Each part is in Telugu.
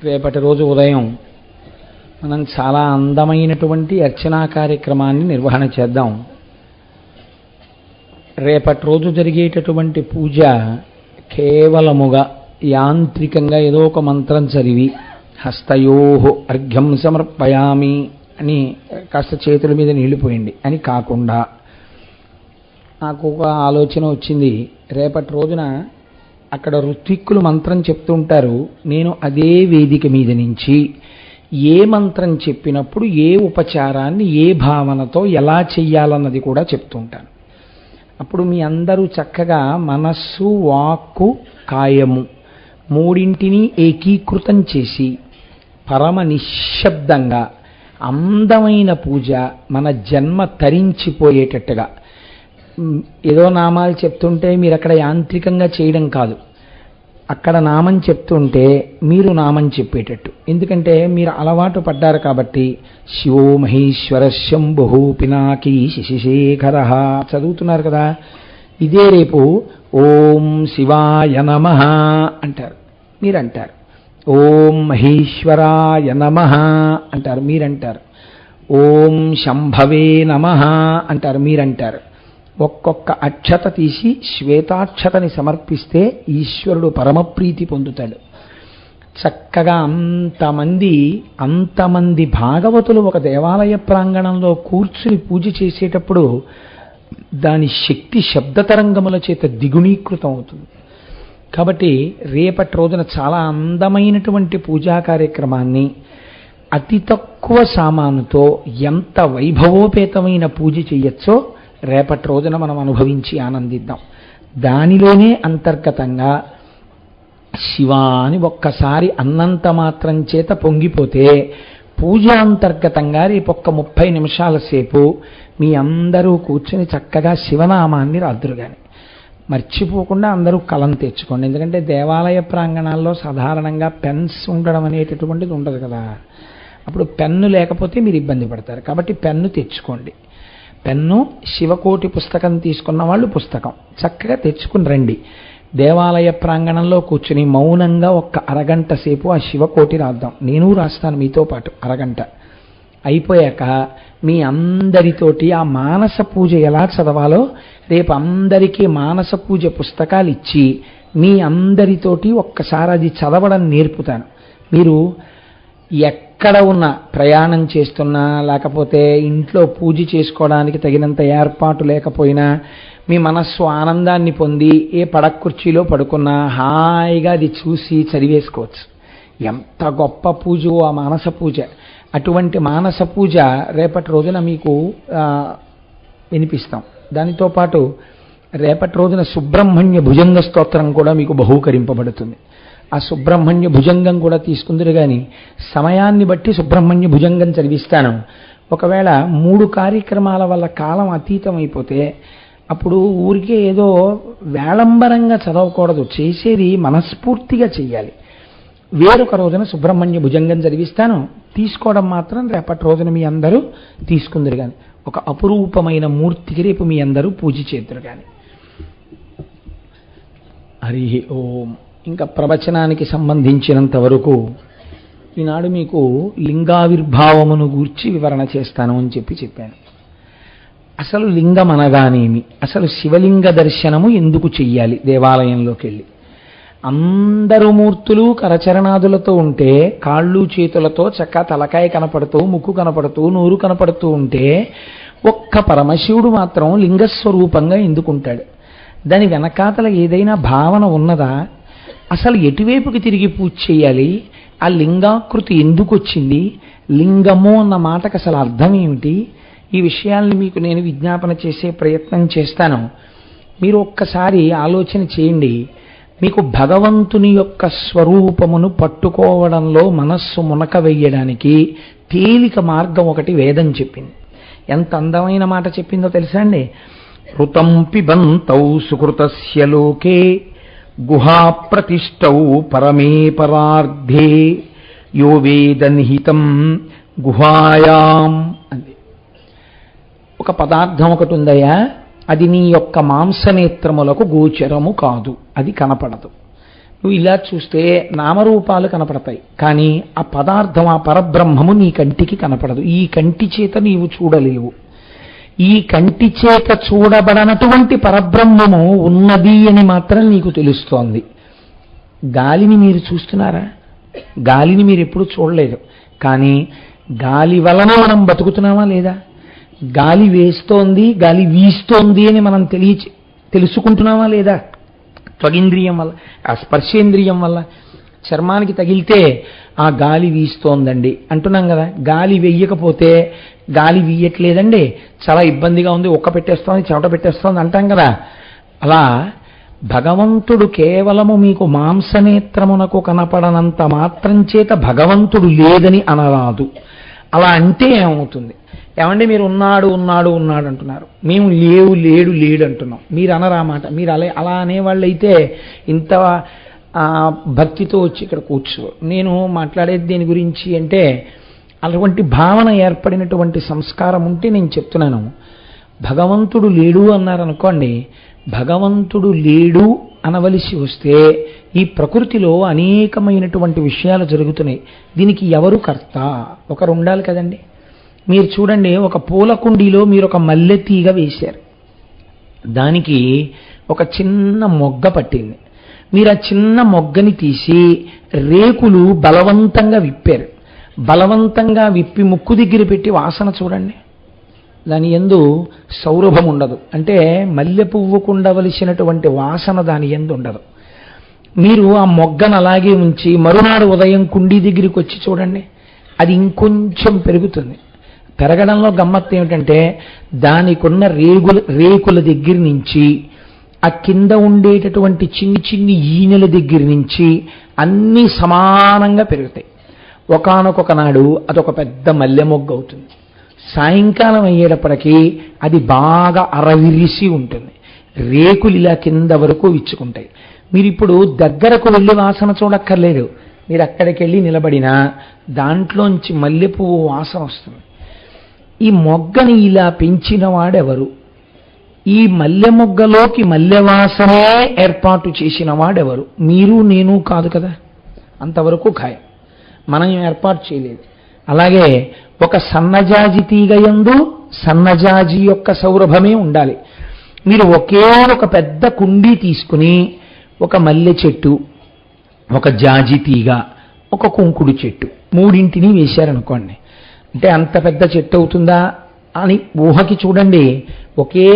రేపటి రోజు ఉదయం మనం చాలా అందమైనటువంటి అర్చనా కార్యక్రమాన్ని నిర్వహణ చేద్దాం. రేపటి రోజు జరిగేటటువంటి పూజ కేవలముగా యాంత్రికంగా ఏదో ఒక మంత్రం చదివి హస్తయోహో అర్ఘ్యం సమర్పయామి అని కాస్త చేతుల మీద నీళ్లిపోయింది అని కాకుండా నాకు ఒక ఆలోచన వచ్చింది. రేపటి రోజున అక్కడ ఋత్విక్కులు మంత్రం చెప్తూ ఉంటారు. నేను అదే వేదిక మీద నుంచి ఏ మంత్రం చెప్పినప్పుడు ఏ ఉపచారాన్ని ఏ భావనతో ఎలా చెయ్యాలన్నది కూడా చెప్తుంటాను. అప్పుడు మీ అందరూ చక్కగా మనస్సు, వాక్కు, కాయము మూడింటిని ఏకీకృతం చేసి పరమ నిశ్శబ్దంగా అందమైన పూజ మన జన్మ తరించిపోయేటట్టుగా ఏదో నామాలు చెప్తుంటే మీరు అక్కడ యాంత్రికంగా చేయడం కాదు, అక్కడ నామం చెప్తుంటే మీరు నామం చెప్పేటట్టు. ఎందుకంటే మీరు అలవాటు పడ్డారు కాబట్టి శివో మహేశ్వర శంభు పినాకీ శశిశేఖర చదువుతున్నారు కదా. ఇదే రేపు ఓం శివాయ నమః అంటారు, మీరంటారు. ఓం మహేశ్వరాయ నమః అంటారు, మీరంటారు. ఓం శంభవే నమః అంటారు, మీరంటారు. ఒక్కొక్క అక్షత తీసి శ్వేతాక్షతని సమర్పిస్తే ఈశ్వరుడు పరమప్రీతి పొందుతాడు. చక్కగా అంతమంది భాగవతులు ఒక దేవాలయ ప్రాంగణంలో కూర్చుని పూజ చేసేటప్పుడు దాని శక్తి శబ్దతరంగముల చేత ద్విగుణీకృతం అవుతుంది. కాబట్టి రేపటి రోజున చాలా అందమైనటువంటి పూజా కార్యక్రమాన్ని అతి తక్కువ సామానుతో ఎంత వైభవోపేతమైన పూజ చేయొచ్చో రేపటి రోజున మనం అనుభవించి ఆనందిద్దాం. దానిలోనే అంతర్గతంగా శివ అని ఒక్కసారి అన్నంత మాత్రం చేత పొంగిపోతే పూజ అంతర్గతంగా రేపొక్క 30 నిమిషాల సేపు మీ అందరూ కూర్చొని చక్కగా శివనామాన్ని రాద్దురుగాని మర్చిపోకుండా అందరూ కలం తెచ్చుకోండి. ఎందుకంటే దేవాలయ ప్రాంగణాల్లో సాధారణంగా పెన్స్ ఉండడం అనేటటువంటిది ఉండదు కదా. అప్పుడు పెన్ను లేకపోతే మీరు ఇబ్బంది పడతారు. కాబట్టి పెన్ను తెచ్చుకోండి. పెన్ను, శివకోటి పుస్తకం తీసుకున్న వాళ్ళు పుస్తకం చక్కగా తెచ్చుకుని రండి. దేవాలయ ప్రాంగణంలో కూర్చుని మౌనంగా ఒక్క అరగంట సేపు ఆ శివకోటి రాద్దాం. నేను రాస్తాను మీతో పాటు అరగంట. అయిపోయాక మీ అందరితోటి ఆ మానస పూజ ఎలా చదవాలో రేపు అందరికీ మానస పూజ పుస్తకాలు ఇచ్చి మీ అందరితోటి ఒక్కసారి అది చదవడం నేర్పుతాను. మీరు ఎక్కడ ఉన్నా, ప్రయాణం చేస్తున్నా, లేకపోతే ఇంట్లో పూజ చేసుకోవడానికి తగినంత ఏర్పాటు లేకపోయినా మీ మనస్సు ఆనందాన్ని పొంది ఏ పడక్కుర్చీలో పడుకున్నా హాయిగా అది చూసి చదివేసుకోవచ్చు. ఎంత గొప్ప పూజ ఆ మానస పూజ. అటువంటి మానస పూజ రేపటి రోజున మీకు వినిపిస్తాం. దానితో పాటు రేపటి రోజున సుబ్రహ్మణ్య భుజంగ స్తోత్రం కూడా మీకు బహూకరింపబడుతుంది. ఆ సుబ్రహ్మణ్య భుజంగం కూడా తీసుకుందరు. కానీ సమయాన్ని బట్టి సుబ్రహ్మణ్య భుజంగం చదివిస్తాను. ఒకవేళ 3 కార్యక్రమాల వల్ల కాలం అతీతం అయిపోతే అప్పుడు ఊరికే ఏదో వేళంబరంగా చదవకూడదు, చేసేది మనస్ఫూర్తిగా చెయ్యాలి. వేరొక రోజున సుబ్రహ్మణ్య భుజంగం చదివిస్తాను. తీసుకోవడం మాత్రం రేపటి రోజున మీ అందరూ తీసుకుందరు. కానీ ఒక అపురూపమైన మూర్తికి రేపు మీ అందరూ పూజ చేద్దరు. కానీ హరి ఓం. ఇంకా ప్రవచనానికి సంబంధించినంత వరకు ఈనాడు మీకు లింగావిర్భావమును గూర్చి వివరణ చేస్తాను అని చెప్పాను. అసలు లింగం అనగానేమి, అసలు శివలింగ దర్శనము ఎందుకు చెయ్యాలి? దేవాలయంలోకి వెళ్ళి అందరూ మూర్తులు కరచరణాదులతో ఉంటే, కాళ్ళు చేతులతో చక్క తలకాయ కనపడుతూ, ముక్కు కనపడుతూ, నోరు కనపడుతూ ఉంటే ఒక్క పరమశివుడు మాత్రం లింగస్వరూపంగా ఎందుకుంటాడు? దాని వెనకాతల ఏదైనా భావన ఉన్నదా? అసలు ఎటువైపుకి తిరిగి పూజ చేయాలి? ఆ లింగాకృతి ఎందుకు వచ్చింది? లింగము అన్న మాటకు అసలు అర్థం ఏమిటి? ఈ విషయాల్ని మీకు నేను విజ్ఞాపన చేసే ప్రయత్నం చేస్తాను. మీరు ఒక్కసారి ఆలోచన చేయండి. మీకు భగవంతుని యొక్క స్వరూపమును పట్టుకోవడంలో మనస్సు మునక వేయడానికి తేలిక మార్గం ఒకటి వేదం చెప్పింది. ఎంత అందమైన మాట చెప్పిందో తెలుసా అండి? ఋతం పిబంతౌ సుకృతస్య లోకే గుహాప్రతిష్టౌ పరమే పరార్ధే యో వేద నిహితం గుహాయాం అంది. ఒక పదార్థం ఒకటి ఉందయ్యా, అది నీ యొక్క మాంసనేత్రములకు గోచరము కాదు, అది కనపడదు. నువ్వు ఇలా చూస్తే నామరూపాలు కనపడతాయి, కానీ ఆ పదార్థం, ఆ పరబ్రహ్మము నీ కంటికి కనపడదు. ఈ కంటి చేత నీవు చూడలేవు. ఈ కంటి చేత చూడబడనటువంటి పరబ్రహ్మము ఉన్నది అని మాత్రం నీకు తెలుస్తోంది. గాలిని మీరు చూస్తున్నారా? గాలిని మీరు ఎప్పుడు చూడలేదు, కానీ గాలి వలన మనం బతుకుతున్నామా లేదా? గాలి వేస్తోంది, గాలి వీస్తోంది అని మనం తెలుసుకుంటున్నామా లేదా? త్వగింద్రియం వల్ల, ఆ స్పర్శేంద్రియం వల్ల. చర్మానికి తగిలితే ఆ గాలి వీస్తోందండి అంటున్నాం కదా. గాలి వెయ్యకపోతే గాలి వీయట్లేదండి, చాలా ఇబ్బందిగా ఉంది, ఒక్క పెట్టేస్తోంది, చెమట పెట్టేస్తోంది అంటాం కదా. అలా భగవంతుడు కేవలము మీకు మాంసనేత్రమునకు కనపడనంత మాత్రం చేత భగవంతుడు లేదని అనరాదు. అలా అంటే ఏమవుతుంది? ఏమంటే మీరు ఉన్నాడు ఉన్నాడు ఉన్నాడు అంటున్నారు, మేము లేవు లేడు లేడు అంటున్నాం. మీరు అనరా మాట. మీరు అలా అనేవాళ్ళు అయితే ఇంత భక్తితో వచ్చి ఇక్కడ కూర్చో. నేను మాట్లాడేది దేని గురించి అంటే, అటువంటి భావన ఏర్పడినటువంటి సంస్కారం ఉంటే నేను చెప్తున్నాను. భగవంతుడు లేడు అన్నారనుకోండి, భగవంతుడు లేడు అనవలసి వస్తే ఈ ప్రకృతిలో అనేకమైనటువంటి విషయాలు జరుగుతున్నాయి. దీనికి ఎవరు కర్త? ఒకరు ఉండాలి కదండి. మీరు చూడండి, ఒక పూల కుండీలో మీరు ఒక మల్లె తీగ వేశారు, దానికి ఒక చిన్న మొగ్గ పట్టింది. మీరు ఆ చిన్న మొగ్గని తీసి రేకులు బలవంతంగా విప్పారు. బలవంతంగా విప్పి ముక్కు దగ్గర పెట్టి వాసన చూడండి, దాని యందు సౌరభం ఉండదు. అంటే మల్లె పువ్వుకు ఉండవలసినటువంటి వాసన దాని యందు ఉండదు. మీరు ఆ మొగ్గను అలాగే ఉంచి మరునాడు ఉదయం కుండీ దగ్గరికి వచ్చి చూడండి, అది ఇంకొంచెం పెరుగుతుంది. పెరగడంలో గమ్మత్తు ఏమిటంటే, దానికున్న రేకుల దగ్గర నుంచి ఆ కింద ఉండేటటువంటి చిన్ని చిన్ని ఈనెల దగ్గర నుంచి అన్నీ సమానంగా పెరుగుతాయి. ఒకానొక నాడు అదొక పెద్ద మల్లె మొగ్గ అవుతుంది. సాయంకాలం అయ్యేటప్పటికీ అది బాగా అరవిరిసి ఉంటుంది. రేకులు ఇలా కింద వరకు విచ్చుకుంటాయి. మీరు ఇప్పుడు దగ్గరకు వెళ్ళి వాసన చూడక్కర్లేదు, మీరు అక్కడికి వెళ్ళి నిలబడినా దాంట్లోంచి మల్లెపువ్వు వాసన వస్తుంది. ఈ మొగ్గని ఇలా పెంచిన వాడెవరు? ఈ మల్లె మొగ్గలోకి మల్లె వాసనే ఏర్పాటు చేసిన వాడెవరు? మీరు నేను కాదు కదా, అంతవరకు ఖాయం. మనం ఏర్పాటు చేయలేదు. అలాగే ఒక సన్నజాజి తీగయందు సన్నజాజి యొక్క సౌరభమే ఉండాలి. మీరు ఒకే ఒక పెద్ద కుండీ తీసుకుని ఒక మల్లె చెట్టు, ఒక జాజి తీగ, ఒక కుంకుడు చెట్టు, మూడింటిని వేశారనుకోండి, అంటే అంత పెద్ద చెట్టు అవుతుందా అని ఊహకి చూడండి. ఒకే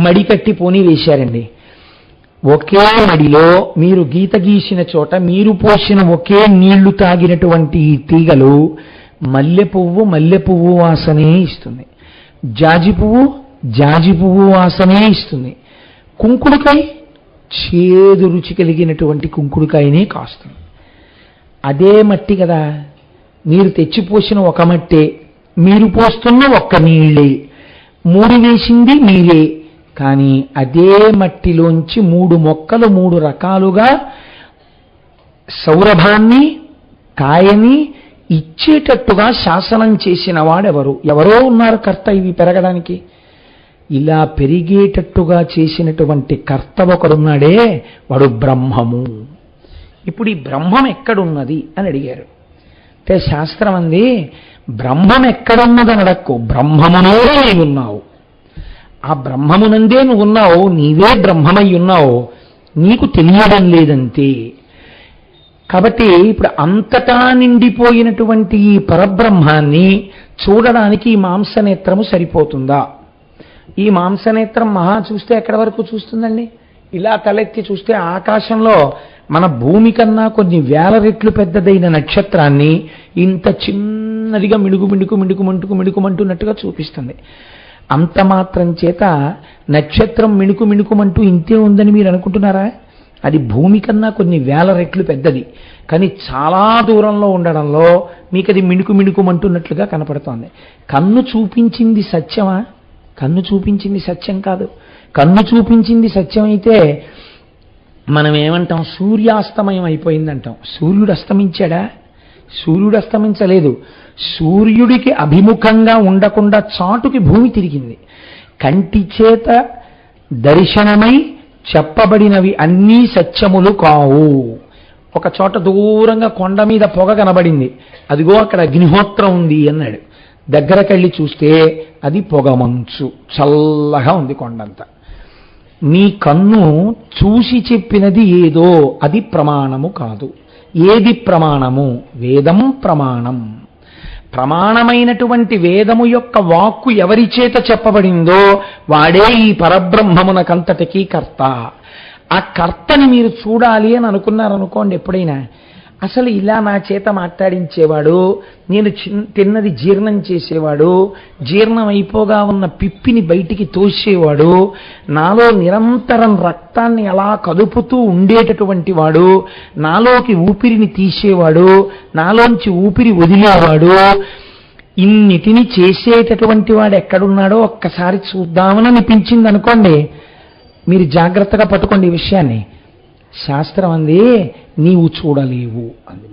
మడి కట్టి పోనీ వేశారండి. ఒకే మడిలో మీరు గీత గీసిన చోట మీరు పోసిన ఒకే నీళ్లు తాగినటువంటి ఈ తీగలు మల్లె పువ్వు వాసనే ఇస్తుంది, జాజి పువ్వు వాసనే ఇస్తుంది, కుంకుడుకాయ చేదు రుచి కలిగినటువంటి కుంకుడుకాయనే కాస్తుంది. అదే మట్టి కదా, మీరు తెచ్చిపోసిన ఒక మట్టే, మీరు పోస్తున్న ఒక్క నీళ్ళే, మూడు వేసింది మీరే, కానీ అదే మట్టిలోంచి మూడు మొక్కలు మూడు రకాలుగా సౌరభాన్ని కాయని ఇచ్చేటట్టుగా శాసనం చేసిన వాడెవరు? ఎవరో ఉన్నారు కర్త ఇవి పెరగడానికి. ఇలా పెరిగేటట్టుగా చేసినటువంటి కర్త ఒకరున్నాడే, వాడు బ్రహ్మము. ఇప్పుడు ఈ బ్రహ్మం ఎక్కడున్నది అని అడిగారు. అంటే శాస్త్రం అంది, బ్రహ్మం ఎక్కడున్నదని అడక్కు, బ్రహ్మమునే నీవున్నావు. ఆ బ్రహ్మమునందే నువ్వు ఉన్నావు, నీవే బ్రహ్మమై ఉన్నావు, నీకు తెలియడం లేదంతే. కాబట్టి ఇప్పుడు అంతటా నిండిపోయినటువంటి ఈ పరబ్రహ్మాన్ని చూడడానికి ఈ మాంసనేత్రము సరిపోతుందా? ఈ మాంసనేత్రం మహా చూస్తే ఎక్కడి వరకు చూస్తుందండి? ఇలా తలెత్తి చూస్తే ఆకాశంలో మన భూమి కన్నా కొన్ని వేల రెట్లు పెద్దదైన నక్షత్రాన్ని ఇంత చిన్నదిగా మిణుకుమంటున్నట్టుగా చూపిస్తుంది. అంత మాత్రం చేత నక్షత్రం మిణుకుమంటూ ఇంతే ఉందని మీరు అనుకుంటున్నారా? అది భూమి కన్నా కొన్ని వేల రెట్లు పెద్దది, కానీ చాలా దూరంలో ఉండడంలో మీకు అది మిణుకుమంటున్నట్లుగా కనపడుతోంది. కన్ను చూపించింది సత్యమా? కన్ను చూపించింది సత్యం కాదు. కన్ను చూపించింది సత్యం అయితే మనం ఏమంటాం? సూర్యాస్తమయం అయిపోయిందంటాం. సూర్యుడు అస్తమించాడా? సూర్యుడు అస్తమించలేదు. సూర్యుడికి అభిముఖంగా ఉండకుండా చాటుకి భూమి తిరిగింది. కంటి చేత దర్శనమై చెప్పబడినవి అన్నీ సత్యములు కావు. ఒక చోట దూరంగా కొండ మీద పొగ కనబడింది. అదిగో అక్కడ అగ్నిహోత్రం ఉంది అన్నాడు. దగ్గరకెళ్ళి చూస్తే అది పొగమంచు, చల్లగా ఉంది కొండంతా. నీ కన్ను చూసి చెప్పినది ఏదో అది ప్రమాణము కాదు. ఏది ప్రమాణము? వేదం ప్రమాణం. ప్రమాణమైనటువంటి వేదము యొక్క వాక్కు ఎవరి చేత చెప్పబడిందో వాడే ఈ పరబ్రహ్మమునకంతటికీ కర్త. ఆ కర్తని మీరు చూడాలి అని అనుకున్నారనుకోండి, ఎప్పుడైనా అసలు ఇలా నా చేత మాట్లాడించేవాడు, నేను తిన్నది జీర్ణం చేసేవాడు, జీర్ణం అయిపోగా ఉన్న పిప్పిని బయటికి తోసేవాడు, నాలో నిరంతరం రక్తాన్ని అలా కదుపుతూ ఉండేటటువంటి వాడు, నాలోకి ఊపిరిని తీసేవాడు, నాలోంచి ఊపిరి వదిలేవాడు, ఇన్నిటిని చేసేటటువంటి వాడు ఎక్కడున్నాడో ఒక్కసారి చూద్దామని అనిపించింది అనుకోండి. మీరు జాగ్రత్తగా పట్టుకోండి ఈ విషయాన్ని. శాస్త్రం అంది నీవు చూడలేవు అంది.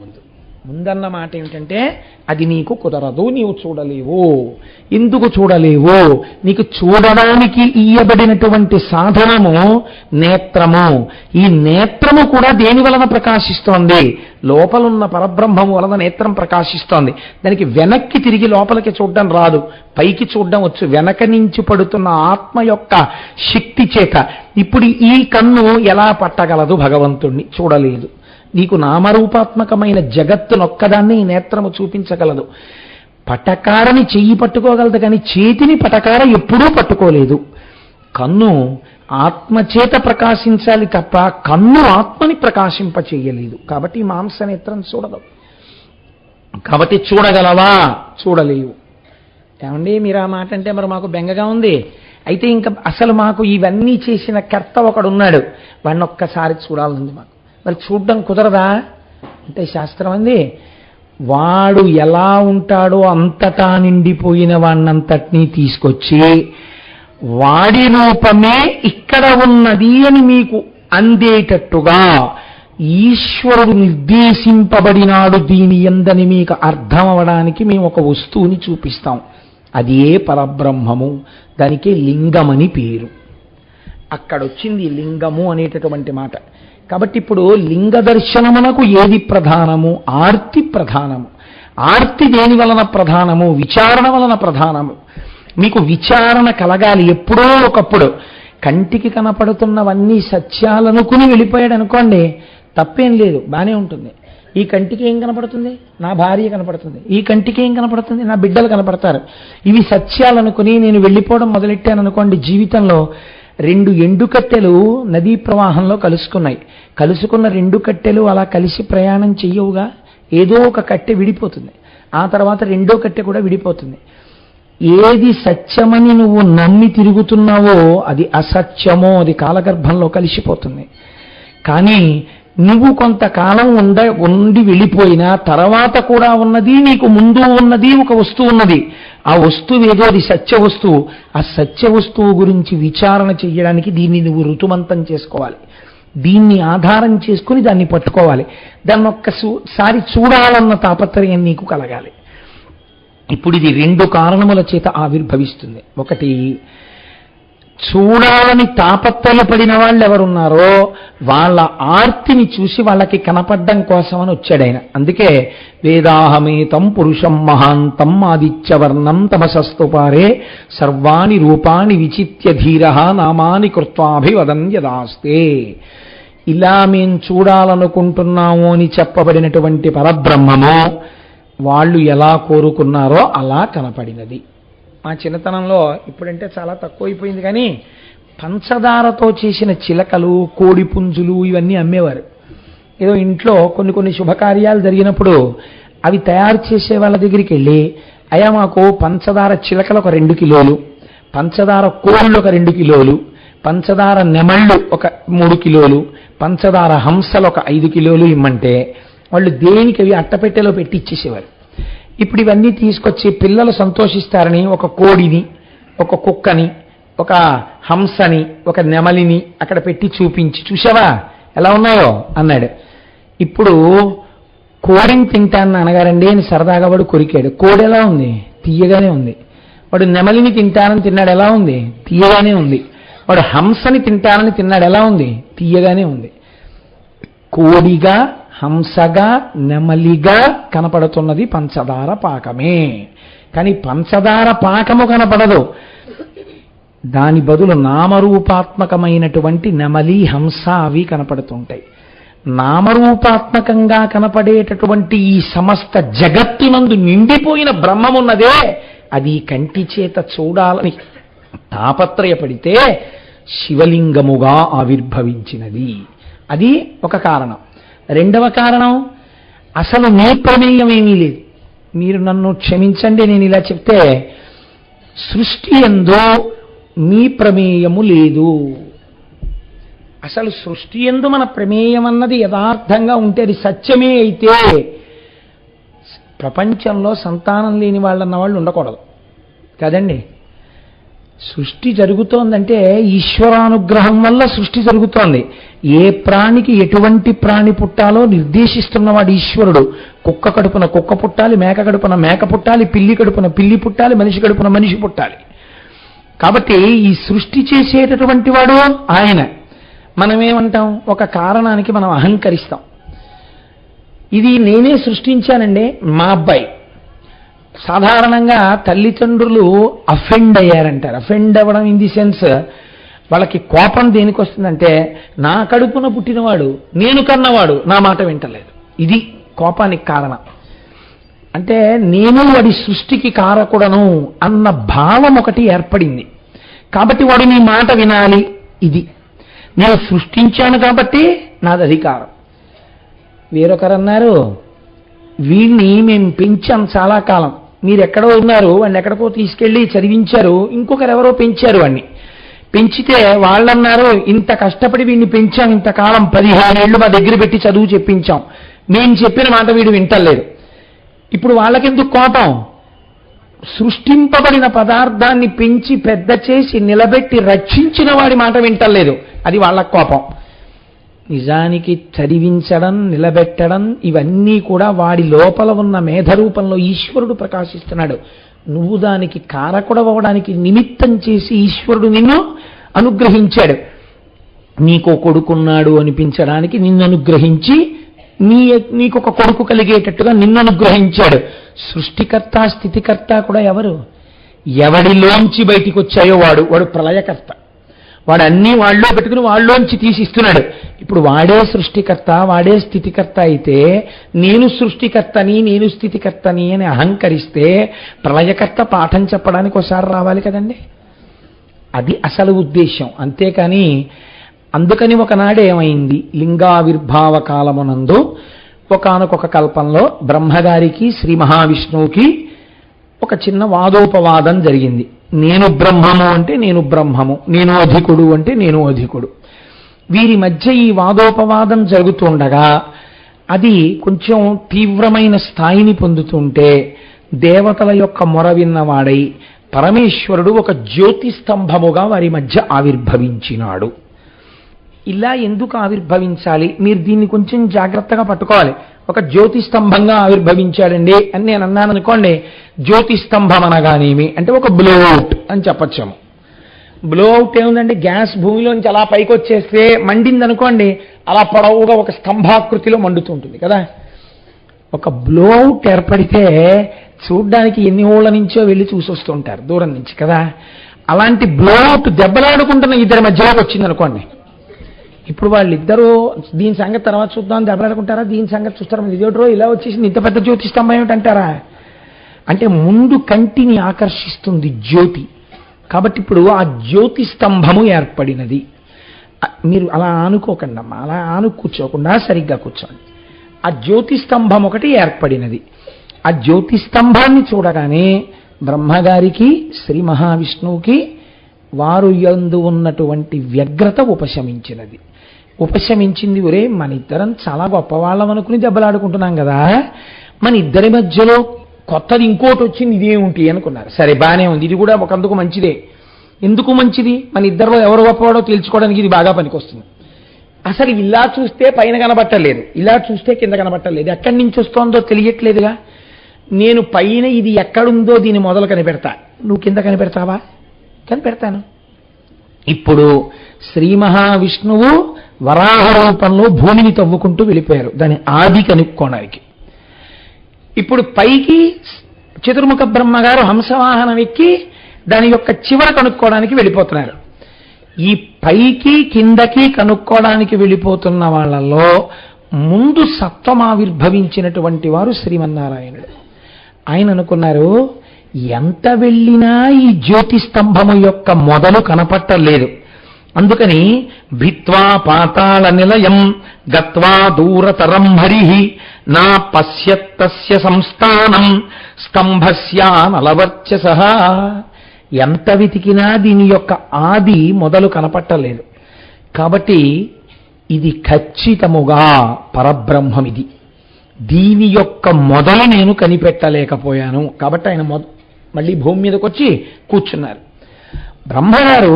ముందన్న మాట ఏమిటంటే అది నీకు కుదరదు, నీవు చూడలేవు. ఎందుకు చూడలేవు? నీకు చూడడానికి ఇయ్యబడినటువంటి సాధనము నేత్రము. ఈ నేత్రము కూడా దేని వలన ప్రకాశిస్తోంది? లోపలున్న పరబ్రహ్మము వలన నేత్రం ప్రకాశిస్తోంది. దానికి వెనక్కి తిరిగి లోపలికి చూడడం రాదు, పైకి చూడడం వచ్చు. వెనక నుంచి పడుతున్న ఆత్మ యొక్క శక్తి చేత. ఇప్పుడు ఈ కన్ను ఎలా పట్టగలదు భగవంతుణ్ణి? చూడలేదు. నీకు నామరూపాత్మకమైన జగత్తునొక్కదాన్ని ఈ నేత్రము చూపించగలదు. పటకారని చెయ్యి పట్టుకోగలదు, కానీ చేతిని పటకార ఎప్పుడూ పట్టుకోలేదు. కన్ను ఆత్మచేత ప్రకాశించాలి తప్ప కన్ను ఆత్మని ప్రకాశింపచేయలేదు. కాబట్టి మాంసనేత్రం చూడదు. కాబట్టి చూడగలవా? చూడలేవు. ఏమండి మీరు ఆ మాట అంటే మరి మాకు బెంగగా ఉంది. అయితే ఇంకా అసలు మాకు ఇవన్నీ చేసిన కర్త ఒకడున్నాడు, వాడిని ఒక్కసారి చూడాలంది మాకు. మరి చూడ్డం కుదరదా అంటే శాస్త్రం అంది వాడు ఎలా ఉంటాడో అంతటా నిండిపోయిన వాణ్ణంతటినీ తీసుకొచ్చి వాడి రూపమే ఇక్కడ ఉన్నది అని మీకు అందేటట్టుగా ఈశ్వరుడు నిర్దేశింపబడినాడు దీని యందని మీకు అర్థం అవడానికి మేము ఒక వస్తువుని చూపిస్తాం. అదే పరబ్రహ్మము. దానికి లింగమని పేరు. అక్కడొచ్చింది లింగము అనేటటువంటి మాట. కాబట్టి ఇప్పుడు లింగ దర్శనమునకు ఏది ప్రధానము? ఆర్తి ప్రధానము. ఆర్తి దేని వలన ప్రధానము? విచారణ వలన ప్రధానము. మీకు విచారణ కలగాలి ఎప్పుడో ఒకప్పుడు. కంటికి కనపడుతున్నవన్నీ సత్యాలనుకుని వెళ్ళిపోయాడు అనుకోండి, తప్పేం లేదు, బానే ఉంటుంది. ఈ కంటికి ఏం కనపడుతుంది? నా భార్య కనపడుతుంది. ఈ కంటికి ఏం కనపడుతుంది? నా బిడ్డలు కనపడతారు. ఇవి సత్యాలనుకుని నేను వెళ్ళిపోవడం మొదలెట్టాను అనుకోండి, జీవితంలో రెండు ఎండుకట్టెలు నదీ ప్రవాహంలో కలుసుకున్నాయి. కలుసుకున్న రెండు కట్టెలు అలా కలిసి ప్రయాణం చెయ్యవుగా. ఏదో ఒక కట్టె విడిపోతుంది, ఆ తర్వాత రెండో కట్టె కూడా విడిపోతుంది. ఏది సత్యమని నువ్వు నమ్మి తిరుగుతున్నావో అది అసత్యమో అది కాలగర్భంలో కలిసిపోతుంది. కానీ నువ్వు కొంతకాలం ఉండి వెళ్ళిపోయినా తర్వాత కూడా ఉన్నది, నీకు ముందు ఉన్నది ఒక వస్తువు ఉన్నది. ఆ వస్తువు ఏదో అది సత్య వస్తువు. ఆ సత్య వస్తువు గురించి విచారణ చెయ్యడానికి దీన్ని నువ్వు ఋతుమంతం చేసుకోవాలి. దీన్ని ఆధారం చేసుకుని దాన్ని పట్టుకోవాలి. దాన్ని ఒక్కసారి చూడాలన్న తాపత్రయం నీకు కలగాలి. ఇప్పుడు ఇది రెండు కారణముల చేత ఆవిర్భవిస్తుంది. ఒకటి, చూడాలని తాపత్రయపడిన వాళ్ళు ఎవరున్నారో వాళ్ళ ఆర్తిని చూసి వాళ్ళకి కనపడ్డం కోసమని వచ్చాడు ఆయన. అందుకే వేదాహమేతం పురుషం మహాంతం ఆదిత్యవర్ణం తమసస్తుపారే సర్వాణి రూపాణి విచిత్య ధీరః నామాని కృత్వాభివదన్ యదాస్తే. ఇలా మేం చూడాలనుకుంటున్నాము అని చెప్పబడినటువంటి పరబ్రహ్మము వాళ్ళు ఎలా కోరుకున్నారో అలా కనపడినది. మా చిన్నతనంలో, ఇప్పుడంటే చాలా తక్కువైపోయింది, కానీ పంచదారతో చేసిన చిలకలు, కోడి పుంజులు ఇవన్నీ అమ్మేవారు. ఏదో ఇంట్లో కొన్ని శుభకార్యాలు జరిగినప్పుడు అవి తయారు చేసే వాళ్ళ దగ్గరికి వెళ్ళి, అయ్యా మాకు పంచదార చిలకలు ఒక 2 కిలోలు, పంచదార కోళ్ళు ఒక 2 కిలోలు, పంచదార నెమళ్ళు ఒక 3 కిలోలు, పంచదార హంసలు ఒక 5 కిలోలు ఇమ్మంటే వాళ్ళు దేనికి అవి అట్టపెట్టెలో పెట్టి ఇచ్చేసేవారు. ఇప్పుడు ఇవన్నీ తీసుకొచ్చి పిల్లలు సంతోషిస్తారని ఒక కోడిని, ఒక కుక్కని, ఒక హంసని, ఒక నెమలిని అక్కడ పెట్టి చూపించి, చూసావా ఎలా ఉన్నాయో అన్నాడు. ఇప్పుడు కోడిని తింటాను అనగారండి అని సరదాగా వాడు కొరికాడు. కోడి ఎలా ఉంది? తీయగానే ఉంది. వాడు నెమలిని తింటానని తిన్నాడు, ఎలా ఉంది? తీయగానే ఉంది. వాడు హంసని తింటానని తిన్నాడు, ఎలా ఉంది? తీయగానే ఉంది. కోడిగా హంసగా నెమలిగా కనపడుతున్నది పంచదార పాకమే. కానీ పంచదార పాకము కనపడదు, దాని బదులు నామరూపాత్మకమైనటువంటి నెమలి హంస అవి కనపడుతుంటాయి. నామరూపాత్మకంగా కనపడేటటువంటి ఈ సమస్త జగత్తునందు నిండిపోయిన బ్రహ్మమున్నదే, అది కంటి చేత చూడాలని తాపత్రయపడితే శివలింగముగా ఆవిర్భవించినది. అది ఒక కారణం. రెండవ కారణం, అసలు మీ ప్రమేయం ఏమీ లేదు. మీరు నన్ను క్షమించండి నేను ఇలా చెప్తే, సృష్టి యందు మీ ప్రమేయము లేదు. అసలు సృష్టి యందు మన ప్రమేయం అన్నది యథార్థంగా ఉంటే, అది సత్యమే అయితే ప్రపంచంలో సంతానం లేని వాళ్ళన్న వాళ్ళు ఉండకూడదు కదండి. సృష్టి జరుగుతోందంటే ఈశ్వరానుగ్రహం వల్ల సృష్టి జరుగుతోంది. ఏ ప్రాణికి ఎటువంటి ప్రాణి పుట్టాలో నిర్దేశిస్తున్నవాడు ఈశ్వరుడు. కుక్క కడుపున కుక్క పుట్టాలి, మేక కడుపున మేక పుట్టాలి, పిల్లి కడుపున పిల్లి పుట్టాలి, మనిషి కడుపున మనిషి పుట్టాలి. కాబట్టి ఈ సృష్టి చేసేటటువంటి వాడు ఆయన. మనమేమంటాం, ఒక కారణానికి మనం అహంకరిస్తాం. ఇది నేనే సృష్టించానండి మా అబ్బాయి. సాధారణంగా తల్లిదండ్రులు అఫెండ్ అయ్యారంటారు. అఫెండ్ అవ్వడం ఇన్ ది సెన్స్, వాళ్ళకి కోపం దేనికి వస్తుందంటే, నా కడుపున పుట్టినవాడు, నేను కన్నవాడు నా మాట వింటలేదు. ఇది కోపానికి కారణం. అంటే నేను వాడి సృష్టికి కారకుడను అన్న భావం ఒకటి ఏర్పడింది. కాబట్టి వాడు నీ మాట వినాలి. ఇది నేను సృష్టించాను కాబట్టి నాది అధికారం. వేరొకరన్నారు, వీడిని మేము పెంచాం చాలా కాలం, మీరు ఎక్కడో ఉన్నారు, వాడిని ఎక్కడికో తీసుకెళ్ళి చదివించారు, ఇంకొకరు ఎవరో పెంచారు వాడిని. పెంచితే వాళ్ళన్నారు, ఇంత కష్టపడి వీడిని పెంచాం, ఇంతకాలం 15 ఏళ్ళు మా దగ్గర పెట్టి చదువు చెప్పించాం, మేము చెప్పిన మాట వీడు వింటలేదు. ఇప్పుడు వాళ్ళకెందుకు కోపం? సృష్టింపబడిన పదార్థాన్ని పెంచి పెద్ద చేసి నిలబెట్టి రక్షించిన వాడి మాట వింటలేదు, అది వాళ్ళ కోపం. నిజానికి చదివించడం, నిలబెట్టడం ఇవన్నీ కూడా వాడి లోపల ఉన్న మేధరూపంలో ఈశ్వరుడు ప్రకాశిస్తున్నాడు. నువ్వు దానికి కారకుడవడానికి నిమిత్తం చేసి ఈశ్వరుడు నిన్ను అనుగ్రహించాడు. నీకో కొడుకున్నాడు అనిపించడానికి నిన్ను అనుగ్రహించి నీకొక కొడుకు కలిగేటట్టుగా నిన్ను అనుగ్రహించాడు. సృష్టికర్త స్థితికర్త కూడా ఎవరు? ఎవడిలోంచి బయటికి వచ్చాయో వాడు ప్రళయకర్త. వాడు అన్నీ వాళ్ళలో పెట్టుకుని వాళ్ళలోంచి తీసిస్తున్నాడు. ఇప్పుడు వాడే సృష్టికర్త, వాడే స్థితికర్త అయితే నేను సృష్టికర్తని నేను స్థితికర్తని అని అహంకరిస్తే ప్రళయకర్త పాఠం చెప్పడానికి ఒకసారి రావాలి కదండి. అది అసలు ఉద్దేశం. అంతేకాని అందుకని ఒకనాడు ఏమైంది, లింగావిర్భావ కాలమునందు ఒకానొక కల్పంలో బ్రహ్మగారికి శ్రీ మహావిష్ణువుకి ఒక చిన్న వాదోపవాదం జరిగింది. నేను బ్రహ్మము అంటే నేను బ్రహ్మము, నేను అధికుడు అంటే నేను అధికుడు. వీరి మధ్య ఈ వాదోపవాదం జరుగుతుండగా అది కొంచెం తీవ్రమైన స్థాయిని పొందుతుంటే దేవతల యొక్క మొర విన్నవాడై పరమేశ్వరుడు ఒక జ్యోతిస్తంభముగా వారి మధ్య ఆవిర్భవించినాడు. ఇలా ఎందుకు ఆవిర్భవించాలి, మీరు దీన్ని కొంచెం జాగ్రత్తగా పట్టుకోవాలి. ఒక జ్యోతిస్తంభంగా ఆవిర్భవించాడండి అని నేను అన్నాను అనుకోండి, జ్యోతిస్తంభం అనగానేమి అంటే ఒక బ్లోఅవుట్ అని చెప్పచ్చాము. బ్లోఅవుట్ ఏముందండి, గ్యాస్ భూమిలోంచి అలా పైకి వచ్చేస్తే మండింది అనుకోండి, అలా పొడవుగా ఒక స్తంభాకృతిలో మండుతుంటుంది కదా. ఒక బ్లోఅవుట్ ఏర్పడితే చూడ్డానికి ఎన్ని ఊళ్ళ నుంచో వెళ్ళి చూసొస్తుంటారు దూరం నుంచి కదా. అలాంటి బ్లోఅవుట్ దెబ్బలాడుకుంటున్న ఇద్దరి మధ్యలోకి వచ్చింది అనుకోండి. ఇప్పుడు వాళ్ళిద్దరూ దీని సంగతి తర్వాత చూద్దాం దెబ్బలాడుకుంటారా, దీని సంగతి చూస్తారా, ఇదేటో ఇలా వచ్చేసింది, ఇంత పెద్ద జ్యోతి స్తంభం ఏమిటంటారా? అంటే ముందు కంటిని ఆకర్షిస్తుంది జ్యోతి. కాబట్టి ఇప్పుడు ఆ జ్యోతి స్తంభము ఏర్పడినది. మీరు అలా ఆనుకోకండి అమ్మా, అలా కూర్చోకుండా సరిగ్గా కూర్చోండి. ఆ జ్యోతి స్తంభం ఒకటి ఏర్పడినది. ఆ జ్యోతి స్తంభాన్ని చూడగానే బ్రహ్మగారికి శ్రీ మహావిష్ణువుకి వారు యందు ఉన్నటువంటి వ్యగ్రత ఉపశమించినది. ఉపశమించింది, ఒరే మన ఇద్దరం చాలా గొప్పవాళ్ళం అనుకుని దెబ్బలాడుకుంటున్నాం కదా, మన ఇద్దరి మధ్యలో కొత్తది ఇంకోటి వచ్చింది, ఇదేమిటి అనుకున్నారు. సరే బాగానే ఉంది, ఇది కూడా ఒకందుకు మంచిదే. ఎందుకు మంచిది? మన ఇద్దరిలో ఎవరు గొప్పవాడో తెలుసుకోవడానికి ఇది బాగా పనికొస్తుంది. అసలు ఇలా చూస్తే పైన కనబట్టలేదు, ఇలా చూస్తే కింద కనబట్టలేదు, ఎక్కడి నుంచి వస్తోందో తెలియట్లేదుగా. నేను పైన ఇది ఎక్కడుందో దీని మొదలు కనిపెడతా, నువ్వు కింద కనిపెడతావా? కనిపెడతాను. ఇప్పుడు శ్రీ మహావిష్ణువు వరాహ రూపంలో భూమిని తవ్వుకుంటూ వెళ్ళిపోయారు దాని ఆది కనుక్కోవడానికి. ఇప్పుడు పైకి చతుర్ముఖ బ్రహ్మగారు హంసవాహనం ఎక్కి దాని యొక్క చివర కనుక్కోవడానికి వెళ్ళిపోతున్నారు. ఈ పైకి కిందకి కనుక్కోవడానికి వెళ్ళిపోతున్న వాళ్ళలో ముందు సత్వం ఆవిర్భవించినటువంటి వారు శ్రీమన్నారాయణుడు. ఆయన అనుకున్నారు, ఎంత వెళ్ళినా ఈ జ్యోతిస్తంభము యొక్క మొదలు కనపట్టలేదు. అందుకని భిత్వా పాతాళ నిలయం గత్వా దూరతరం హరిః నా పశ్యత్తస్య సంస్థానం స్తంభస్యానలవర్చసః. ఎంత వెతికినా దీని యొక్క ఆది మొదలు కనపట్టలేదు. కాబట్టి ఇది ఖచ్చితముగా పరబ్రహ్మం, ఇది దీని యొక్క మొదలు నేను కనిపెట్టలేకపోయాను. కాబట్టి ఆయన మళ్ళీ భూమి మీదకి వచ్చి కూర్చున్నారు. బ్రహ్మగారు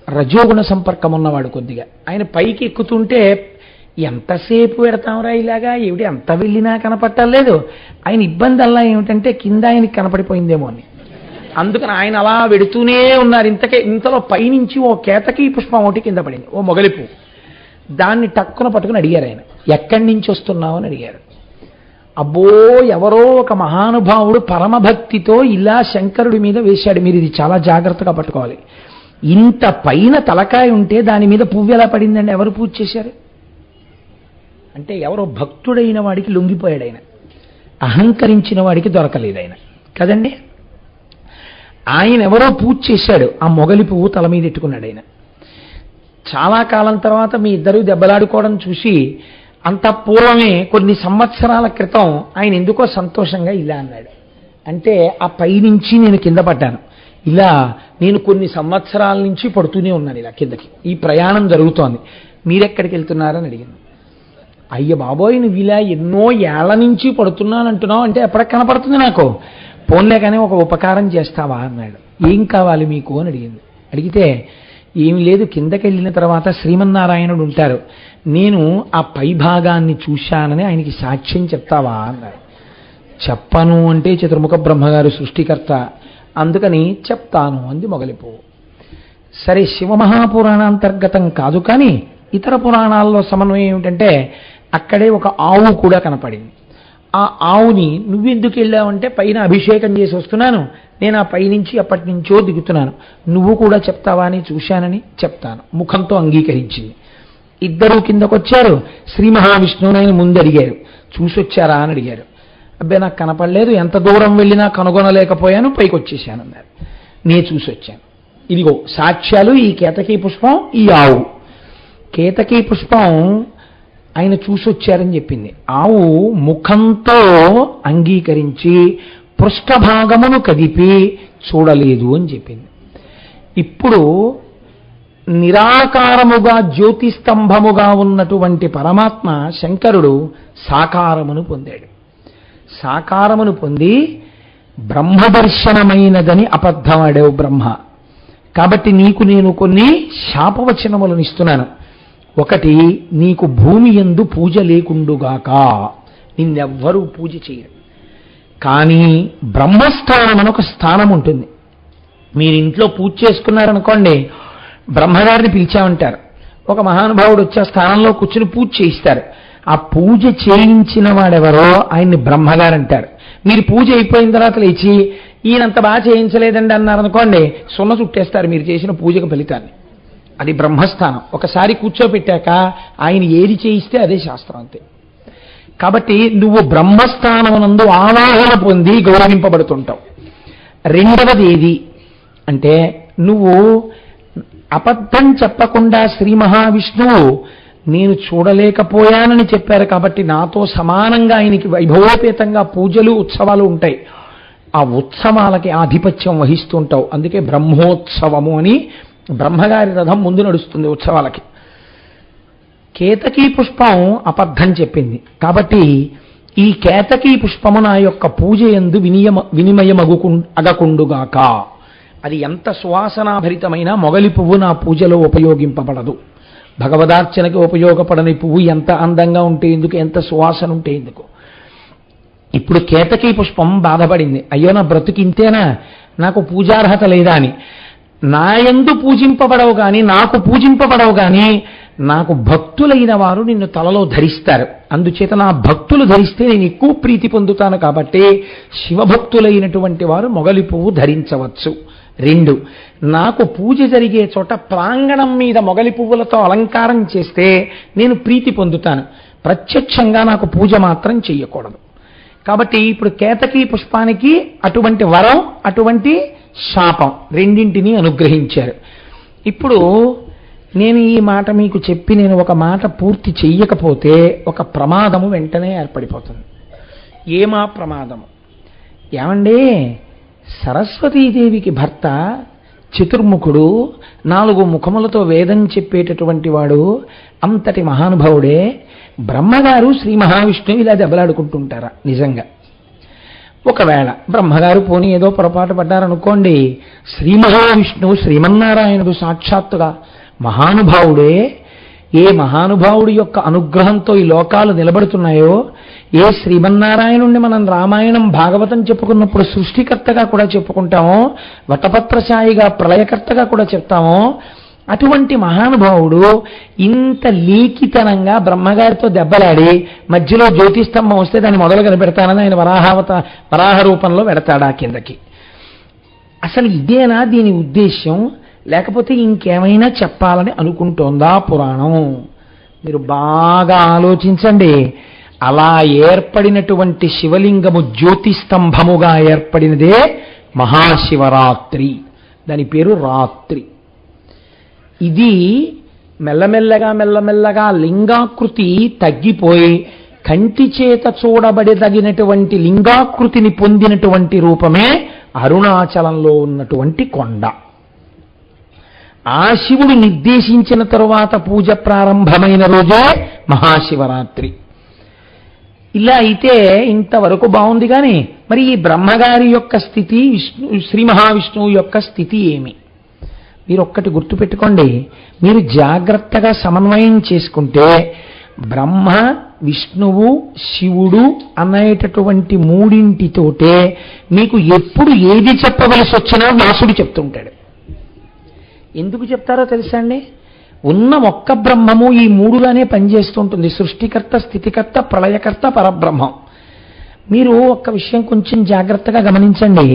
రజోగుణ సంపర్కం ఉన్నవాడు కొద్దిగా. ఆయన పైకి ఎక్కుతుంటే ఎంతసేపు పెడతాంరా ఇలాగా, ఏమిటి అంత వెళ్ళినా కనపట్టలేదు. ఆయన ఇబ్బంది అలా ఏమిటంటే కింద ఆయనకి కనపడిపోయిందేమో అని. అందుకని ఆయన అలా వెడుతూనే ఉన్నారు. ఇంతలో పైనుంచి ఓ కేతకి పుష్పం ఒకటి కింద పడింది, ఓ మొగలిపు. దాన్ని టక్కున పట్టుకుని అడిగారు ఆయన, ఎక్కడి నుంచి వస్తున్నావు అని అడిగారు. అబ్బో, ఎవరో ఒక మహానుభావుడు పరమభక్తితో ఇలా శంకరుడి మీద వేశాడు, మీరు ఇది చాలా జాగ్రత్తగా పట్టుకోవాలి. ఇంత పైన తలకాయ ఉంటే దాని మీద పువ్వు ఎలా పడిందండి, ఎవరు పూజ చేశారు అంటే ఎవరో భక్తుడైన వాడికి లొంగిపోయాడు ఆయన, అహంకరించిన వాడికి దొరకలేదు ఆయన కదండి. ఆయన ఎవరో పూజ చేశాడు, ఆ మొగలి పువ్వు తల మీద ఎట్టుకున్నాడు ఆయన. చాలా కాలం తర్వాత మీ ఇద్దరు దెబ్బలాడుకోవడం చూసి అంత పూర్వమే కొన్ని సంవత్సరాల క్రితం ఆయన ఎందుకో సంతోషంగా ఇలా అన్నాడు. అంటే ఆ పైనుంచి నేను కింద పడ్డాను, ఇలా నేను కొన్ని సంవత్సరాల నుంచి పడుతూనే ఉన్నాను ఇలా కిందకి, ఈ ప్రయాణం జరుగుతోంది, మీరెక్కడికి వెళ్తున్నారని అడిగాను. అయ్య బాబోయ్, నువ్వు ఇలా ఎన్నో ఏళ్ల నుంచి పడుతున్నానంటున్నావు అంటే ఎప్పటికి కనపడుతుంది నాకు, పోన్లే కానీ ఒక ఉపకారం చేస్తావా అన్నాడు. ఏం కావాలి మీకు అని అడిగింది. అడిగితే ఏమి లేదు, కిందకి వెళ్ళిన తర్వాత శ్రీమన్నారాయణుడు ఉంటారు, నేను ఆ పై భాగాన్ని చూశానని ఆయనకి సాక్ష్యం చెప్తావా అన్నాడు. చెప్పను అంటే చతుర్ముఖ బ్రహ్మగారు సృష్టికర్త, అందుకని చెప్తాను అంది మొగలిపువ్వు. సరే, శివమహాపురాణాంతర్గతం కాదు కానీ ఇతర పురాణాల్లో సమన్వయం ఏమిటంటే అక్కడే ఒక ఆవు కూడా కనపడింది. ఆ ఆవుని నువ్వెందుకు వెళ్ళావంటే పైన అభిషేకం చేసి వస్తున్నాను, నేను ఆ పైనుంచి అప్పటి నుంచో దిగుతున్నాను, నువ్వు కూడా చెప్తావా అని చూశానని చెప్తాను ముఖంతో అంగీకరించింది. ఇద్దరూ కిందకొచ్చారు. శ్రీ మహావిష్ణువుని ఆయన ముందు అడిగారు, చూసొచ్చారా అని అడిగారు. అబ్బాయి నాకు కనపడలేదు, ఎంత దూరం వెళ్ళినా కనుగొనలేకపోయాను, పైకి వచ్చేసాను అన్నారు. నేను చూసొచ్చాను, ఇదిగో సాక్ష్యాలు, ఈ కేతకీ పుష్పం, ఈ ఆవు. కేతకీ పుష్పం ఆయన చూసొచ్చారని చెప్పింది. ఆవు ముఖంతో అంగీకరించి పృష్ఠభాగమును కదిపి చూడలేదు అని చెప్పింది. ఇప్పుడు నిరాకారముగా జ్యోతిస్తంభముగా ఉన్నటువంటి పరమాత్మ శంకరుడు సాకారమును పొందాడు. సాకారమును పొంది బ్రహ్మదర్శనమైనదని అబద్ధమాడావు బ్రహ్మ, కాబట్టి నీకు నేను కొన్ని శాపవచనములను ఇస్తున్నాను. ఒకటి, నీకు భూమి యందు పూజ లేకుండుగాక, నిన్నెవ్వరూ పూజ చేయరు. కానీ బ్రహ్మస్థానం అని ఒక స్థానం ఉంటుంది. మీరు ఇంట్లో పూజ చేసుకున్నారనుకోండి, బ్రహ్మగారిని పిలిచామంటారు, ఒక మహానుభావుడు వచ్చి ఆ స్థానంలో కూర్చుని పూజ చేయిస్తారు. ఆ పూజ చేయించిన వాడెవరో ఆయన్ని బ్రహ్మగారు అంటారు. మీరు పూజ అయిపోయిన తర్వాత లేచి ఈయనంత బాగా చేయించలేదండి అన్నారనుకోండి, సున్న చుట్టేస్తారు మీరు చేసిన పూజకు ఫలితాన్ని. అది బ్రహ్మస్థానం. ఒకసారి కూర్చోపెట్టాక ఆయన ఏది చేయిస్తే అదే శాస్త్రం, అంతే. కాబట్టి నువ్వు బ్రహ్మస్థానమునందు ఆవాహన పొంది గౌరవింపబడుతుంటావు. రెండవది ఏది అంటే, నువ్వు అబద్ధం చెప్పకుండా శ్రీ మహావిష్ణువు నేను చూడలేకపోయానని చెప్పారు కాబట్టి నాతో సమానంగా ఆయనకి వైభవోపేతంగా పూజలు ఉత్సవాలు ఉంటాయి. ఆ ఉత్సవాలకి ఆధిపత్యం వహిస్తుంటావు. అందుకే బ్రహ్మోత్సవము అని బ్రహ్మగారి రథం ముందు నడుస్తుంది ఉత్సవాలకి. కేతకీ పుష్పం అబద్ధం చెప్పింది కాబట్టి ఈ కేతకీ పుష్పము నా యొక్క పూజ యందు అగకుండుగాక. అది ఎంత సువాసనాభరితమైన మొగలి పువ్వు నా పూజలో ఉపయోగింపబడదు. భగవదార్చనకి ఉపయోగపడని పువ్వు ఎంత అందంగా ఉంటే ఎందుకు, ఎంత సువాసన ఉంటే ఎందుకు. ఇప్పుడు కేతకీ పుష్పం బాధపడింది, అయ్యో నా బ్రతుకింతేనా, నాకు పూజార్హత లేదా అని. నాయందు పూజింపబడవు గాని, నాకు పూజింపబడవు గాని నాకు భక్తులైన వారు నిన్ను తలలో ధరిస్తారు. అందుచేత నా భక్తులు ధరిస్తే నేను ఎక్కువ ప్రీతి పొందుతాను. కాబట్టి శివభక్తులైనటువంటి వారు మొగలి పువ్వు ధరించవచ్చు. 2, నాకు పూజ జరిగే చోట ప్రాంగణం మీద మొగలి పువ్వులతో అలంకారం చేస్తే నేను ప్రీతి పొందుతాను. ప్రత్యక్షంగా నాకు పూజ మాత్రం చెయ్యకూడదు. కాబట్టి ఇప్పుడు కేతకీ పుష్పానికి అటువంటి వరం, అటువంటి శాపం రెండింటినీ అనుగ్రహించారు. ఇప్పుడు నేను ఈ మాట మీకు చెప్పి నేను ఒక మాట పూర్తి చెయ్యకపోతే ఒక ప్రమాదము వెంటనే ఏర్పడిపోతుంది. ఏమా ప్రమాదము? ఏమండే, సరస్వతీదేవికి భర్త చతుర్ముఖుడు, 4 ముఖములతో వేదం చెప్పేటటువంటి వాడు, అంతటి మహానుభావుడే. బ్రహ్మగారు శ్రీ మహావిష్ణువు ఇలా దెబ్బలాడుకుంటుంటారా? నిజంగా ఒకవేళ బ్రహ్మగారు పోనీ ఏదో పొరపాటు పడ్డారనుకోండి, శ్రీ మహావిష్ణువు శ్రీమన్నారాయణుడు సాక్షాత్తుగా మహానుభావుడే. ఏ మహానుభావుడి యొక్క అనుగ్రహంతో ఈ లోకాలు నిలబడుతున్నాయో, ఏ శ్రీమన్నారాయణుణ్ణి మనం రామాయణం భాగవతం చెప్పుకున్నప్పుడు సృష్టికర్తగా కూడా చెప్పుకుంటామో, వటపత్రశాయిగా ప్రళయకర్తగా కూడా చెప్తామో, అటువంటి మహానుభావుడు ఇంత లీకితనంగా బ్రహ్మగారితో దెబ్బలాడి మధ్యలో జ్యోతిస్తంభం వస్తే దాన్ని మొదలు కనిపెడతానని ఆయన వరాహ రూపంలో పెడతాడా కిందకి? అసలు ఇదేనా దీని ఉద్దేశ్యం? లేకపోతే ఇంకేమైనా చెప్పాలని అనుకుంటోందా పురాణం? మీరు బాగా ఆలోచించండి. అలా ఏర్పడినటువంటి శివలింగము జ్యోతిస్తంభముగా ఏర్పడినదే మహాశివరాత్రి. దాని పేరు రాత్రి. ఇది మెల్లమెల్లగా లింగాకృతి తగ్గిపోయి కంటి చేత చూడబడదగినటువంటి లింగాకృతిని పొందినటువంటి రూపమే అరుణాచలంలో ఉన్నటువంటి కొండ. ఆ శివుడు నిర్దేశించిన తరువాత పూజ ప్రారంభమైన రోజే మహాశివరాత్రి. ఇలా అయితే ఇంతవరకు బాగుంది. కానీ మరి ఈ బ్రహ్మగారి యొక్క స్థితి, శ్రీ మహావిష్ణువు యొక్క స్థితి ఏమి? మీరు ఒక్కటి గుర్తుపెట్టుకోండి. మీరు జాగ్రత్తగా సమన్వయం చేసుకుంటే బ్రహ్మ, విష్ణువు, శివుడు అనేటటువంటి మూడింటితోటే మీకు ఎప్పుడు ఏది చెప్పవలసి వచ్చినా వ్యాసుడు చెప్తుంటాడు. ఎందుకు చెప్తారో తెలుసా అండి? ఉన్న ఒక్క బ్రహ్మము ఈ 3గానే పనిచేస్తుంటుంది. సృష్టికర్త, స్థితికర్త, ప్రళయకర్త, పరబ్రహ్మం. మీరు ఒక్క విషయం కొంచెం జాగ్రత్తగా గమనించండి.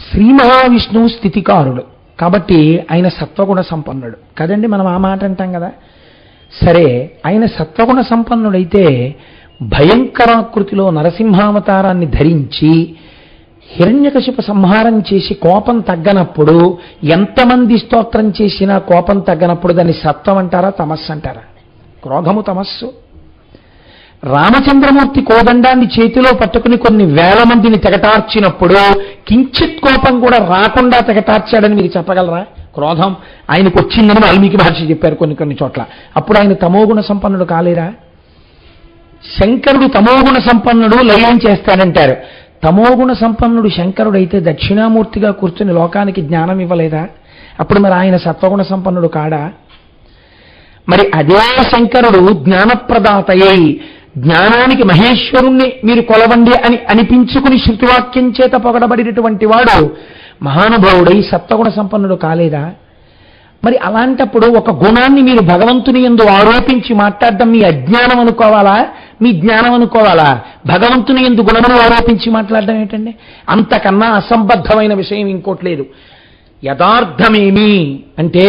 శ్రీ మహావిష్ణువు స్థితికారుడు కాబట్టి ఆయన సత్వగుణ సంపన్నుడు కదండి. మనం ఆ మాట అంటాం కదా. సరే, ఆయన సత్వగుణ సంపన్నుడైతే భయంకరాకృతిలో నరసింహావతారాన్ని ధరించి హిరణ్యకశిప సంహారం చేసి కోపం తగ్గనప్పుడు, ఎంతమంది స్తోత్రం చేసినా కోపం తగ్గనప్పుడు దాన్ని సత్వం అంటారా, తమస్సు అంటారా? క్రోధము తమస్సు. రామచంద్రమూర్తి కోదండాన్ని చేతిలో పట్టుకుని కొన్ని వేల మందిని తెగటార్చినప్పుడు కించిత్ కోపం కూడా రాకుండా తెగటార్చాడని మీరు చెప్పగలరా? క్రోధం ఆయనకు వచ్చిందని వాల్మీకి మహర్షి చెప్పారు కొన్ని చోట్ల. అప్పుడు ఆయన తమోగుణ సంపన్నుడు కాలేరా? శంకరుడు తమోగుణ సంపన్నుడు, లయం చేస్తాడంటారు. తమోగుణ సంపన్నుడు శంకరుడైతే దక్షిణామూర్తిగా కూర్చుని లోకానికి జ్ఞానం ఇవ్వలేదా? అప్పుడు మరి ఆయన సత్వగుణ సంపన్నుడు కాడా? మరి అదే శంకరుడు జ్ఞానప్రదాతయ్యై జ్ఞానానికి మహేశ్వరుణ్ణి మీరు కొలవండి అని అనిపించుకుని శృతివాక్యం చేత పొగడబడినటువంటి వాడు మహానుభావుడై సత్వగుణ సంపన్నుడు కాలేదా? మరి అలాంటప్పుడు ఒక గుణాన్ని మీరు భగవంతుని యందు ఆరోపించి మాట్లాడడం మీ అజ్ఞానం అనుకోవాలా, మీ జ్ఞానం అనుకోవాలా? భగవంతుని యందు గుణమును ఆరోపించి మాట్లాడడం ఏంటండి? అంతకన్నా అసంబద్ధమైన విషయం ఇంకోటి లేదు. యథార్థమేమి అంటే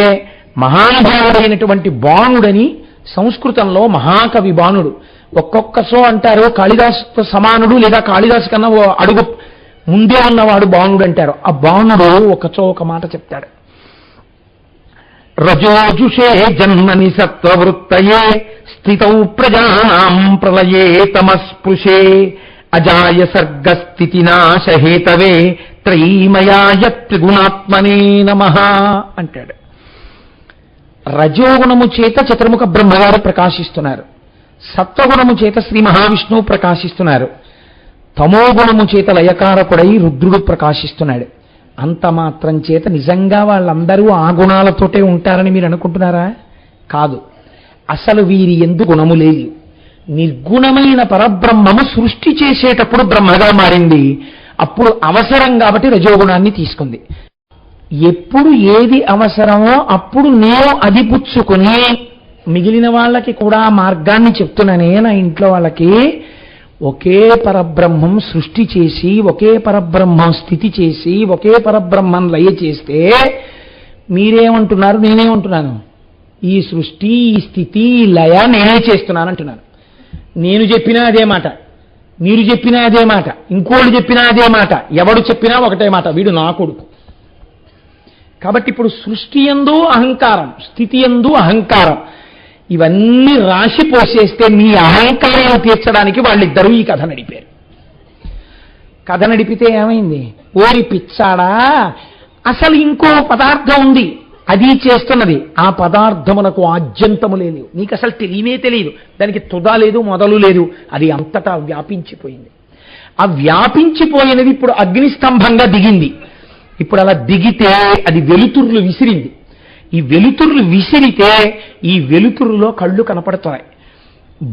మహానుభావుడైనటువంటి బాణుడని సంస్కృతంలో మహాకవి బాణుడు. ఒక్కొక్క సో అంటారు కాళిదాసుతో సమానుడు, లేదా కాళిదాసు కన్నా ఓ అడుగు ముందే ఉన్నవాడు బాణుడు అంటారు. ఆ బాణుడు ఒక మాట చెప్తాడు. రజోజుషే జన్మని సత్వవృత్తయే స్థితౌ ప్రజానాం ప్రళయే తమస్పృశే అజాయ సర్గస్థితి నాశహేతవే త్రైమయాయ త్రిగుణాత్మనే నమః అంటాడు. రజోగుణము చేత చతుర్ముఖ బ్రహ్మగారు ప్రకాశిస్తున్నారు. సత్వగుణము చేత శ్రీ మహావిష్ణువు ప్రకాశిస్తున్నారు. తమోగుణము చేత లయకారకుడై రుద్రుడు ప్రకాశిస్తున్నాడు. అంత మాత్రం చేత నిజంగా వాళ్ళందరూ ఆ గుణాలతోటే ఉంటారని మీరు అనుకుంటున్నారా? కాదు. అసలు వీరి ఎందు గుణము లేదు. నిర్గుణమైన పరబ్రహ్మము సృష్టి చేసేటప్పుడు బ్రహ్మగా మారింది. అప్పుడు అవసరం కాబట్టి రజోగుణాన్ని తీసుకుంది. ఎప్పుడు ఏది అవసరమో అప్పుడు నేను అది పుచ్చుకుని మిగిలిన వాళ్ళకి కూడా మార్గాన్ని చెప్తున్నానే. నా ఇంట్లో వాళ్ళకి ఒకే పరబ్రహ్మం సృష్టి చేసి, ఒకే పరబ్రహ్మం స్థితి చేసి, ఒకే పరబ్రహ్మం లయ చేస్తే మీరేమంటున్నారు, నేనేమంటున్నాను? ఈ సృష్టి, ఈ స్థితి, ఈ లయ నేనే చేస్తున్నాను అంటున్నాను. నేను చెప్పినా అదే మాట, మీరు చెప్పినా అదే మాట, ఇంకోళ్ళు చెప్పినా అదే మాట, ఎవడు చెప్పినా ఒకటే మాట, వీడు నా కొడుకు. కాబట్టి ఇప్పుడు సృష్టి యందు అహంకారం, స్థితి యందు అహంకారం, ఇవన్నీ రాశి పోసేస్తే మీ అహంకారాన్ని తీర్చడానికి వాళ్ళిద్దరూ ఈ కథ నడిపారు. కథ నడిపితే ఏమైంది? ఓరి పిచ్చాడా, అసలు ఇంకో పదార్థం ఉంది, అది చేస్తున్నది. ఆ పదార్థమునకు ఆద్యంతము లేదు, నీకు అసలు తెలియనే తెలియదు, దానికి తుద లేదు, మొదలు లేదు, అది అంతటా వ్యాపించిపోయింది. ఆ వ్యాపించిపోయినది ఇప్పుడు అగ్నిస్తంభంగా దిగింది. ఇప్పుడు అలా దిగితే అది వెలుతుర్లు విసిరింది. ఈ వెలుతుర్లు విసిరితే ఈ వెలుతురులో కళ్ళు కనపడుతున్నాయి.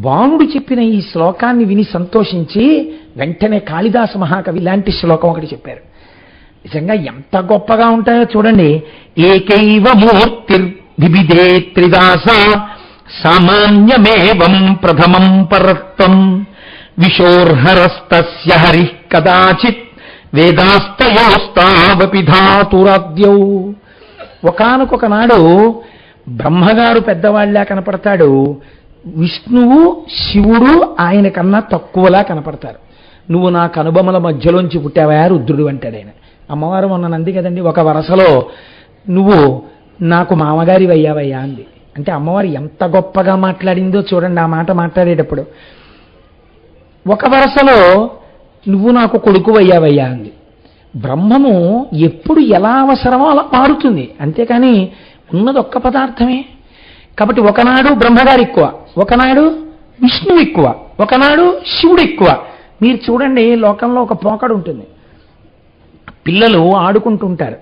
బాణుడు చెప్పిన ఈ శ్లోకాన్ని విని సంతోషించి వెంటనే కాళిదాస మహాకవి ఇలాంటి శ్లోకం ఒకటి చెప్పారు. నిజంగా ఎంత గొప్పగా ఉంటాయో చూడండి. ఏకైవ మూర్తిర్వివిధే త్రిదాస సామాన్యమేవం ప్రథమం పరత్వం విశోర్హరస్తస్య హరిః కదాచిత్ వేదాస్తయోస్తావపి ధాతురాద్యౌ. ఒకానొక నాడు బ్రహ్మగారు పెద్దవాళ్ళలా కనపడతాడు, విష్ణువు శివుడు ఆయన కన్నా తక్కువలా కనపడతారు. నువ్వు నా కనుబొమల మధ్యలోంచి పుట్టావా రుద్రుడు అంటాడు ఆయన. అమ్మవారు మొన్న నంది కదండి, ఒక వరసలో నువ్వు నాకు మామగారి అయ్యావయ్యా అంది. అంటే అమ్మవారు ఎంత గొప్పగా మాట్లాడిందో చూడండి. ఆ మాట మాట్లాడేటప్పుడు ఒక వరసలో నువ్వు నాకు కొడుకు అయ్యావయ్యా అంది. బ్రహ్మము ఎప్పుడు ఎలా అవసరమో అలా మారుతుంది, అంతేకాని ఉన్నది ఒక్క పదార్థమే. కాబట్టి ఒకనాడు బ్రహ్మగారు ఎక్కువ, ఒకనాడు విష్ణువు ఎక్కువ, ఒకనాడు శివుడు ఎక్కువ. మీరు చూడండి, లోకంలో ఒక పోకడు ఉంటుంది. పిల్లలు ఆడుకుంటుంటారు,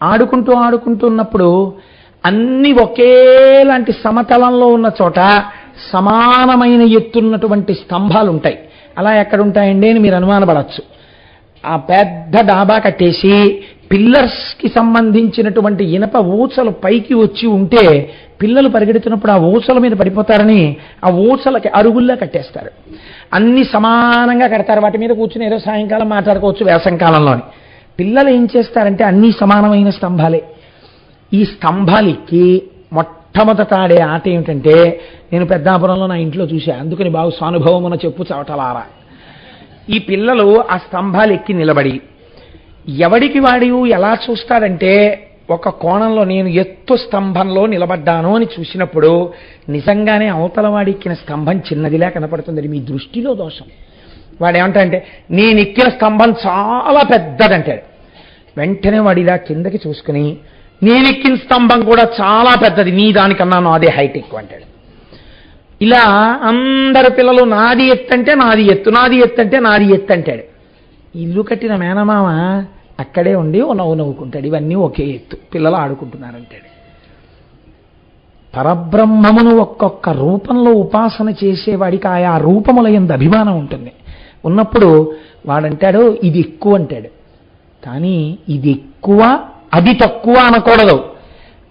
ఆడుకుంటున్నప్పుడు అన్ని ఒకేలాంటి సమతలంలో ఉన్న చోట సమానమైన ఎత్తున్నటువంటి స్తంభాలు ఉంటాయి. అలా ఎక్కడుంటాయండి అని మీరు అనుమానపడచ్చు. ఆ పెద్ద డాబా కట్టేసి పిల్లర్స్కి సంబంధించినటువంటి ఇనప ఊచలు పైకి వచ్చి ఉంటే పిల్లలు పరిగెడుతున్నప్పుడు ఆ ఊచల మీద పడిపోతారని ఆ ఊచలకి అరుగుల్లా కట్టేస్తారు. అన్ని సమానంగా కడతారు, వాటి మీద కూర్చుని ఏదో సాయంకాలం మాట్లాడుకోవచ్చు వేసంకాలంలోని. పిల్లలు ఏం చేస్తారంటే అన్ని సమానమైన స్తంభాలే. ఈ స్తంభాలకి మొట్టమొదట ఆడే ఆట ఏమిటంటే, నేను పెద్దాపురంలో నా ఇంట్లో చూసా, అందుకని బాగు సానుభవమున చెప్పు చవటలారా. ఈ పిల్లలు ఆ స్తంభాలు ఎక్కి నిలబడి ఎవడికి వాడి ఎలా చూస్తాడంటే, ఒక కోణంలో నేను ఎత్తు స్తంభంలో నిలబడ్డాను అని చూసినప్పుడు నిజంగానే అవతల వాడి ఎక్కిన స్తంభం చిన్నదిలా కనపడుతుంది. అది మీ దృష్టిలో దోషం. వాడు ఏమంటాడంటే, నేను ఎక్కిన స్తంభం చాలా పెద్దదంటాడు. వెంటనే వాడు ఇలా కిందకి చూసుకుని, నేను ఎక్కిన స్తంభం కూడా చాలా పెద్దది, నీ దానికన్నా నాదే హైట్ ఎక్కువ అంటాడు. ఇలా అందరు పిల్లలు నాది ఎత్తు అంటే నాది ఎత్తు, నాది ఎత్తు అంటే నాది ఎత్తు అంటాడు. ఇల్లు కట్టిన మేనమామ అక్కడే ఉండి ఓ నవ్వు నవ్వుకుంటాడు, ఇవన్నీ ఒకే ఎత్తు, పిల్లలు ఆడుకుంటున్నారంటాడు. పరబ్రహ్మమును ఒక్కొక్క రూపంలో ఉపాసన చేసేవాడికి ఆయా రూపముల యందు అభిమానం ఉంటుంది. ఉన్నప్పుడు వాడంటాడు ఇది ఎక్కువ అంటాడు. కానీ ఇది ఎక్కువ అది తక్కువ అనకూడదు,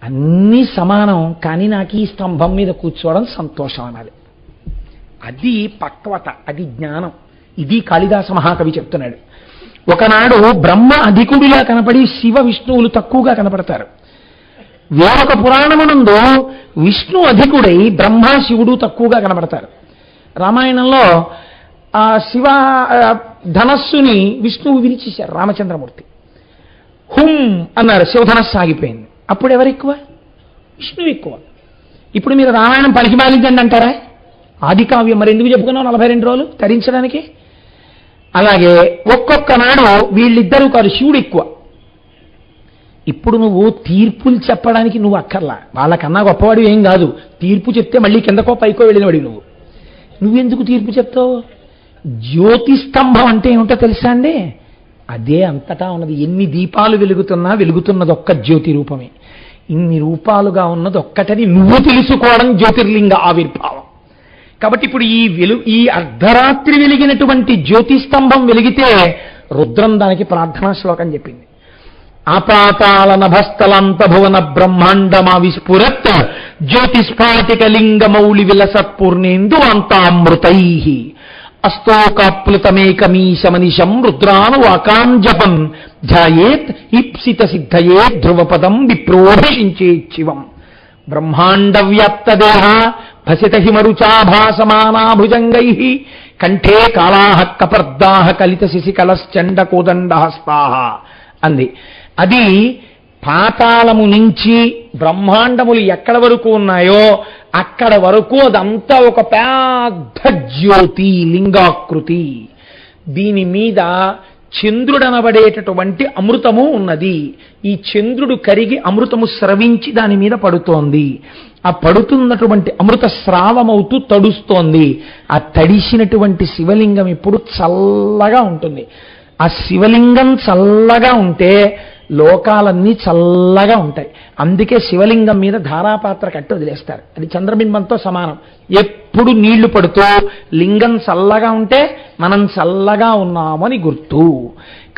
అన్నీ సమానం. కానీ నాకు ఈ స్తంభం మీద కూర్చోవడం సంతోషం అనాలి. అది పక్వత, అది జ్ఞానం. ఇది కాళిదాస మహాకవి చెప్తున్నాడు. ఒకనాడు బ్రహ్మ అధికుడిలా కనపడి శివ విష్ణువులు తక్కువగా కనపడతారు. వేరొక పురాణమునందు విష్ణు అధికుడై బ్రహ్మ శివుడు తక్కువగా కనపడతారు. రామాయణంలో ఆ శివ ధనస్సుని విష్ణువు విరిచేశారు రామచంద్రమూర్తి. హుం అన్నారు, శివధనస్సు ఆగిపోయింది. అప్పుడు ఎవరు ఎక్కువ? విష్ణువు ఎక్కువ. ఇప్పుడు మీరు రామాయణం పలికి మాలించండి అంటారా? ఆది కావ్యం మరి ఎందుకు చెప్పుకున్నావు 42 రోజులు తరించడానికి? అలాగే ఒక్కొక్క నాడు వీళ్ళిద్దరూ కాదు, శివుడు ఎక్కువ. ఇప్పుడు నువ్వు తీర్పులు చెప్పడానికి నువ్వు అక్కర్లా, వాళ్ళకన్నా గొప్పవాడు ఏం కాదు. తీర్పు చెప్తే మళ్ళీ కిందకో పైకో వెళ్ళినవాడు నువ్వెందుకు తీర్పు చెప్తావు? జ్యోతిస్తంభం అంటే ఏమిటో తెలుసా అండి? అదే అంతటా ఉన్నది. ఎన్ని దీపాలు వెలుగుతున్నా వెలుగుతున్నది ఒక్క జ్యోతి రూపమే. ఇన్ని రూపాలుగా ఉన్నది ఒక్కటని నువ్వు తెలుసుకోవడం జ్యోతిర్లింగ ఆవిర్భావం. కాబట్టి ఇప్పుడు ఈ అర్ధరాత్రి వెలిగినటువంటి జ్యోతిస్తంభం వెలిగితే రుద్రం దానికి ప్రార్థనా శ్లోకం చెప్పింది. ఆపాతాల నభస్థలంత భువన బ్రహ్మాండమా విస్ఫురత్ జ్యోతిస్ఫాటిక లింగమౌళి విలసత్పూర్ణేందు అంతామృతై అస్తోకాప్లుతమేకమీశమనిశం రుద్రాను వాకాంజపం ధ్యాయేత్ ఈప్సిత సిద్ధయే ధ్రువపదం విప్రోభిషించేచ్చివం బ్రహ్మాండ వ్యాప్తదేహ భసిత హిమరుచాభాసమానా భుజంగై కంఠే కాళాహ కపర్దాహ కలిత శిశికలశ్చండ కోదండహస్తాహ అంది. అది పాతాళము నుంచి బ్రహ్మాండములు ఎక్కడ వరకు ఉన్నాయో అక్కడ వరకు అదంతా ఒక పెద్ద జ్యోతి లింగాకృతి. దీని మీద చంద్రుడనబడేటటువంటి అమృతము ఉన్నది. ఈ చంద్రుడు కరిగి అమృతము స్రవించి దాని మీద పడుతోంది. ఆ పడుతున్నటువంటి అమృత స్రావమవుతూ తడుస్తోంది. ఆ తడిసినటువంటి శివలింగం ఎప్పుడు చల్లగా ఉంటుంది. ఆ శివలింగం చల్లగా ఉంటే లోకాలన్నీ చల్లగా ఉంటాయి. అందుకే శివలింగం మీద ధారాపాత్ర కట్టి వదిలేస్తారు. అది చంద్రబింబంతో సమానం. ఎప్పుడు నీళ్లు పడుతూ లింగం చల్లగా ఉంటే మనం చల్లగా ఉన్నామని గుర్తు.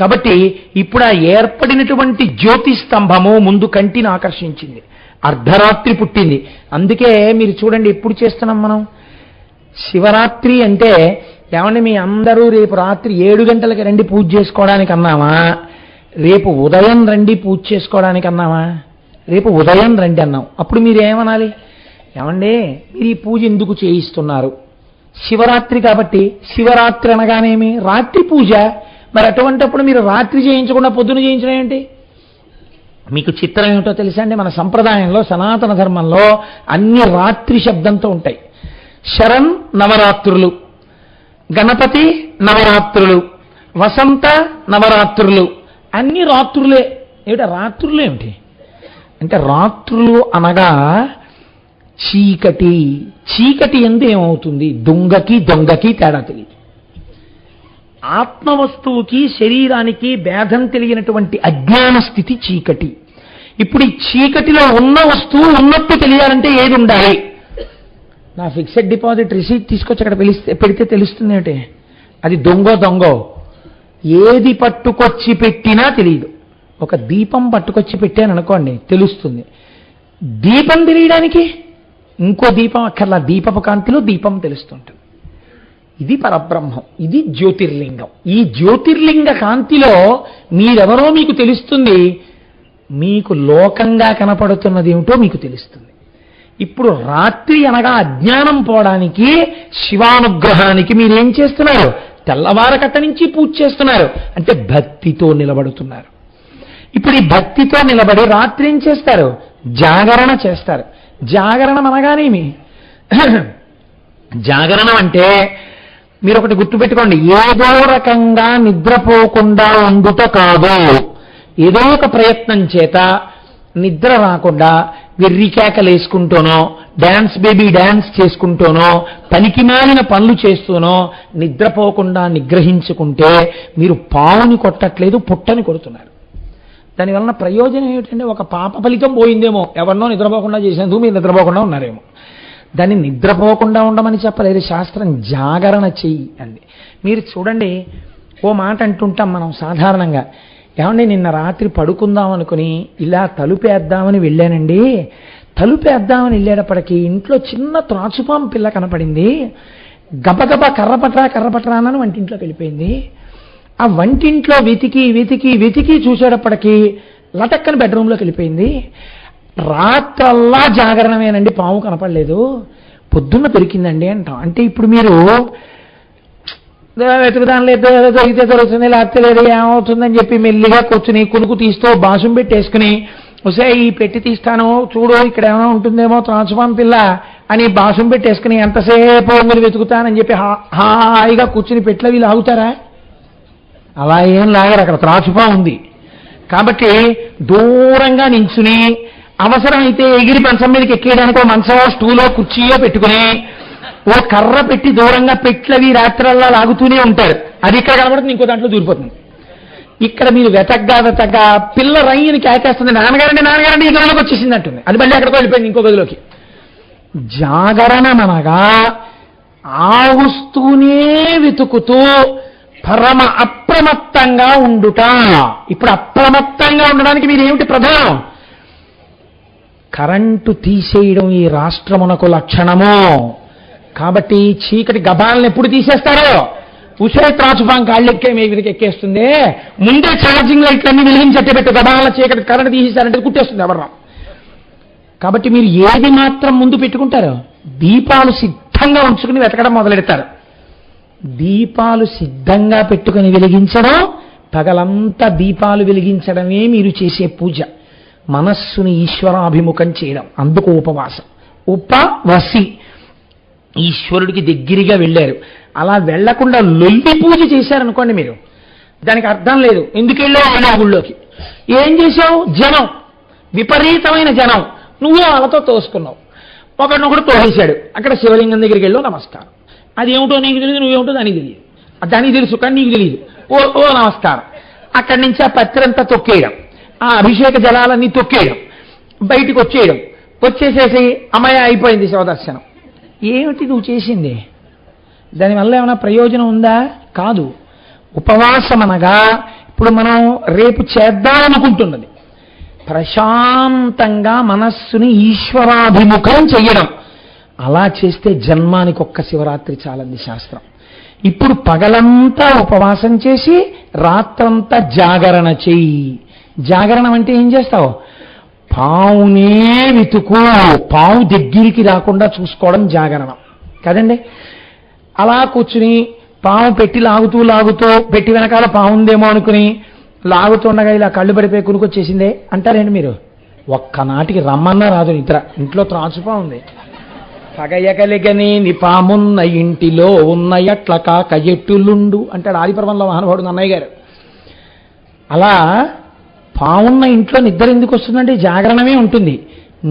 కాబట్టి ఇప్పుడు ఆ ఏర్పడినటువంటి జ్యోతి స్తంభము ముందు కంటిని ఆకర్షించింది. అర్ధరాత్రి పుట్టింది. అందుకే మీరు చూడండి, ఎప్పుడు చేస్తున్నాం మనం శివరాత్రి అంటే, ఏమంటే మీ అందరూ రేపు రాత్రి 7 గంటలకి రండి పూజ చేసుకోవడానికి అన్నామా? రేపు ఉదయం రండి పూజ చేసుకోవడానికి అన్నామా? రేపు ఉదయం రండి అన్నాం. అప్పుడు మీరు ఏమనాలి? ఏమండి మీరు ఈ పూజ ఎందుకు చేయిస్తున్నారు? శివరాత్రి కాబట్టి. శివరాత్రి అనగానేమి? రాత్రి పూజ. మరి అటువంటిప్పుడు మీరు రాత్రి చేయించకుండా పొద్దున చేయించడం ఏంటి? మీకు చిత్రం ఏమిటో తెలుసా అండి? మన సంప్రదాయంలో, సనాతన ధర్మంలో అన్ని రాత్రి శబ్దంతో ఉంటాయి. శరణ్ నవరాత్రులు, గణపతి నవరాత్రులు, వసంత నవరాత్రులు, అన్ని రాత్రులే. ఏమిటా రాత్రులు ఏమిటి అంటే, రాత్రులు అనగా చీకటి. చీకటి ఎందు ఏమవుతుంది? దొంగకి తేడా తెలియదు. ఆత్మవస్తువుకి శరీరానికి భేదం తెలియనటువంటి అజ్ఞాన స్థితి చీకటి. ఇప్పుడు ఈ చీకటిలో ఉన్న వస్తువు ఉన్నట్టు తెలియాలంటే ఏది ఉండాలి? నా ఫిక్స్డ్ డిపాజిట్ రిసీట్ తీసుకొచ్చి అక్కడ పెడితే తెలుస్తుంది ఏంటి అది దొంగో. ఏది పట్టుకొచ్చి పెట్టినా తెలియదు. ఒక దీపం పట్టుకొచ్చి పెట్టాను అనుకోండి, తెలుస్తుంది. దీపం తెలియడానికి ఇంకో దీపం అక్కర్లా. దీపపు కాంతిలో దీపం తెలుస్తుంటుంది. ఇది పరబ్రహ్మం, ఇది జ్యోతిర్లింగం. ఈ జ్యోతిర్లింగ కాంతిలో మీరెవరో మీకు తెలుస్తుంది. మీకు లోకంగా కనపడుతున్నది ఏమిటో మీకు తెలుస్తుంది. ఇప్పుడు రాత్రి అనగా అజ్ఞానం పోవడానికి, శివానుగ్రహానికి మీరేం చేస్తున్నారు? తెల్లవారకట్ట నుంచి పూజ చేస్తున్నారు. అంటే భక్తితో నిలబడుతున్నారు. ఇప్పుడు ఈ భక్తితో నిలబడి రాత్రి ఏం చేస్తారు? జాగరణ చేస్తారు. జాగరణం అనగానేమి? జాగరణం అంటే మీరు ఒకటి గుర్తుపెట్టుకోండి, ఏదో రకంగా నిద్రపోకుండా ఉండుట కాదు. ఏదో ఒక ప్రయత్నం చేత నిద్ర రాకుండా వెర్రికేకలేసుకుంటూనో, డాన్స్ బేబీ డాన్స్ చేసుకుంటూనో, పనికి మాలిన పనులు చేస్తూనో నిద్రపోకుండా నిగ్రహించుకుంటే మీరు పావుని కొట్టట్లేదు, పుట్టని కొడుతున్నారు. దానివలన ప్రయోజనం ఏమిటంటే, ఒక పాప ఫలితం పోయిందేమో, ఎవరినో నిద్రపోకుండా చేసేందుకు మీరు నిద్రపోకుండా ఉన్నారేమో. దాన్ని నిద్రపోకుండా ఉండమని చెప్పలేదు శాస్త్రం, జాగరణ చెయ్యి అంది. మీరు చూడండి, ఓ మాట అంటుంటాం మనం సాధారణంగా, ఏమండి నిన్న రాత్రి పడుకుందాం అనుకుని ఇలా తలుపేద్దామని వెళ్ళానండి. తలుపేద్దామని వెళ్ళేటప్పటికీ ఇంట్లో చిన్న త్రాచుపాం పిల్ల కనపడింది. గబగబా కర్రపట్రా అని వంటింట్లోకి వెళ్ళిపోయింది. ఆ వంటింట్లో వెతికి చూసేటప్పటికీ లటక్కని బెడ్రూమ్లోకి వెళ్ళిపోయింది. రాత్రల్లా జాగరణమేనండి, పాము కనపడలేదు, పొద్దున్న దొరికిందండి అంటాం. అంటే ఇప్పుడు మీరు వెతుకుదాని లేదు, దొరికితే దొరుకుతుంది, లేకపోతే లేదు, ఏమవుతుందని చెప్పి మెల్లిగా కూర్చుని కునుకు తీస్తూ బాసుం పెట్టేసుకుని, వస్తే ఈ పెట్టి తీస్తాను చూడు, ఇక్కడ ఏమైనా ఉంటుందేమో త్రాచుపాం పిల్ల అని బాసుం పెట్టేసుకుని ఎంతసేపు మీరు వెతుకుతానని చెప్పి హాయిగా కూర్చుని పెట్ల వీళ్ళు ఆగుతారా? అలా ఏం లాగారు, అక్కడ త్రాచుపాం ఉంది కాబట్టి దూరంగా నించుని అవసరమైతే ఎగిరి మంచం మీదకి ఎక్కేయడానికి మంచమో స్టూలో కుర్చీయో పెట్టుకుని ఓ కర్ర పెట్టి దూరంగా పెట్లవి రాత్రల్లా లాగుతూనే ఉంటారు. అది ఇక్కడ కనబడుతుంది, ఇంకో దాంట్లో దూరిపోతుంది. ఇక్కడ మీరు వెతగ్గా పిల్ల రైని కేకేస్తుంది, నాన్నగారండి ఈ గదిలోకి వచ్చేసింది అంటుంది. అది మళ్ళీ అక్కడికి వెళ్ళిపోయింది ఇంకో గదిలోకి. జాగరణమనగా ఆ వస్తువునే వెతుకుతూ పరమ అప్రమత్తంగా ఉండుట. ఇప్పుడు అప్రమత్తంగా ఉండడానికి మీరు ఏమిటి ప్రధానం? కరెంటు తీసేయడం ఈ రాష్ట్రమునకు లక్షణము. కాబట్టి చీకటి గబాలను ఎప్పుడు తీసేస్తారో, ఉసిరే త్రాచుపాం కాళ్ళెక్కే మీదకి ఎక్కేస్తుంది. ముందే ఛార్జింగ్ లైట్లన్నీ వెలిగించట్టు గబాల చీకటి కరెంటు తీసేస్తారంటే కుట్టేస్తుంది ఎవరు. కాబట్టి మీరు ఏది మాత్రం ముందు పెట్టుకుంటారు? దీపాలు సిద్ధంగా ఉంచుకుని వెతకడం మొదలెడతారు. దీపాలు సిద్ధంగా పెట్టుకుని వెలిగించడం, పగలంతా దీపాలు వెలిగించడమే మీరు చేసే పూజ. మనస్సుని ఈశ్వరాభిముఖం చేయడం, అందుకు ఉపవాసం. ఉపవసి ఈశ్వరుడికి దగ్గరగా వెళ్ళారు. అలా వెళ్లకుండా లొల్లి పూజ చేశారనుకోండి మీరు, దానికి అర్థం లేదు. ఎందుకు వెళ్ళావు గుళ్ళోకి? ఏం చేశావు? జనం, విపరీతమైన జనం, నువ్వు వాళ్ళతో తోసుకున్నావు. ఒకరినొకడు తోసేశాడు. అక్కడ శివలింగం దగ్గరికి వెళ్ళావు, నమస్కారం. అది ఏమిటో నీకు తెలియదు, నువ్వేమిటో దానికి తెలియదు. దానికి తెలుసు కానీ నీకు తెలియదు. ఓ నమస్కారం. అక్కడి నుంచి ఆ పత్రంతా తొక్కేయడం, ఆ అభిషేక జలాలన్నీ తొక్కేయడం, బయటికి వచ్చేయడం. వచ్చేసేసి అమ్మాయి అయిపోయింది శివదర్శనం. ఏమిటి నువ్వు చేసింది? దానివల్ల ఏమైనా ప్రయోజనం ఉందా? కాదు. ఉపవాసం అనగా ఇప్పుడు మనం రేపు చేద్దామనుకుంటున్నది ప్రశాంతంగా మనస్సుని ఈశ్వరాభిముఖం చెయ్యడం. అలా చేస్తే జన్మానికి ఒక్క శివరాత్రి చాలంది శాస్త్రం. ఇప్పుడు పగలంతా ఉపవాసం చేసి రాత్రంతా జాగరణ చెయ్యి. జాగరణం అంటే ఏం చేస్తావు? పావునే వెతుకు, పావు దగ్గరికి రాకుండా చూసుకోవడం జాగరణం కదండి. అలా కూర్చుని పాము పెట్టి లాగుతూ పెట్టి వెనకాల పావుందేమో అనుకుని లాగుతుండగా ఇలా కళ్ళు పడిపోయి కునుకొచ్చేసిందే అంటారేంటి మీరు? ఒక్కనాటికి రమ్మన్నా రాదు నిద్ర. ఇంట్లో త్రాచుపా ఉంది. పగయగలిగనేని పామున్న ఇంటిలో ఉన్న ఎట్ల కాక ఎట్టులుండు అంటాడు ఆదిపర్వంలో మహానుభావుడు అన్నయ్య గారు. అలా పావున్న ఇంట్లో నిద్ర ఎందుకు వస్తుందంటే జాగరణమే ఉంటుంది.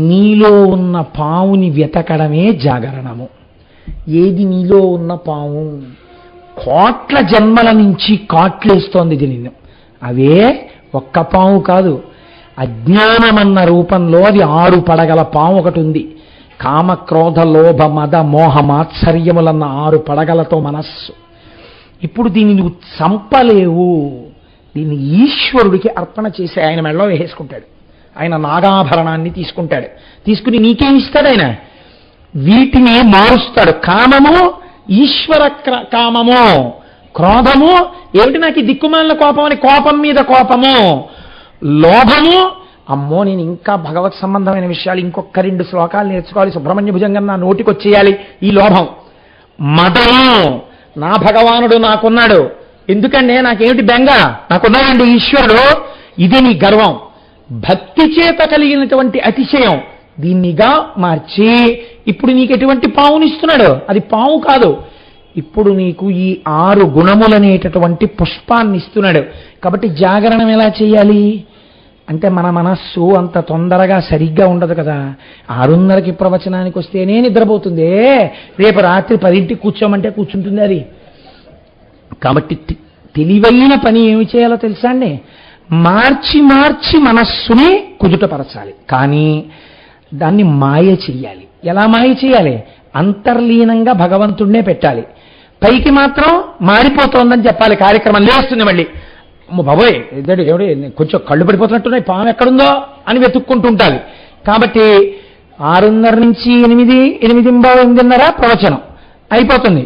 నీలో ఉన్న పావుని వెతకడమే జాగరణము. ఏది నీలో ఉన్న పాము? కోట్ల జన్మల నుంచి కాట్లేస్తోంది ఇది నిన్ను. అవే ఒక్క పాము కాదు, అజ్ఞానమన్న రూపంలో అది 6 పడగల పాము ఒకటి ఉంది. కామ క్రోధ లోభ మద మోహ మాత్సర్యములన్న 6 పడగలతో మనస్సు. ఇప్పుడు దీన్ని నువ్వు చంపలేవు. దీన్ని ఈశ్వరుడికి అర్పణ చేసి ఆయన మెడలో వేసుకుంటాడు. ఆయన నాగాభరణాన్ని తీసుకుంటాడు. తీసుకుని నీకేమిస్తాడు? ఆయన వీటిని మారుస్తాడు. కామము ఈశ్వర కామము, క్రోధము ఏమిటి నాకు దిక్కుమాలిన కోపం అని కోపం మీద కోపము, లోభము అమ్మో నేను ఇంకా భగవత్ సంబంధమైన విషయాలు ఇంకొక 2 శ్లోకాలు నేర్చుకోవాలి, సుబ్రహ్మణ్య భుజంగం నా నోటికి వచ్చేయాలి, ఈ లోభం. మదము నా భగవానుడు నాకున్నాడు, ఎందుకంటే నాకేమిటి బెంగ, నాకున్నాడండి ఈశ్వరుడు, ఇది నీ గర్వం. భక్తి చేత కలిగినటువంటి అతిశయం దీన్నిగా మార్చి ఇప్పుడు నీకు ఎటువంటి పావునిస్తున్నాడు? అది పావు కాదు, ఇప్పుడు నీకు ఈ 6 గుణములనేటటువంటి పుష్పాన్ని ఇస్తున్నాడు. కాబట్టి జాగరణం ఎలా చేయాలి అంటే మన మనస్సు అంత తొందరగా సరిగ్గా ఉండదు కదా. 6:30కి ప్రవచనానికి వస్తేనే నిద్రపోతుంది. రేపు రాత్రి 10ంటికి కూర్చోమంటే కూర్చుంటుంది అది. కాబట్టి తెలివైన పని ఏమి చేయాలో తెలుసా అండి? మార్చి మనస్సుని కుదుటపరచాలి. కానీ దాన్ని మాయ చెయ్యాలి. ఎలా మాయ చేయాలి? అంతర్లీనంగా భగవంతుడినే పెట్టాలి. పైకి మాత్రం మారిపోతోందని చెప్పాలి. కార్యక్రమం లేస్తుంది మళ్ళీ, బాబోయ్ ఇద్దడు ఎవడు కొంచెం కళ్ళు పడిపోతున్నట్టున్నాయి, పాము ఎక్కడుందో అని వెతుక్కుంటుంటాలి. కాబట్టి 6:30 నుంచి 8:30 ప్రవచనం అయిపోతుంది.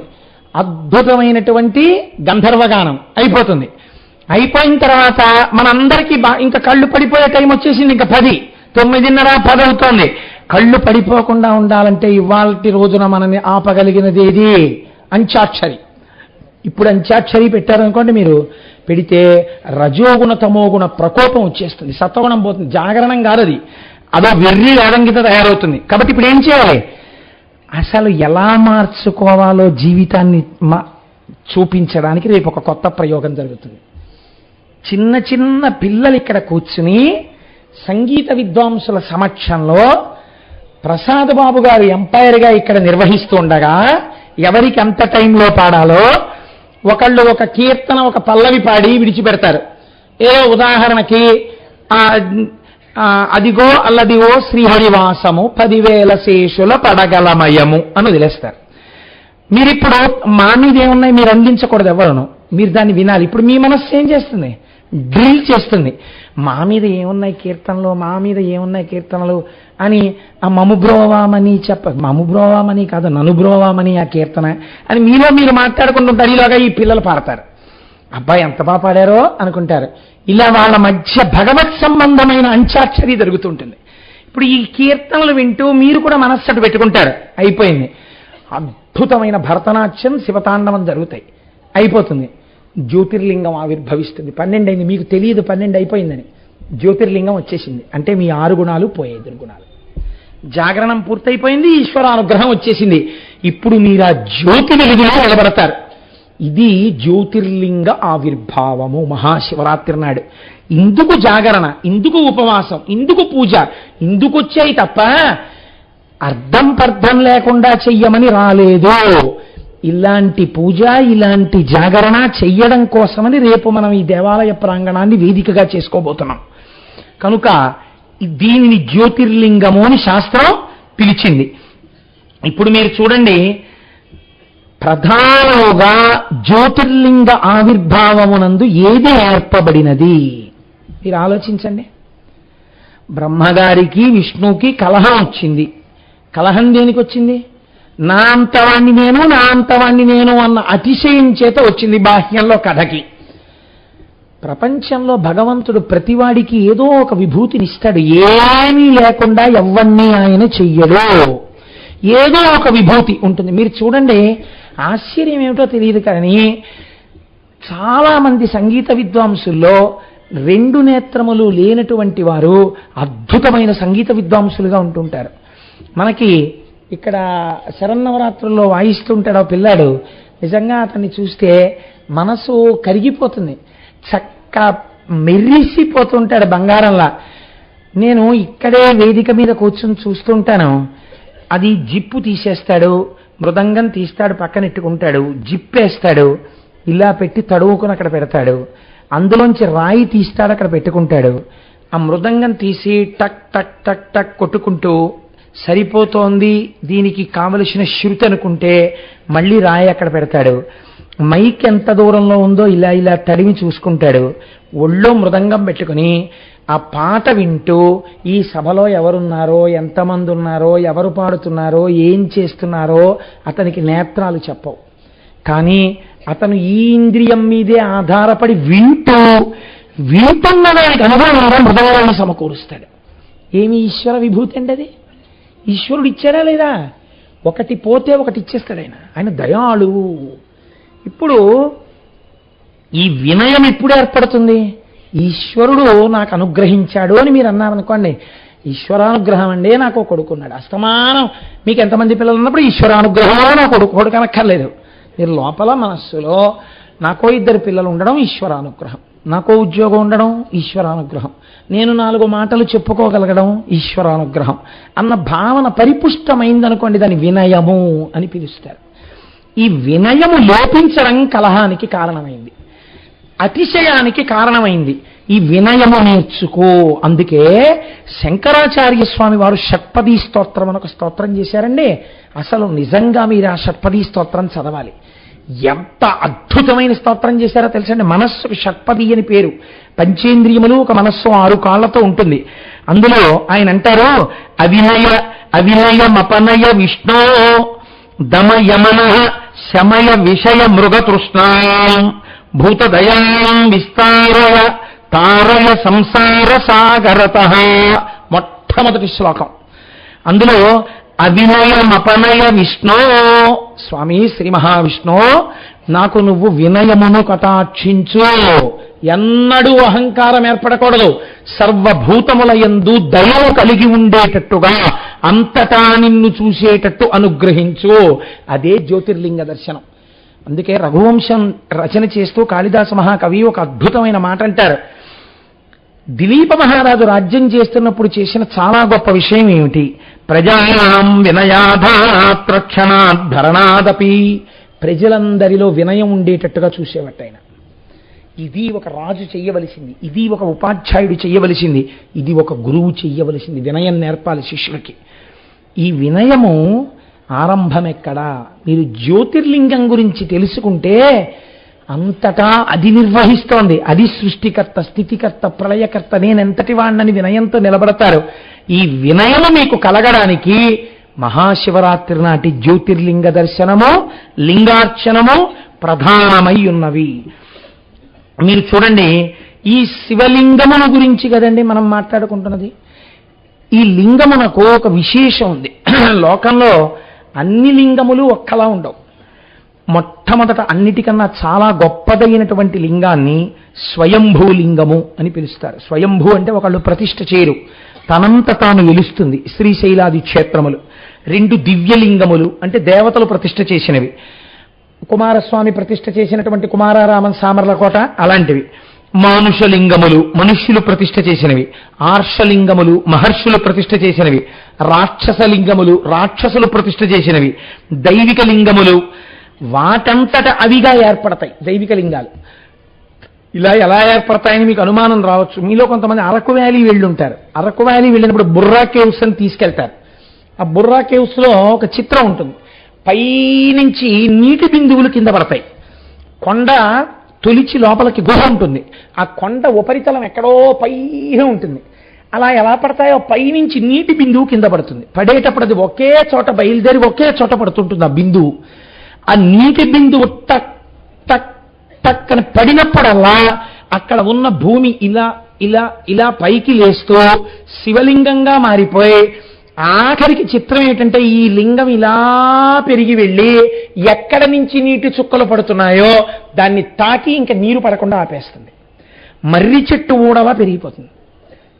అద్భుతమైనటువంటి గంధర్వగానం అయిపోతుంది. అయిపోయిన తర్వాత మనందరికీ ఇంకా కళ్ళు పడిపోయే టైం వచ్చేసింది. ఇంకా 10, 9:30, 10 అవుతోంది. కళ్ళు పడిపోకుండా ఉండాలంటే ఇవాల్టి రోజున మనని ఆపగలిగినది ఏది? అంత్యాక్షరి. ఇప్పుడు అంత్యాక్షరి పెట్టారనుకోండి, మీరు పెడితే రజోగుణ తమోగుణ ప్రకోపం వచ్చేస్తుంది, సత్వగుణం పోతుంది. జాగరణం కాదది, అదో వెర్రి వేదంగిత తయారవుతుంది. కాబట్టి ఇప్పుడు ఏం చేయాలి? అసలు ఎలా మార్చుకోవాలో జీవితాన్ని చూపించడానికి రేపు ఒక కొత్త ప్రయోగం జరుగుతుంది. చిన్న చిన్న పిల్లలు ఇక్కడ కూర్చుని సంగీత విద్వాంసుల సమక్షంలో ప్రసాద్ బాబు గారు ఎంపైర్గా ఇక్కడ నిర్వహిస్తూ ఉండగా ఎవరికి ఎంత టైంలో పాడాలో ఒకళ్ళు ఒక కీర్తన, ఒక పల్లవి పాడి విడిచిపెడతారు. ఏదో ఉదాహరణకి అదిగో అల్లదిగో శ్రీహరివాసము 10,000 శేషుల పడగలమయము అని వదిలేస్తారు. మీరిప్పుడు మా మీద ఏమున్నాయి మీరు అందించకూడదు ఎవరును. మీరు దాన్ని వినాలి. ఇప్పుడు మీ మనస్సు ఏం చేస్తుంది? డ్రిల్ చేస్తుంది. మా మీద ఏమున్నాయి కీర్తనలు, మా మీద ఏమున్నాయి కీర్తనలు అని ఆ మముబ్రోవామని మముబ్రోవామని కాదు, ననుబ్రోవామని ఆ కీర్తన అని మీలో మీరు మాట్లాడుకుంటుంటారు. ఈలోగా ఈ పిల్లలు పాడతారు, అబ్బాయి ఎంత బాగా పాడారో అనుకుంటారు. ఇలా వాళ్ళ మధ్య భగవత్ సంబంధమైన అంత్యాక్షరి జరుగుతుంటుంది. ఇప్పుడు ఈ కీర్తనలు వింటూ మీరు కూడా మనస్సటు పెట్టుకుంటారు, అయిపోయింది. అద్భుతమైన భరతనాట్యం, శివతాండవం జరుగుతాయి, అయిపోతుంది. జ్యోతిర్లింగం ఆవిర్భవిస్తుంది. 12 అయింది, మీకు తెలియదు 12 అయిపోయిందని. జ్యోతిర్లింగం వచ్చేసింది అంటే మీ 6 గుణాలు పోయాయి, దుర్గుణాలు. జాగరణం పూర్తయిపోయింది, ఈశ్వరానుగ్రహం వచ్చేసింది. ఇప్పుడు మీరు ఆ జ్యోతి వెలుగులో నిలబడతారు. ఇది జ్యోతిర్లింగ ఆవిర్భావము మహాశివరాత్రి నాడు. ఇందుకు జాగరణ, ఇందుకు ఉపవాసం, ఇందుకు పూజ, ఇందుకు వచ్చాయి తప్ప అర్థం పర్థం లేకుండా చెయ్యమని రాలేదు. ఇలాంటి పూజ, ఇలాంటి జాగరణ చెయ్యడం కోసమని రేపు మనం ఈ దేవాలయ ప్రాంగణాన్ని వేదికగా చేసుకోబోతున్నాం. కనుక దీనిని జ్యోతిర్లింగము అని శాస్త్రం పిలిచింది. ఇప్పుడు మీరు చూడండి, ప్రధానముగా జ్యోతిర్లింగ ఆవిర్భావమునందు ఏది ఏర్పబడినది మీరు ఆలోచించండి. బ్రహ్మగారికి విష్ణువుకి కలహం వచ్చింది. కలహం దేనికి వచ్చింది? నా అంతవాణ్ణి నేను, నా అంతవాణ్ణి నేను అన్న అతిశయం చేత వచ్చింది బాహ్యంలో కథకి. ప్రపంచంలో భగవంతుడు ప్రతివాడికి ఏదో ఒక విభూతినిస్తాడు. ఏమీ లేకుండా ఎవ్వన్నీ ఆయన చెయ్యడు, ఏదో ఒక విభూతి ఉంటుంది. మీరు చూడండి, ఆశ్చర్యం ఏమిటో తెలియదు కానీ చాలామంది సంగీత విద్వాంసుల్లో 2 నేత్రములు లేనటువంటి వారు అద్భుతమైన సంగీత విద్వాంసులుగా ఉంటుంటారు. మనకి ఇక్కడ శరన్నవరాత్రుల్లో వాయిస్తుంటాడు ఆ పిల్లాడు. నిజంగా అతన్ని చూస్తే మనసు కరిగిపోతుంది, చక్క మెరిసిపోతుంటాడు బంగారంలా. నేను ఇక్కడే వేదిక మీద కూర్చొని చూస్తుంటాను. అది జిప్పు తీసేస్తాడు, మృదంగం తీస్తాడు, పక్కనెట్టుకుంటాడు, జిప్పేస్తాడు, ఇలా పెట్టి తడువుకుని అక్కడ పెడతాడు. అందులోంచి రాయి తీస్తాడు, అక్కడ పెట్టుకుంటాడు. ఆ మృదంగం తీసి టక్ టక్ టక్ టక్ కొట్టుకుంటూ సరిపోతోంది, దీనికి కావలసిన శృతి అనుకుంటే మళ్ళీ రాయి అక్కడ పెడతాడు. మైక్ ఎంత దూరంలో ఉందో ఇలా ఇలా తడిమి చూసుకుంటాడు. ఒళ్ళో మృదంగం పెట్టుకుని ఆ పాట వింటూ ఈ సభలో ఎవరున్నారో, ఎంతమంది ఉన్నారో, ఎవరు పాడుతున్నారో, ఏం చేస్తున్నారో అతనికి నేత్రాలు చెప్పవు. కానీ అతను ఈ ఇంద్రియం మీదే ఆధారపడి వింటున్న దానికి అనుభవంగా మృదంగాన్ని సమకూరుస్తాడు. ఏమి ఈశ్వర విభూతి అండి అది? ఈశ్వరుడు ఇచ్చారా లేదా? ఒకటి పోతే ఒకటి ఇచ్చేస్తాడు ఆయన. ఆయన దయాళువు. ఇప్పుడు ఈ వినయం ఎప్పుడు ఏర్పడుతుంది? ఈశ్వరుడు నాకు అనుగ్రహించాడు అని మీరు అన్నారనుకోండి, ఈశ్వరానుగ్రహం అండి, నాకు కొడుకున్నాడు. అస్తమానం మీకు ఎంతమంది పిల్లలు ఉన్నప్పుడు ఈశ్వరానుగ్రహంలో నా కొడుకు అనక్కర్లేదు. మీరు లోపల మనస్సులో నాకో 2 పిల్లలు ఉండడం ఈశ్వరానుగ్రహం, నాకో ఉద్యోగం ఉండడం ఈశ్వరానుగ్రహం, నేను 4 మాటలు చెప్పుకోగలగడం ఈశ్వరానుగ్రహం అన్న భావన పరిపుష్టమైందనుకోండి, దాని వినయము అని పిలుస్తారు. ఈ వినయము లోపించడం కలహానికి కారణమైంది, అతిశయానికి కారణమైంది. ఈ వినయము నేర్చుకో. అందుకే శంకరాచార్య స్వామి వారు షట్పదీ స్తోత్రం అని ఒక స్తోత్రం చేశారండి. అసలు నిజంగా మీరు ఆ షట్పదీ స్తోత్రం చదవాలి. ఎంత అద్భుతమైన స్తోత్రం చేశారో తెలుసండి. మనస్సుకు షట్పది అని పేరు. పంచేంద్రియములు ఒక మనస్సు 6 కాళ్లతో ఉంటుంది. అందులో ఆయన అంటారు, అవినయమపనయ విష్ణో దమయమన శమయ విషయ మృగతృష్ణాం భూతదయాం విస్తారయ తారయ సంసార సాగరతః. మొట్టమొదటి శ్లోకం. అందులో అవినయమపనయ విష్ణో, స్వామి శ్రీ మహావిష్ణు నాకు నువ్వు వినయమును కటాక్షించు. ఎన్నడూ అహంకారం ఏర్పడకూడదు. సర్వభూతముల యందు దయను కలిగి ఉండేటట్టుగా అంతటా నిన్ను చూసేటట్టు అనుగ్రహించు. అదే జ్యోతిర్లింగ దర్శనం. అందుకే రఘువంశం రచన చేస్తూ కాళిదాస మహాకవి ఒక అద్భుతమైన మాట అంటారు. దిలీప మహారాజు రాజ్యం చేస్తున్నప్పుడు చేసిన చాలా గొప్ప విషయం ఏమిటి? ప్రజానాం వినయాధాత్ రక్షణాద్ భరణాదపి. ప్రజలందరిలో వినయం ఉండేటట్టుగా చూసేవట్టు ఆయన. ఇది ఒక రాజు చెయ్యవలసింది, ఇది ఒక ఉపాధ్యాయుడు చెయ్యవలసింది, ఇది ఒక గురువు చెయ్యవలసింది. వినయం నేర్పాలి శిష్యులకి. ఈ వినయము ఆరంభం ఎక్కడా? మీరు జ్యోతిర్లింగం గురించి తెలుసుకుంటే అంతటా అది నిర్వహిస్తోంది. అది సృష్టికర్త, స్థితికర్త, ప్రళయకర్త, నేనెంతటి వాణ్ణని వినయంతో నిలబడతారు. ఈ వినయము మీకు కలగడానికి మహాశివరాత్రి నాటి జ్యోతిర్లింగ దర్శనము, లింగార్చనము ప్రధానమై ఉన్నవి. మీరు చూడండి, ఈ శివలింగమును గురించి కదండి మనం మాట్లాడుకుంటున్నది. ఈ లింగమునకు ఒక విశేషం ఉంది. లోకంలో అన్ని లింగములు ఒక్కలా ఉండవు. మొట్టమొదట అన్నిటికన్నా చాలా గొప్పదైనటువంటి లింగాన్ని స్వయంభూ లింగము అని పిలుస్తారు. స్వయంభూ అంటే ఒకళ్ళు ప్రతిష్ఠ చేయరు, తనంత తాను వెలుస్తుంది. శ్రీశైలాది క్షేత్రములు. 2 దివ్యలింగములు అంటే దేవతలు ప్రతిష్ఠ చేసినవి. కుమారస్వామి ప్రతిష్ఠ చేసినటువంటి కుమారారామన్ సామర్లకోట అలాంటివి. మానుషలింగములు మనుష్యులు ప్రతిష్ఠ చేసినవి. ఆర్షలింగములు మహర్షులు ప్రతిష్ఠ చేసినవి. రాక్షసలింగములు రాక్షసులు ప్రతిష్ఠ చేసినవి. దైవిక లింగములు వాటంతట అవిగా ఏర్పడతాయి. దైవిక లింగాలు ఇలా ఎలా ఏర్పడతాయని మీకు అనుమానం రావచ్చు. మీలో కొంతమంది అరకు వ్యాలీ వెళ్ళుంటారు. అరకు వ్యాలీ వెళ్ళినప్పుడు బుర్రా కేవ్స్ అని తీసుకెళ్తారు. ఆ బుర్రా కేవ్స్ లో ఒక చిత్రం ఉంటుంది. పైనుంచి నీటి బిందువులు కింద పడతాయి. కొండ తొలిచి లోపలికి గుహ ఉంటుంది. ఆ కొండ ఉపరితలం ఎక్కడో పైన ఉంటుంది. అలా ఎలా పడతాయో పైనుంచి నీటి బిందువు కింద పడుతుంది. పడేటప్పుడు అది ఒకే చోట బయలుదేరి ఒకే చోట పడుతుంటుంది. ఆ బిందువు, ఆ నీటి బిందువు టక్ టక్ టక్ అని పడినప్పుడల్లా అక్కడ ఉన్న భూమి ఇలా ఇలా ఇలా పైకి లేస్తూ శివలింగంగా మారిపోయి, ఆఖరికి చిత్రం ఏంటంటే ఈ లింగం ఇలా పెరిగి వెళ్ళి ఎక్కడ నుంచి నీటి చుక్కలు పడుతున్నాయో దాన్ని తాకి ఇంకా నీరు పడకుండా ఆపేస్తుంది. మర్రి చెట్టు ఊడవా పెరిగిపోతుంది.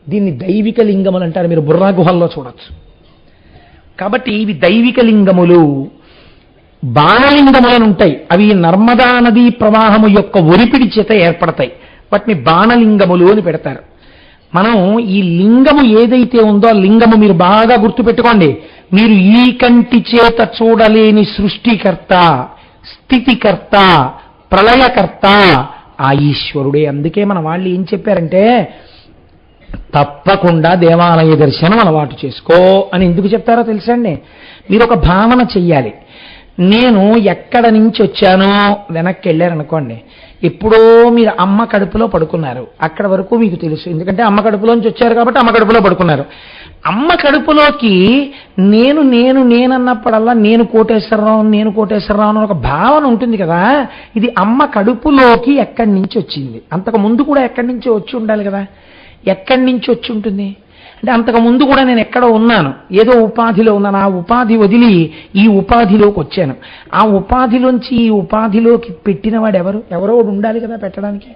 దీన్ని దైవిక లింగములు అంటారు. మీరు బుర్రా గుహల్లో చూడొచ్చు. కాబట్టి ఇవి దైవిక లింగములు. బాణలింగములను ఉంటాయి. అవి నర్మదా నదీ ప్రవాహము యొక్క ఒరిపిడి చేత ఏర్పడతాయి. వాటిని బాణలింగములు అని పెడతారు. మనం ఈ లింగము ఏదైతే ఉందో ఆ లింగము మీరు బాగా గుర్తుపెట్టుకోండి. మీరు ఈ కంటి చేత చూడలేని సృష్టికర్త, స్థితికర్త, ప్రళయకర్త ఆ ఈశ్వరుడే. అందుకే మన వాళ్ళు ఏం చెప్పారంటే తప్పకుండా దేవాలయ దర్శనం అలవాటు చేసుకో అని ఎందుకు చెప్తారో తెలుసండి. మీరు ఒక భావన చెయ్యాలి. నేను ఎక్కడ నుంచి వచ్చానో వెనక్కి వెళ్ళారనుకోండి, ఎప్పుడో మీరు అమ్మ కడుపులో పడుకున్నారు. అక్కడ వరకు మీకు తెలుసు, ఎందుకంటే అమ్మ కడుపులోంచి వచ్చారు కాబట్టి అమ్మ కడుపులో పడుకున్నారు. అమ్మ కడుపులోకి నేను నేను నేనన్నప్పుడల్లా నేను కోటేశ్వరరావు అని ఒక భావన ఉంటుంది కదా. ఇది అమ్మ కడుపులోకి ఎక్కడి నుంచి వచ్చింది. అంతకు ముందు కూడా ఎక్కడి నుంచి వచ్చి ఉండాలి కదా. ఎక్కడి నుంచి వచ్చి ఉంటుంది అంటే అంతకు ముందు కూడా నేను ఎక్కడో ఉన్నాను, ఏదో ఉపాధిలో ఉన్నాను. ఆ ఉపాధి వదిలి ఈ ఉపాధిలోకి వచ్చాను. ఆ ఉపాధిలోంచి ఈ ఉపాధిలోకి పెట్టిన వాడు ఎవరో ఉండాలి కదా పెట్టడానికి.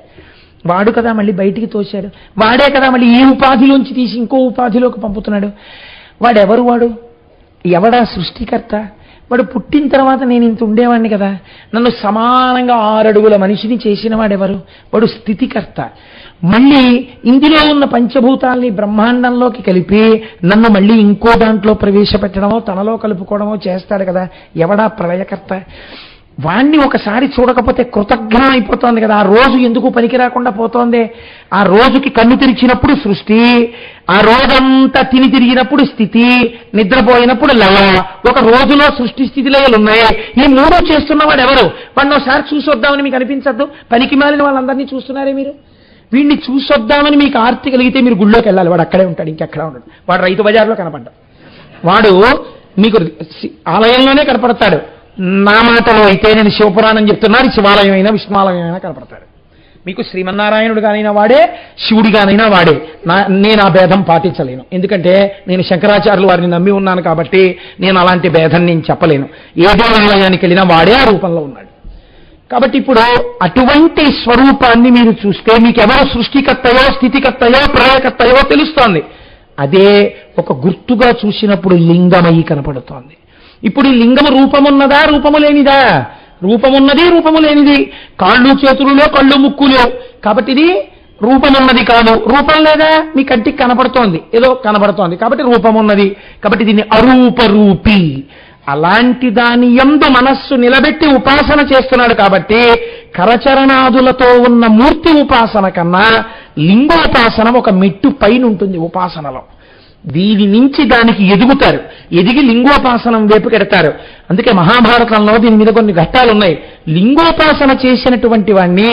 వాడు కదా మళ్ళీ బయటికి తోశాడు. వాడే కదా మళ్ళీ ఈ ఉపాధిలోంచి తీసి ఇంకో ఉపాధిలోకి పంపుతున్నాడు. వాడు ఎవడా సృష్టికర్త? వాడు పుట్టిన తర్వాత నేను ఇంత ఉండేవాడిని కదా. నన్ను సమానంగా 6 అడుగుల మనిషిని చేసిన వాడెవరు? వాడు స్థితికర్త. మళ్ళీ ఇందులో ఉన్న పంచభూతాల్ని బ్రహ్మాండంలోకి కలిపి నన్ను మళ్ళీ ఇంకో దాంట్లో ప్రవేశపెట్టడమో తనలో కలుపుకోవడమో చేస్తాడు కదా. ఎవడా ప్రళయకర్త? వాణ్ణి ఒకసారి చూడకపోతే కృతజ్ఞం అయిపోతోంది కదా. ఆ రోజు ఎందుకు పనికి రాకుండా పోతోంది? ఆ రోజుకి కన్ను తెరిచినప్పుడు సృష్టి, ఆ రోజంతా తిని తిరిగినప్పుడు స్థితి, నిద్రపోయినప్పుడు లయ. ఒక రోజులో సృష్టి స్థితి లయలు ఉన్నాయి. ఈ 3 చేస్తున్నవాడు ఎవరు? వాడిని ఒకసారి చూసొద్దామని మీకు అనిపించద్దు? పనికి మాలిన వాళ్ళందరినీ చూస్తున్నారే మీరు. వీడిని చూసొద్దామని మీకు ఆర్తి కలిగితే మీరు గుళ్ళోకి వెళ్ళాలి. వాడు అక్కడే ఉంటాడు, ఇంకెక్కడా ఉంటాడు. వాడు రైతు బజార్లో కనపడ్డాడు. వాడు మీకు ఆలయంలోనే కనపడతాడు. నా మాటలో అయితే నేను శివపురాణం చెప్తున్నాను, శివాలయం అయినా విష్ణువాలయం అయినా కనపడతాడు. మీకు శ్రీమన్నారాయణుడు గానైనా వాడే, శివుడి గానైనా వాడే. నేను ఆ భేదం పాటించలేను. ఎందుకంటే నేను శంకరాచార్యులు వారిని నమ్మి ఉన్నాను కాబట్టి నేను అలాంటి భేదం నేను చెప్పలేను. ఏ దేవాలయానికి వెళ్ళినా వాడే ఆ రూపంలో ఉన్నాడు. కాబట్టి ఇప్పుడు అటువంటి స్వరూపాన్ని మీరు చూస్తే మీకు ఎవరు సృష్టికర్తయో స్థితికర్తయో ప్రళయకర్తయో తెలుస్తోంది. అదే ఒక గుర్తుగా చూసినప్పుడు లింగమై కనపడుతోంది. ఇప్పుడు ఈ లింగము రూపమున్నదా రూపము లేనిదా? రూపమున్నది రూపము లేనిది. కాళ్ళు చేతులులో కళ్ళు ముక్కులు. కాబట్టి ఇది రూపమున్నది కాదు. రూపం లేదా? మీ కంటికి కనపడుతోంది, ఏదో కనపడుతోంది కాబట్టి రూపమున్నది. కాబట్టి దీన్ని అరూపరూపి. అలాంటి దాని యందు మనస్సు నిలబెట్టి ఉపాసన చేస్తున్నాడు కాబట్టి కరచరణాదులతో ఉన్న మూర్తి ఉపాసన కన్నా లింగోపాసన ఒక మెట్టు పైన ఉంటుంది ఉపాసనలో. దీని నుంచి దానికి ఎదుగుతారు, ఎదిగి లింగోపాసనం వైపు కెడతారు. అందుకే మహాభారతంలో దీని మీద కొన్ని ఘట్టాలు ఉన్నాయి. లింగోపాసన చేసినటువంటి వాడిని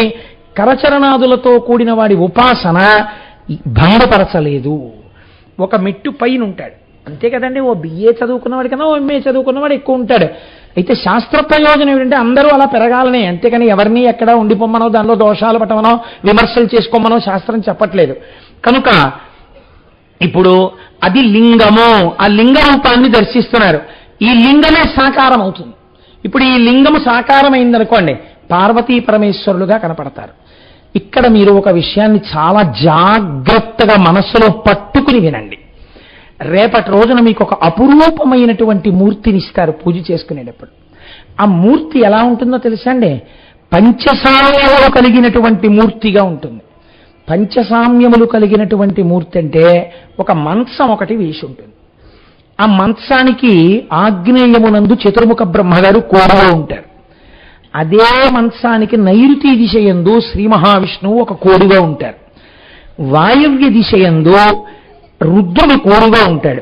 కరచరణాదులతో కూడిన వాడి ఉపాసన భంగపరచలేదు. ఒక మెట్టు పైన ఉంటాడు అంతే కదండి. ఓ బిఏ చదువుకున్నవాడి కన్నా ఓ ఎంఏ చదువుకున్నవాడు ఎక్కువ ఉంటాడు. అయితే శాస్త్ర ప్రయోజనం ఏమిటంటే అందరూ అలా పెరగాలనే, అంతేకాని ఎవరిని ఎక్కడ ఉండిపోమ్మనో దానిలో దోషాలు పట్టమనో విమర్శలు చేసుకోమనో శాస్త్రం చెప్పట్లేదు. కనుక ఇప్పుడు అది లింగము, ఆ లింగ రూపాన్ని దర్శిస్తున్నారు. ఈ లింగమే సాకారం అవుతుంది. ఇప్పుడు ఈ లింగము సాకారమైందనుకోండి, పార్వతీ పరమేశ్వరులుగా కనపడతారు. ఇక్కడ మీరు ఒక విషయాన్ని చాలా జాగ్రత్తగా మనస్సులో పట్టుకుని వినండి. రేపటి రోజున మీకు ఒక అపురూపమైనటువంటి మూర్తిని ఇస్తారు పూజ చేసుకునేటప్పుడు. ఆ మూర్తి ఎలా ఉంటుందో తెలుసా అండి? పంచసామ్యములు కలిగినటువంటి మూర్తిగా ఉంటుంది. పంచసామ్యములు కలిగినటువంటి మూర్తి అంటే ఒక మంచం ఒకటి వేసి ఉంటుంది. ఆ మంచానికి ఆగ్నేయమునందు చతుర్ముఖ బ్రహ్మగారు కోరుగా ఉంటారు. అదే మంచానికి నైరుతి దిశయందు శ్రీ మహావిష్ణువు ఒక కోడుగా ఉంటారు. వాయవ్య దిశయందు రుద్రుడు కోడుగా ఉంటాడు.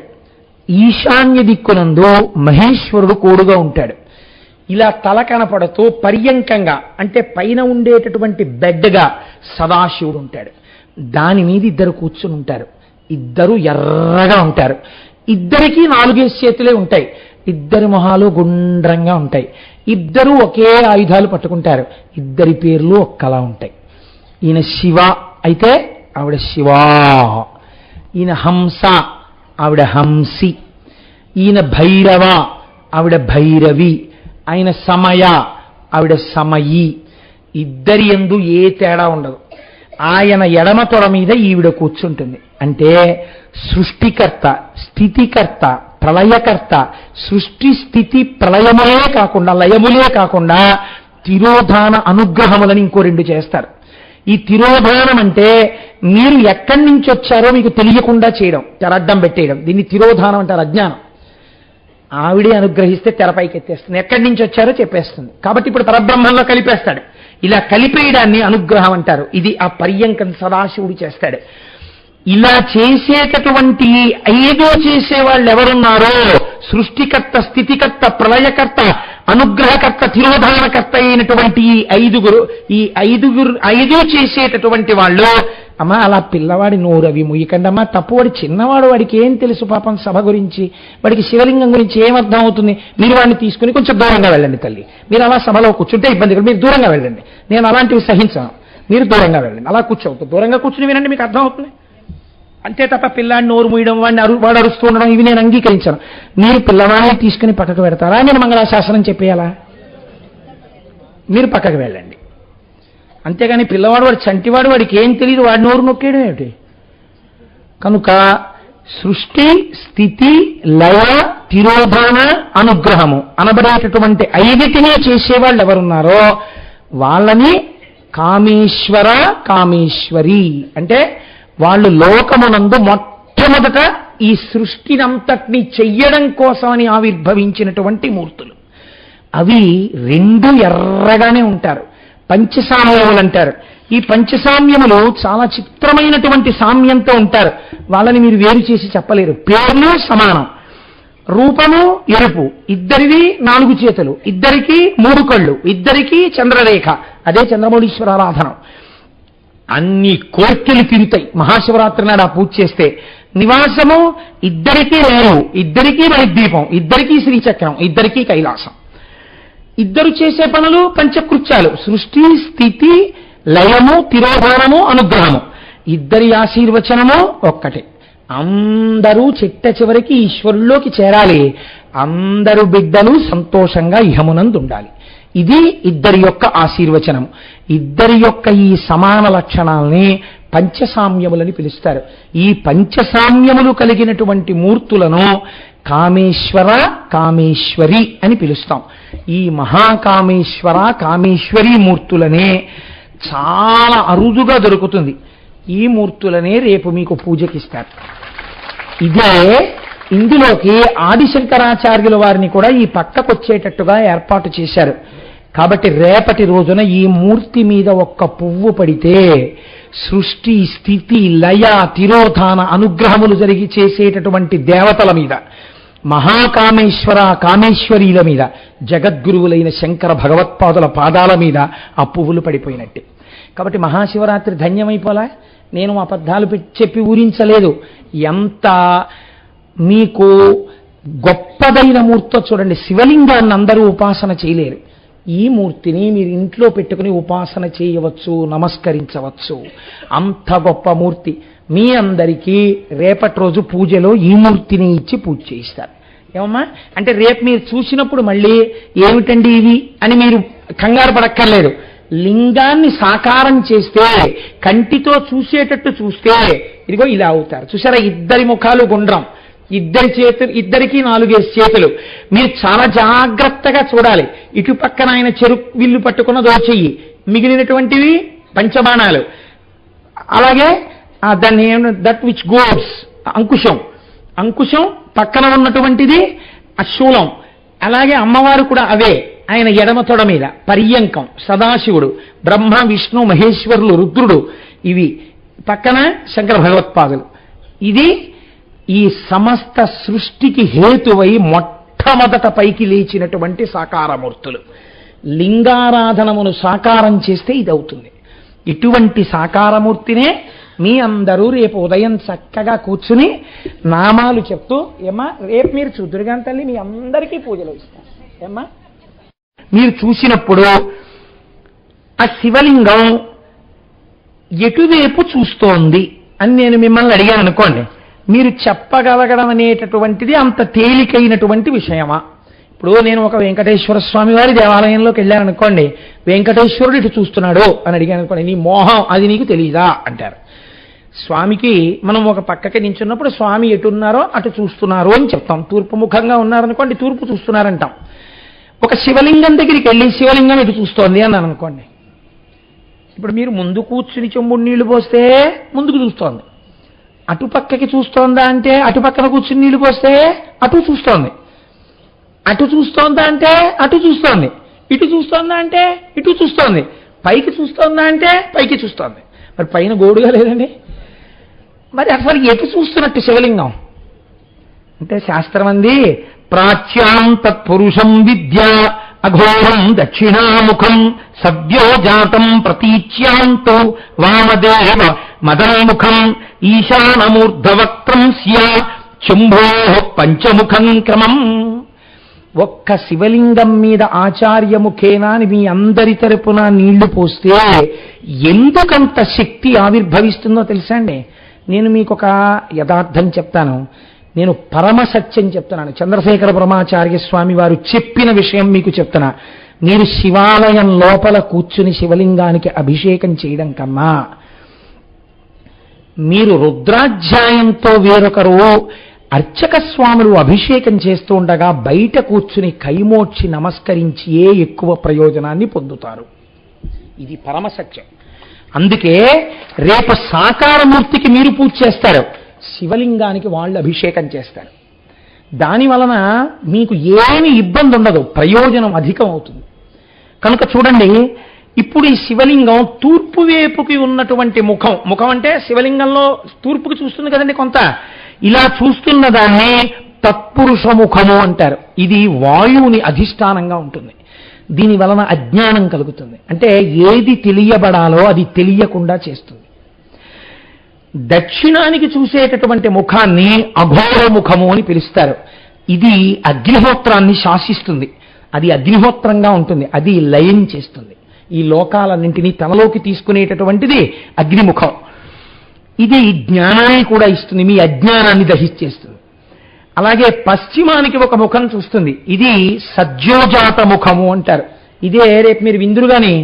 ఈశాన్య దిక్కునందు మహేశ్వరుడు కోడుగా ఉంటాడు. ఇలా తల కనపడుతూ పర్యంకంగా అంటే పైన ఉండేటటువంటి బెడ్గా సదాశివుడు ఉంటాడు. దాని మీద ఇద్దరు కూర్చుని ఉంటారు. ఇద్దరు ఎర్రగా ఉంటారు. ఇద్దరికీ 4 చేతులే ఉంటాయి. ఇద్దరి మొహాలు గుండ్రంగా ఉంటాయి. ఇద్దరూ ఒకే ఆయుధాలు పట్టుకుంటారు. ఇద్దరి పేర్లు ఒక్కలా ఉంటాయి. ఈయన శివ అయితే ఆవిడ శివా, ఈయన హంస ఆవిడ హంసి, ఈయన భైరవ ఆవిడ భైరవి, ఆయన సమయ ఆవిడ సమయి. ఇద్దరి యందు ఏ తేడా ఉండదు. ఆయన ఎడమ తొడ మీద ఈవిడ కూర్చుంటుంది. అంటే సృష్టికర్త, స్థితికర్త, ప్రళయకర్త, సృష్టి స్థితి ప్రళయములే కాకుండా లయములే కాకుండా తిరోధాన అనుగ్రహములని ఇంకో 2 చేస్తారు. ఈ తిరోధానం అంటే మీరు ఎక్కడి నుంచి వచ్చారో మీకు తెలియకుండా చేయడం, తెరడ్డం పెట్టేయడం. దీన్ని తిరోధానం అంటారు. అజ్ఞానం. ఆవిడే అనుగ్రహిస్తే తెరపైకి ఎత్తేస్తుంది. ఎక్కడి నుంచి వచ్చారో చెప్పేస్తుంది. కాబట్టి ఇప్పుడు పరబ్రహ్మంలో కలిపేస్తాడు. ఇలా కలిపేయడాన్ని అనుగ్రహం అంటారు. ఇది ఆ పర్యంకం సదాశివుడు చేస్తాడు. ఇలా చేసేటటువంటి 5 చేసేవాళ్ళు ఎవరున్నారో సృష్టికర్త, స్థితికర్త, ప్రళయకర్త, అనుగ్రహకర్త, తిరోధానకర్త అయినటువంటి ఈ ఐదు చేసేటటువంటి వాళ్ళు, అమ్మా అలా పిల్లవాడి నోరు అవి ముయ్యకండమ్మా, తప్పువాడి చిన్నవాడు, వాడికి ఏం తెలుసు పాపం సభ గురించి, వాడికి శివలింగం గురించి ఏమర్థం అవుతుంది, మీరు వాడిని తీసుకుని కొంచెం దూరంగా వెళ్ళండి తల్లి. మీరు అలా సభలో కూర్చుంటే ఇబ్బంది, మీరు దూరంగా వెళ్ళండి, నేను అలాంటివి సహించాను, మీరు దూరంగా వెళ్ళండి, అలా కూర్చోవద్దు, దూరంగా కూర్చుని వినండి, మీకు అర్థం అవుతుంది. అంతే తప్ప పిల్లాడిని నోరు మూయడం, వాడు అరుస్తూ ఉండడం ఇవి నేను అంగీకరించాను. మీరు పిల్లవాడిని తీసుకుని పక్కకు పెడతారా, నేను మంగళాశాసనం చెప్పేయాలా? మీరు పక్కకు వెళ్ళండి. అంతేగాని పిల్లవాడు, వాడు చంటివాడు, వాడికి ఏం తెలియదు, వాడి నోరు నొక్కేయడం ఏమిటి? కనుక సృష్టి, స్థితి, లయ, తిరోధాన, అనుగ్రహము అనబడేటటువంటి 5 చేసేవాళ్ళు ఎవరున్నారో వాళ్ళని కామేశ్వర, కామేశ్వరి అంటే వాళ్ళు లోకమునందు మొట్టమొదట ఈ సృష్టినంతటినీ చెయ్యడం కోసమని ఆవిర్భవించినటువంటి మూర్తులు. అవి 2 ఎర్రగానే ఉంటారు. పంచసామ్యములు అంటారు. ఈ పంచసామ్యములు చాలా చిత్రమైనటువంటి సామ్యంతో ఉంటారు. వాళ్ళని మీరు వేరు చేసి చెప్పలేరు. పేర్లు సమానం, రూపము ఎరుపు, ఇద్దరివి 4 చేతులు, ఇద్దరికి 3 కళ్ళు, ఇద్దరికి చంద్రరేఖ, అదే చంద్రమౌళీశ్వరారాధనం. అన్ని కోర్కెలు తిరుగుతాయి. మహాశివరాత్రి నాడు ఆ పూజ చేస్తే నివాసము ఇద్దరికీ రేవు, ఇద్దరికీ మణిద్వీపం, ఇద్దరికీ శ్రీచక్రం, ఇద్దరికీ కైలాసం. ఇద్దరు చేసే పనులు పంచకృత్యాలు: సృష్టి, స్థితి, లయము, తిరోధానము, అనుగ్రహము. ఇద్దరి ఆశీర్వచనము ఒక్కటే. అందరూ చిట్ట చివరికి ఈశ్వరుల్లోకి చేరాలి. అందరు బిడ్డలు సంతోషంగా ఇహమునందు ఉండాలి. ఇది ఇద్దరి యొక్క ఆశీర్వచనము. ఇద్దరి యొక్క ఈ సమాన లక్షణాలని పంచసామ్యములని పిలుస్తారు. ఈ పంచసామ్యములు కలిగినటువంటి మూర్తులను కామేశ్వర, కామేశ్వరి అని పిలుస్తాం. ఈ మహాకామేశ్వర, కామేశ్వరి మూర్తులనే చాలా అరుదుగా దొరుకుతుంది. ఈ మూర్తులనే రేపు మీకు పూజకిస్తారు. ఇదే ఇందులోకి ఆదిశంకరాచార్యుల వారిని కూడా ఈ పక్కకొచ్చేటట్టుగా ఏర్పాటు చేశారు. కాబట్టి రేపటి రోజున ఈ మూర్తి మీద ఒక్క పువ్వు పడితే సృష్టి స్థితి లయ తిరోధాన అనుగ్రహములు జరిగి చేసేటటువంటి దేవతల మీద, మహాకామేశ్వర కామేశ్వరీల మీద, జగద్గురువులైన శంకర భగవత్పాదుల పాదాల మీద ఆ పువ్వులు పడిపోయినట్టే. కాబట్టి మహాశివరాత్రి ధన్యమైపోలా. నేను అబద్ధాలు చెప్పి ఊరించలేదు. ఎంత మీకు గొప్పదైన మూర్తో చూడండి. శివలింగాన్ని అందరూ ఉపాసన చేయలేరు. ఈ మూర్తిని మీరు ఇంట్లో పెట్టుకుని ఉపాసన చేయవచ్చు, నమస్కరించవచ్చు. అంత గొప్ప మూర్తి. మీ అందరికీ రేపటి రోజు పూజలో ఈ మూర్తిని ఇచ్చి పూజ చేయిస్తారు. ఏమమ్మా అంటే రేపు మీరు చూసినప్పుడు మళ్ళీ ఏమిటండి ఇవి అని మీరు కంగారు పడక్కర్లేదు. లింగాన్ని సాకారం చేస్తే, కంటితో చూసేటట్టు చూస్తే ఇదిగో ఇలా అవుతారు. చూసారా, ఇద్దరి ముఖాలు గుండ్రం, ఇద్దరికి 4 చేతులు. మీరు చాలా జాగ్రత్తగా చూడాలి. ఇటు పక్కన ఆయన విల్లు పట్టుకున్న దోచెయ్యి, మిగిలినటువంటివి పంచబాణాలు. అలాగే దాన్ని దట్ విచ్ గోడ్స్ అంకుశం పక్కన ఉన్నటువంటిది శూలం. అలాగే అమ్మవారు కూడా అవే. ఆయన ఎడమ తొడ మీద పర్యంకం సదాశివుడు, బ్రహ్మ విష్ణు మహేశ్వరులు రుద్రుడు, ఇవి పక్కన శంకర భగవత్పాదులు. ఇది ఈ సమస్త సృష్టికి హేతువై మొట్టమొదట పైకి లేచినటువంటి సాకారమూర్తులు. లింగారాధనమును సాకారం చేస్తే ఇది అవుతుంది. ఇటువంటి సాకారమూర్తినే మీ అందరూ రేపు ఉదయం చక్కగా కూర్చుని నామాలు చెప్తూ, ఏమ్మా రేపు మీరు చూద్దురుగాని తల్లి మీ అందరికీ పూజలు ఇస్తారు. ఏమ్మా మీరు చూసినప్పుడు ఆ శివలింగం ఎటువైపు చూస్తోంది అని నేను మిమ్మల్ని అడిగాను అనుకోండి, మీరు చెప్పగలగడం అనేటటువంటిది అంత తేలికైనటువంటి విషయమా? ఇప్పుడు నేను ఒక వెంకటేశ్వర స్వామి వారి దేవాలయంలోకి వెళ్ళాను అనుకోండి, వెంకటేశ్వరుడు ఇటు చూస్తున్నాడు అని అడిగాను అనుకోండి, నీ మోహం అది నీకు తెలియదా అంటారు. స్వామికి మనం ఒక పక్కకి నించున్నప్పుడు స్వామి ఎటున్నారో అటు చూస్తున్నారు అని చెప్తాం. తూర్పు ముఖంగా ఉన్నారనుకోండి, తూర్పు చూస్తున్నారంటాం. ఒక శివలింగం దగ్గరికి వెళ్ళి శివలింగం ఇటు చూస్తోంది అన్నాను అనుకోండి, ఇప్పుడు మీరు ముందు కూర్చుని చెంబుడు నీళ్లు పోస్తే ముందుకు చూస్తోంది, అటుపక్కకి చూస్తోందా అంటే అటుపక్కన కూర్చుని నీళ్లు పోస్తే అటు చూస్తోంది, అటు చూస్తోందా అంటే అటు చూస్తోంది, ఇటు చూస్తోందా అంటే ఇటు చూస్తోంది, పైకి చూస్తోందా అంటే పైకి చూస్తోంది. మరి పైన గోడుగా లేదండి. మరి అసలు ఎటు చూస్తున్నట్టు శివలింగం అంటే శాస్త్రం అంది, ప్రాచ్యాం తత్పురుషం విద్య అఘోరం దక్షిణాముఖం సద్యోజాతం ప్రతీచ్యాంతో వామదేవ మదన్ముఖం ఈశానమూర్ధవక్త్రం స్యా శంభో పంచముఖం క్రమం. ఒక్క శివలింగం మీద ఆచార్యముఖేనా అని మీ అందరి తరపున నీళ్లు పోస్తే ఎందుకంత శక్తి ఆవిర్భవిస్తుందో తెలుసా అండి? నేను మీకు ఒక యథార్థం చెప్తాను, నేను పరమ సత్యం చెప్తున్నాను. చంద్రశేఖర బ్రహ్మాచార్య స్వామి వారు చెప్పిన విషయం మీకు చెప్తున్నా. మీరు శివాలయం లోపల కూర్చుని శివలింగానికి అభిషేకం చేయడం కన్నా మీరు రుద్రాధ్యాయంతో వేరొకరు అర్చక స్వాములు అభిషేకం చేస్తూ ఉండగా బయట కూర్చుని కైమోడ్చి నమస్కరించి ఎక్కువ ప్రయోజనాన్ని పొందుతారు. ఇది పరమ సత్యం. అందుకే రేపు సాకారమూర్తికి మీరు పూజ చేస్తారు, శివలింగానికి వాళ్ళు అభిషేకం చేస్తారు. దాని వలన మీకు ఏమి ఇబ్బంది ఉండదు, ప్రయోజనం అధికం అవుతుంది. కనుక చూడండి, ఇప్పుడు ఈ శివలింగం తూర్పు వైపుకి ఉన్నటువంటి ముఖం అంటే శివలింగంలో తూర్పుకి చూస్తుంది కదండి కొంత, ఇలా చూస్తున్న దాన్ని తత్పురుష ముఖము అంటారు. ఇది వాయువుని అధిష్టానంగా ఉంటుంది. దీని వలన అజ్ఞానం కలుగుతుంది. అంటే ఏది తెలియబడాలో అది తెలియకుండా చేస్తుంది. దక్షిణానికి చూసేటటువంటి ముఖాన్ని అఘోర ముఖము అని పిలుస్తారు. ఇది అగ్నిహోత్రాన్ని శాసిస్తుంది. అది అగ్నిహోత్రంగా ఉంటుంది. అది లయం చేస్తుంది. ఈ లోకాలన్నింటినీ తనలోకి తీసుకునేటటువంటిది అగ్నిముఖం. ఇది జ్ఞానాన్ని కూడా ఇస్తుంది, మీ అజ్ఞానాన్ని దహించేస్తుంది. అలాగే పశ్చిమానికి ఒక ముఖం చూస్తుంది, ఇది సజ్జోజాత ముఖము అంటారు. ఇదే రేపు మీరు విందురుగాని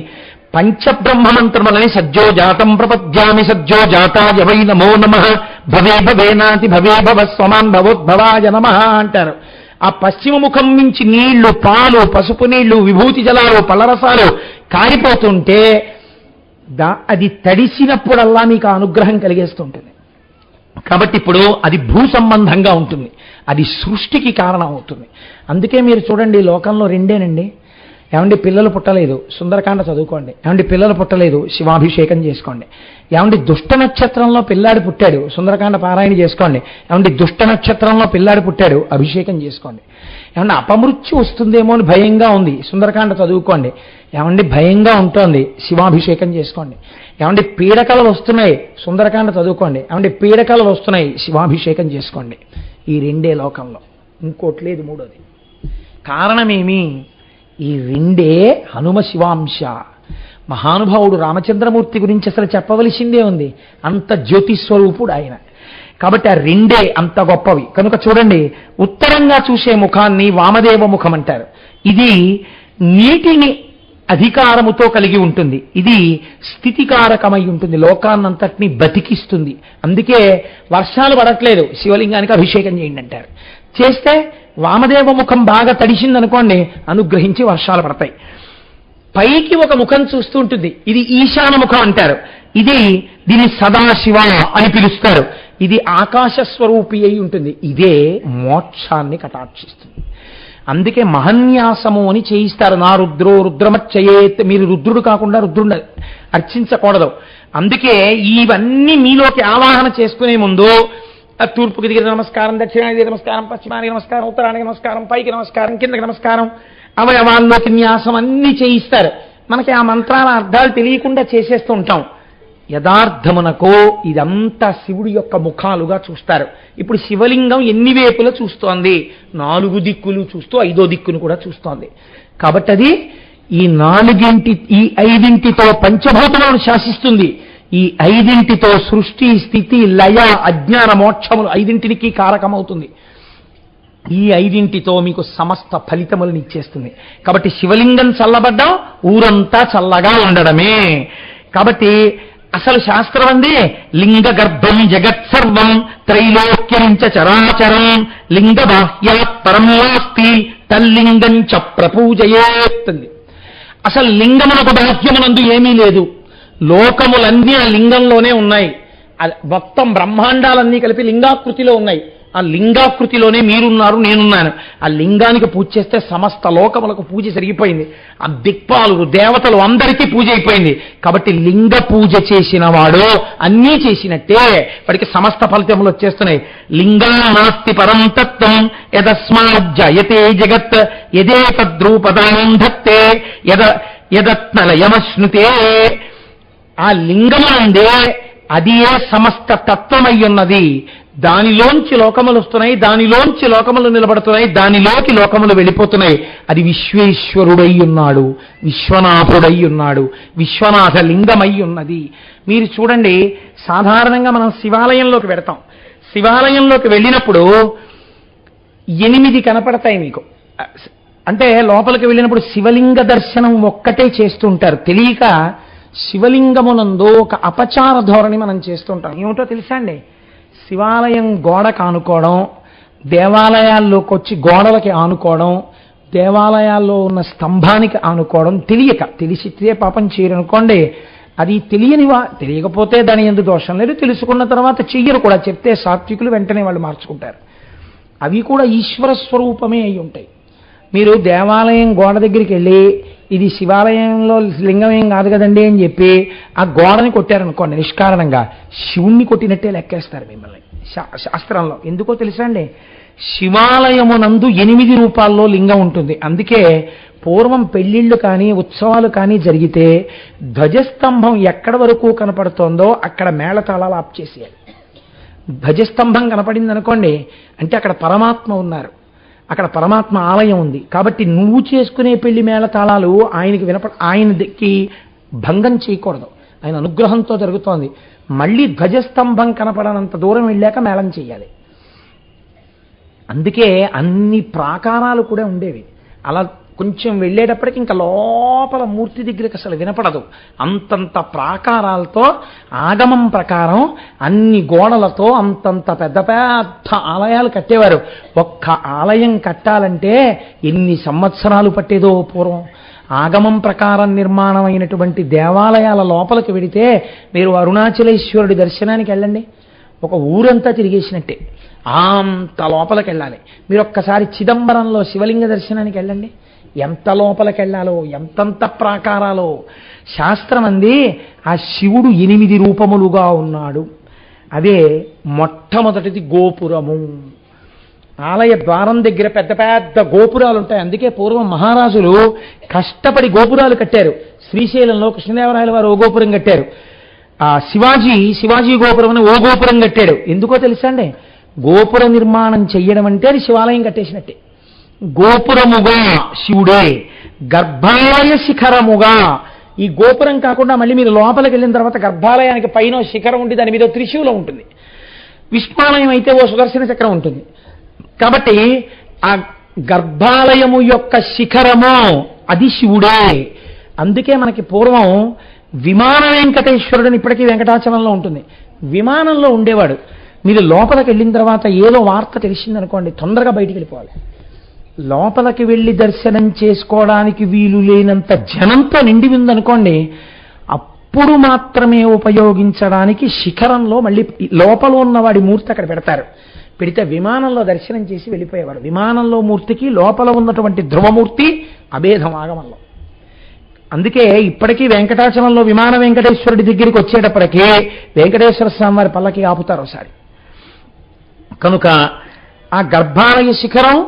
పంచబ్రహ్మమంత్రములని సజ్జోజాతం ప్రపద్యామి సజ్జోజాతాయ వై నమో నమః భవే భవేనాతి భవే భవ స్వమాన్ భవోద్భవాయ నమః అంటారు. ఆ పశ్చిమ ముఖం నుంచి నీళ్లు, పాలు, పసుపు నీళ్లు, విభూతి జలాలు, పళ్ళరసాలు కారిపోతుంటే అది తడిసినప్పుడల్లా మీకు అనుగ్రహం కలిగేస్తుంటుంది. కాబట్టి ఇప్పుడు అది భూ సంబంధంగా ఉంటుంది, అది సృష్టికి కారణం అవుతుంది. అందుకే మీరు చూడండి, లోకంలో రెండేనండి. ఏమండి పిల్లలు పుట్టలేదు, సుందరకాండ చదువుకోండి. ఏమండి పిల్లలు పుట్టలేదు, శివాభిషేకం చేసుకోండి. ఏమండి దుష్ట నక్షత్రంలో పిల్లాడు పుట్టాడు, సుందరకాండ పారాయణ చేసుకోండి. ఏమండి దుష్ట నక్షత్రంలో పిల్లాడు పుట్టాడు, అభిషేకం చేసుకోండి. ఏమండి అపమృత్యు వస్తుందేమో అని భయంగా ఉంది, సుందరకాండ చదువుకోండి. ఏమండి భయంగా ఉంటుంది, శివాభిషేకం చేసుకోండి. ఏమండి పీడకలలు వస్తున్నాయి, సుందరకాండ చదువుకోండి. ఏమండి పీడకలలు వస్తున్నాయి, శివాభిషేకం చేసుకోండి. ఈ రెండే లోకంలో, ఇంకోటి లేదు మూడోది. కారణమేమి? ఈ రెండే హనుమ శివాంశ. మహానుభావుడు రామచంద్రమూర్తి గురించి అసలు చెప్పవలసిందే ఉంది, అంత జ్యోతిస్వరూపుడు ఆయన. కాబట్టి ఆ రెండే అంత గొప్పవి. కనుక చూడండి, ఉత్తరంగా చూసే ముఖాన్ని వామదేవ ముఖం అంటారు. ఇది నీటిని అధికారముతో కలిగి ఉంటుంది, ఇది స్థితికారకమై ఉంటుంది, లోకాన్నంతటినీ బతికిస్తుంది. అందుకే వర్షాలు పడట్లేదు, శివలింగానికి అభిషేకం చేయండి అంటారు. చేస్తే వామదేవ ముఖం బాగా తడిసిందనుకోండి, అనుగ్రహించి వర్షాలు పడతాయి. పైకి ఒక ముఖం చూస్తూ ఉంటుంది, ఇది ఈశాన ముఖం అంటారు. దీని సదాశివ అని పిలుస్తారు. ఇది ఆకాశ స్వరూపి అయి ఉంటుంది, ఇదే మోక్షాన్ని కటాక్షిస్తుంది. అందుకే మహన్యాసము అని చేయిస్తారు. నా రుద్రో రుద్రమచ్చయేత్, మీరు రుద్రుడు కాకుండా రుద్రుడిని అర్చించకూడదు. అందుకే ఇవన్నీ మీలోకి ఆవాహన చేసుకునే ముందు తూర్పుకి దిగిన నమస్కారం, దక్షిణానికి నమస్కారం, పశ్చిమానికి నమస్కారం, ఉత్తరానికి నమస్కారం, పైకి నమస్కారం, కిందకి నమస్కారం, అవయవాల్లోకి న్యాసం అన్నీ చేయిస్తారు. మనకి ఆ మంత్రాల అర్థాలు తెలియకుండా చేసేస్తూ ఉంటాం. యథార్థమునకో ఇదంతా శివుడి యొక్క ముఖాలుగా చూస్తారు. ఇప్పుడు శివలింగం ఎన్ని వేపులు చూస్తోంది? 4 దిక్కులు చూస్తూ 5వ దిక్కును కూడా చూస్తోంది. కాబట్టి అది ఈ 5ంటితో పంచభూతములను శాసిస్తుంది. ఈ 5ంటితో సృష్టి, స్థితి, లయ, అజ్ఞాన, మోక్షములు 5ంటికి కారకమవుతుంది. ఈ 5ంటితో మీకు సమస్త ఫలితములను ఇచ్చేస్తుంది. కాబట్టి శివలింగం చల్లబడ్డం ఊరంతా చల్లగా ఉండడమే. కాబట్టి అసలు శాస్త్రం అంది లింగ గర్భం జగత్సర్వం త్రైలోక్యం చ చరాచరం లింగ బాహ్య పరం నాస్తి తల్లింగం చ ప్రపూజయేత్. అసలు లింగమునకు బాహ్యమునందు ఏమీ లేదు, లోకములన్నీ ఆ లింగంలోనే ఉన్నాయి. మొత్తం బ్రహ్మాండాలన్నీ కలిపి లింగాకృతిలో ఉన్నాయి. ఆ లింగాకృతిలోనే మీరున్నారు, నేనున్నాను. ఆ లింగానికి పూజ చేస్తే సమస్త లోకములకు పూజ జరిగిపోయింది. ఆ దిక్పాలు, దేవతలు అందరికీ పూజ అయిపోయింది. కాబట్టి లింగ పూజ చేసిన వాడు అన్నీ చేసినట్టే, వాడికి సమస్త ఫలితములు వచ్చేస్తున్నాయి. లింగా నాస్తి పరం తత్వం యదస్మాజ్జయతే జగత్ యదే తద్రూపదానం ధత్తే యదత్నలయమశ్నుతే. ఆ లింగమునందే అది ఏ సమస్త తత్వమై ఉన్నది. దానిలోంచి లోకములు వస్తున్నాయి, దానిలోంచి లోకములు నిలబడుతున్నాయి, దానిలోకి లోకములు వెళ్ళిపోతున్నాయి. అది విశ్వేశ్వరుడై ఉన్నాడు, విశ్వనాథుడై ఉన్నాడు, విశ్వనాథ లింగమై ఉన్నది. మీరు చూడండి, సాధారణంగా మనం శివాలయంలోకి వెడతాం. శివాలయంలోకి వెళ్ళినప్పుడు 8 కనపడతాయి మీకు. అంటే లోపలికి వెళ్ళినప్పుడు శివలింగ దర్శనం ఒక్కటే చేస్తూ ఉంటారు. తెలియక శివలింగమునందు ఒక అపచార ధోరణి మనం చేస్తుంటాం. ఏమిటో తెలుసా అండి? శివాలయం గోడకు ఆనుకోవడం, దేవాలయాల్లోకి వచ్చి గోడలకి ఆనుకోవడం, దేవాలయాల్లో ఉన్న స్తంభానికి ఆనుకోవడం తెలిసితే పాపం చేయరనుకోండి. అది తెలియకపోతే దాని ఎందుకు దోషం లేదు, తెలుసుకున్న తర్వాత చెయ్యరు కూడా. చెప్తే సాత్వికులు వెంటనే వాళ్ళు మార్చుకుంటారు. అవి కూడా ఈశ్వర స్వరూపమే అయి ఉంటాయి. మీరు దేవాలయం గోడ దగ్గరికి వెళ్ళి ఇది శివాలయంలో లింగం ఏం కాదు కదండి అని చెప్పి ఆ గోడని కొట్టారనుకోండి, నిష్కారణంగా శివుణ్ణి కొట్టినట్టే లెక్కేస్తారు మిమ్మల్ని శాస్త్రంలో. ఎందుకో తెలుసా అండి? శివాలయమునందు 8 రూపాల్లో లింగం ఉంటుంది. అందుకే పూర్వం పెళ్లిళ్ళు కానీ ఉత్సవాలు కానీ జరిగితే ధ్వజస్తంభం ఎక్కడ వరకు కనపడుతోందో అక్కడ మేళతాళాలు ఆప్ చేసేయాలి. ధ్వజస్తంభం కనపడింది అనుకోండి అంటే అక్కడ పరమాత్మ ఉన్నారు, అక్కడ పరమాత్మ ఆలయం ఉంది. కాబట్టి నువ్వు చేసుకునే పెళ్లి మేళతాళాలు ఆయనకి భంగం చేయకూడదు, ఆయన అనుగ్రహంతో జరుగుతోంది. మళ్ళీ ధ్వజస్తంభం కనపడనంత దూరం వెళ్ళాక మేళం చేయాలి. అందుకే అన్ని ప్రాకారాలు కూడా ఉండేవి. అలా కొంచెం వెళ్ళేటప్పటికి ఇంకా లోపల మూర్తి దగ్గరికి అసలు వినపడదు. అంతంత ప్రాకారాలతో ఆగమం ప్రకారం అన్ని గోడలతో అంతంత పెద్ద పెద్ద ఆలయాలు కట్టేవారు. ఒక్క ఆలయం కట్టాలంటే ఎన్ని సంవత్సరాలు పట్టేదో పూర్వం. ఆగమం ప్రకారం నిర్మాణమైనటువంటి దేవాలయాల లోపలికి వెడితే మీరు అరుణాచలేశ్వరుడి దర్శనానికి వెళ్ళండి, ఒక ఊరంతా తిరిగేసినట్టే. అంత లోపలికి వెళ్ళాలి. మీరు ఒక్కసారి చిదంబరంలో శివలింగ దర్శనానికి వెళ్ళండి, ఎంత లోపలికెళ్లాలో, ఎంతంత ప్రాకారాలో. శాస్త్రం అంది ఆ శివుడు 8 రూపములుగా ఉన్నాడు. అదే మొట్టమొదటిది గోపురము. ఆలయ ద్వారం దగ్గర పెద్ద పెద్ద గోపురాలు ఉంటాయి. అందుకే పూర్వం మహారాజులు కష్టపడి గోపురాలు కట్టారు. శ్రీశైలంలో కృష్ణదేవరాయల వారు ఓ గోపురం కట్టారు. శివాజీ గోపురం అని ఓ గోపురం కట్టాడు. ఎందుకో తెలుసా అండి? గోపుర నిర్మాణం చెయ్యడం అంటే అది శివాలయం కట్టేసినట్టే. గోపురముగా శివుడే, గర్భాలయ శిఖరముగా. ఈ గోపురం కాకుండా మళ్ళీ మీరు లోపలికి వెళ్ళిన తర్వాత గర్భాలయానికి పైన శిఖరం ఉండి దాని మీద త్రిశూలం ఉంటుంది. విష్ణాలయం అయితే ఓ సుదర్శన చక్రం ఉంటుంది. కాబట్టి ఆ గర్భాలయము యొక్క శిఖరము అది శివుడే. అందుకే మనకి పూర్వం విమాన వెంకటేశ్వరుడిని ఇప్పటికీ వెంకటాచలంలో ఉంటుంది. విమానంలో ఉండేవాడు. మీరు లోపలికి వెళ్ళిన తర్వాత ఏదో వార్త తెలిసిందనుకోండి, తొందరగా బయటికి వెళ్ళిపోవాలి. లోపలికి వెళ్ళి దర్శనం చేసుకోవడానికి వీలు లేనంత జనంతో నిండి ఉందనుకోండి, అప్పుడు మాత్రమే ఉపయోగించడానికి శిఖరంలో మళ్ళీ లోపల ఉన్నవాడి మూర్తి అక్కడ పెడతారు. పెడితే విమానంలో దర్శనం చేసి వెళ్ళిపోయేవాడు. విమానంలో మూర్తికి లోపల ఉన్నటువంటి ధ్రువమూర్తి అభేదం ఆగమంలో. అందుకే ఇప్పటికీ వెంకటాచలంలో విమాన వెంకటేశ్వరుడి దగ్గరికి వచ్చేటప్పటికీ వెంకటేశ్వర స్వామి వారి పల్లకి ఆపుతారు ఒకసారి. కనుక ఆ గర్భాలయ శిఖరం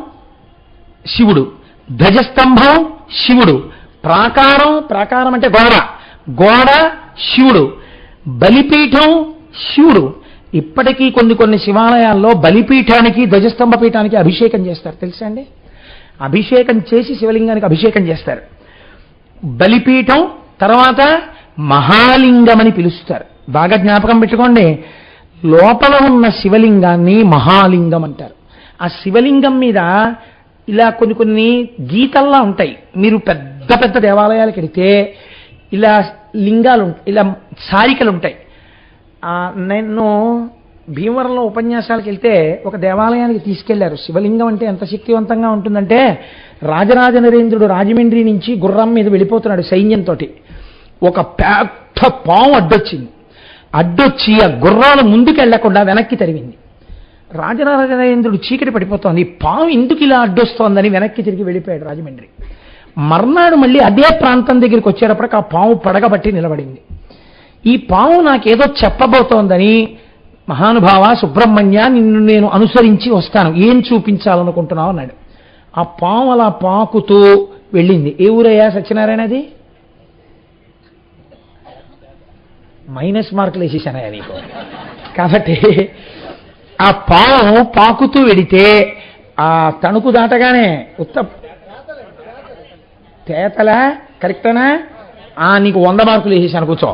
శివుడు, ధ్వజస్తంభం శివుడు, ప్రాకారం అంటే గోడ శివుడు, బలిపీఠం శివుడు. ఇప్పటికీ కొన్ని శివాలయాల్లో బలిపీఠానికి ధ్వజస్తంభ పీఠానికి అభిషేకం చేస్తారు తెలుసా అండి? అభిషేకం చేసి శివలింగానికి అభిషేకం చేస్తారు. బలిపీఠం తర్వాత మహాలింగం అని పిలుస్తారు. బాగా జ్ఞాపకం పెట్టుకోండి, లోపల ఉన్న శివలింగాన్ని మహాలింగం అంటారు. ఆ శివలింగం మీద ఇలా కొన్ని గీతల్లా ఉంటాయి. మీరు పెద్ద పెద్ద దేవాలయాలకు వెడితే ఇలా లింగాలు, ఇలా సారికలు ఉంటాయి. నేను భీమవరంలో ఉపన్యాసాలకు వెళ్తే ఒక దేవాలయానికి తీసుకెళ్లారు. శివలింగం అంటే ఎంత శక్తివంతంగా ఉంటుందంటే, రాజరాజ నరేంద్రుడు రాజమండ్రి నుంచి గుర్రం మీద వెళ్ళిపోతున్నాడు సైన్యంతో. ఒక పెద్ద పాము అడ్డొచ్చి ఆ గుర్రాలు ముందుకు వెళ్లకుండా వెనక్కి తరిగింది. రాజరాజ నరేంద్రుడు చీకటి పడిపోతోంది, పాము ఎందుకు ఇలా అడ్డొస్తోందని వెనక్కి తిరిగి వెళ్ళిపోయాడు రాజమండ్రి. మర్నాడు మళ్ళీ అదే ప్రాంతం దగ్గరికి వచ్చేటప్పటికి ఆ పాము పడగబట్టి నిలబడింది. ఈ పాము నాకేదో చెప్పబోతోందని, మహానుభావ సుబ్రహ్మణ్య నిన్ను నేను అనుసరించి వస్తాను, ఏం చూపించాలనుకుంటున్నావు అన్నాడు. ఆ పాము అలా పాకుతూ వెళ్ళింది. ఏ ఊరయ్యా సత్యనారాయణది? మైనస్ మార్కులు వేసేసానయ్యా నీకు. కాబట్టి ఆ పాము పాకుతూ వెడితే ఆ తణుకు దాటగానే తేతలా కరెక్టనా? నీకు 100 మార్కులు వేసేసాను, కూర్చో.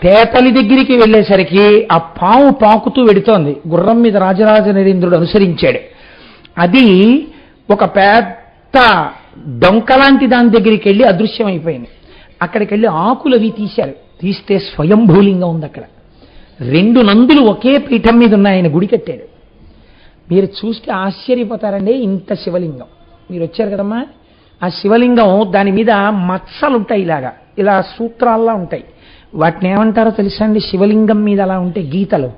తేతలి దగ్గరికి వెళ్ళేసరికి ఆ పాము పాకుతూ వెడుతోంది. గుర్రం మీద రాజరాజ నరేంద్రుడు అనుసరించాడు. అది ఒక పెద్ద డొంకలాంటి దాని దగ్గరికి వెళ్ళి అదృశ్యమైపోయింది. అక్కడికి వెళ్ళి ఆకులు అవి తీశారు. తీస్తే స్వయంభూలింగం ఉంది అక్కడ. 2 నందులు ఒకే పీఠం మీద ఉన్నాయి. ఆయన గుడి కట్టాడు. మీరు చూస్తే ఆశ్చర్యపోతారండి. ఇంత శివలింగం మీరు వచ్చారు కదమ్మా, ఆ శివలింగం దాని మీద మచ్చలుంటాయి, ఇలా సూత్రాల్లా ఉంటాయి. వాటిని ఏమంటారో తెలుసా అండి? శివలింగం మీద అలా ఉంటే గీతలు.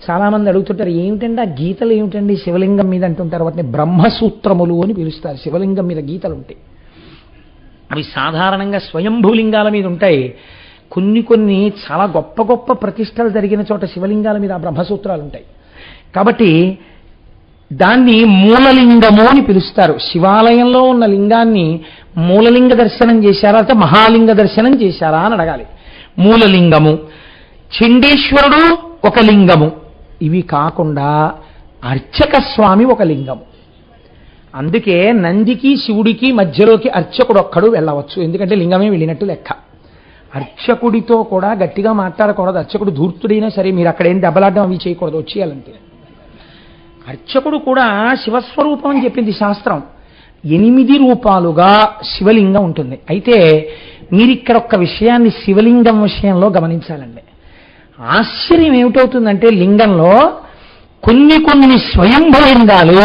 చాలామంది అడుగుతుంటారు, ఏమిటండి ఆ గీతలు ఏమిటండి శివలింగం మీద అంటుంటారు. వాటిని బ్రహ్మసూత్రములు అని పిలుస్తారు. శివలింగం మీద గీతలు ఉంటాయి. అవి సాధారణంగా స్వయంభూలింగాల మీద ఉంటాయి. కొన్ని చాలా గొప్ప గొప్ప ప్రతిష్టలు జరిగిన చోట శివలింగాల మీద ఆ బ్రహ్మసూత్రాలు ఉంటాయి. కాబట్టి దాన్ని మూలలింగము అని పిలుస్తారు. శివాలయంలో ఉన్న లింగాన్ని మూలలింగ దర్శనం చేశారా అంటే మహాలింగ దర్శనం చేశారా అని అడగాలి. మూలలింగము, చండీశ్వరుడు ఒక లింగము. ఇవి కాకుండా అర్చక స్వామి ఒక లింగము. అందుకే నందికి శివుడికి మధ్యలోకి అర్చకుడు ఒక్కడు వెళ్ళవచ్చు. ఎందుకంటే లింగమే వెళ్ళినట్టు లెక్క. అర్చకుడితో కూడా గట్టిగా మాట్లాడకూడదు. అర్చకుడు ధూర్తుడైనా సరే మీరు అక్కడ ఏం దెబ్బలాడడం అవి చేయకూడదు, వచ్చేయాలంతే. అర్చకుడు కూడా శివస్వరూపం అని చెప్పింది శాస్త్రం. 8 రూపాలుగా శివలింగం ఉంటుంది. అయితే మీరు ఇక్కడ ఒక్క విషయాన్ని శివలింగం విషయంలో గమనించాలండి. ఆశ్చర్యం ఏమిటవుతుందంటే, లింగంలో కొన్ని స్వయంభూలింగాలు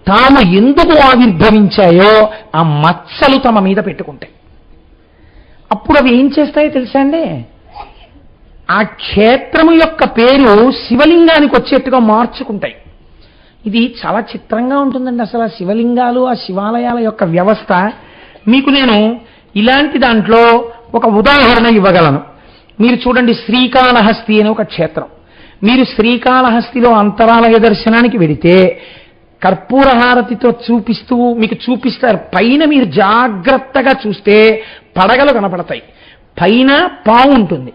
తాము ఎందుకు ఆవిర్భవించాయో ఆ మచ్చలు తమ మీద పెట్టుకుంటాయి. అప్పుడు అవి ఏం చేస్తాయో తెలుసా అండి? ఆ క్షేత్రము యొక్క పేరు శివలింగానికి వచ్చేట్టుగా మార్చుకుంటాయి. ఇది చాలా చిత్రంగా ఉంటుందండి. అసలు ఆ శివలింగాలు, ఆ శివాలయాల యొక్క వ్యవస్థ మీకు నేను ఇలాంటి దాంట్లో ఒక ఉదాహరణ ఇవ్వగలను. మీరు చూడండి, శ్రీకాళహస్తి అనే ఒక క్షేత్రం. మీరు శ్రీకాళహస్తిలో అంతరాలయ దర్శనానికి వెడితే కర్పూర హారతితో మీకు చూపిస్తారు. పైన మీరు జాగ్రత్తగా చూస్తే పడగలు కనపడతాయి, పైన పావు ఉంటుంది.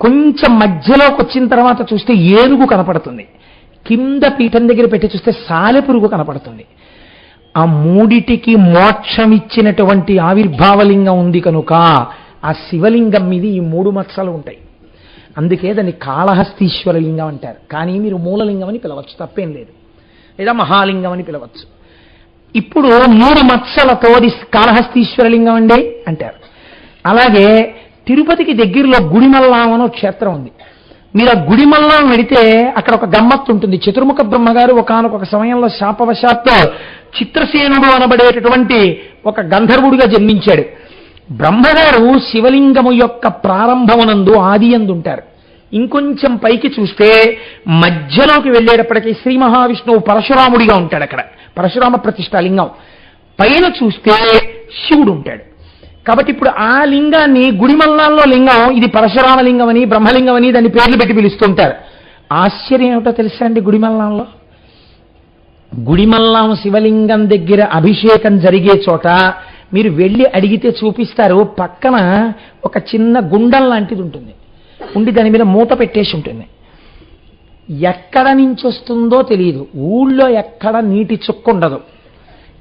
కొంచెం మధ్యలోకి వచ్చిన తర్వాత చూస్తే ఏనుగు కనపడుతుంది, కింద పీఠం దగ్గర పెట్టి చూస్తే సాలెపురుగు కనపడుతుంది. ఆ మూడిటికి మోక్షం ఇచ్చినటువంటి ఆవిర్భావలింగం ఉంది కనుక ఆ శివలింగం మీద ఈ 3 మచ్చలు ఉంటాయి. అందుకే దాన్ని కాళహస్తీశ్వర లింగం అంటారు. కానీ మీరు మూలలింగం అని పిలవచ్చు, తప్పేం లేదు, లేదా మహాలింగం అని పిలవచ్చు. ఇప్పుడు 3 మచ్చలతో కాళహస్తీశ్వర లింగం అండి అంటారు. అలాగే తిరుపతికి దగ్గరలో గుడిమల్లాం అనే క్షేత్రం ఉంది. మీరు ఆ గుడిమల్లాం వెడితే అక్కడ ఒక గమ్మత్తు ఉంటుంది. చతుర్ముఖ బ్రహ్మగారు ఒకానొక సమయంలో శాపవశాత్తు చిత్రసేనుడు అనబడేటటువంటి ఒక గంధర్వుడిగా జన్మించాడు. బ్రహ్మగారు శివలింగము యొక్క ప్రారంభమునందు ఆదియందు ఉంటారు. ఇంకొంచెం పైకి చూస్తే మధ్యలోకి వెళ్ళేటప్పటికీ శ్రీ మహావిష్ణువు పరశురాముడిగా ఉంటాడు. అక్కడ పరశురామ ప్రతిష్ఠా లింగం. పైన చూస్తే శివుడు ఉంటాడు. కాబట్టి ఇప్పుడు ఆ లింగాన్ని గుడిమల్లాల్లో లింగం ఇది పరశురామ లింగం అని, బ్రహ్మలింగం అని దాన్ని పేర్లు పెట్టి పిలుస్తుంటారు. ఆశ్చర్యం ఏమిటో తెలుసా అండి, గుడిమల్లాం శివలింగం దగ్గర అభిషేకం జరిగే చోట మీరు వెళ్ళి అడిగితే చూపిస్తారు. పక్కన ఒక చిన్న గుండం లాంటిది ఉంటుంది, ఉండి దాని మీద మూత పెట్టేసి ఉంటుంది. ఎక్కడ నుంచి వస్తుందో తెలియదు, ఊళ్ళో ఎక్కడ నీటి చుక్క ఉండదు.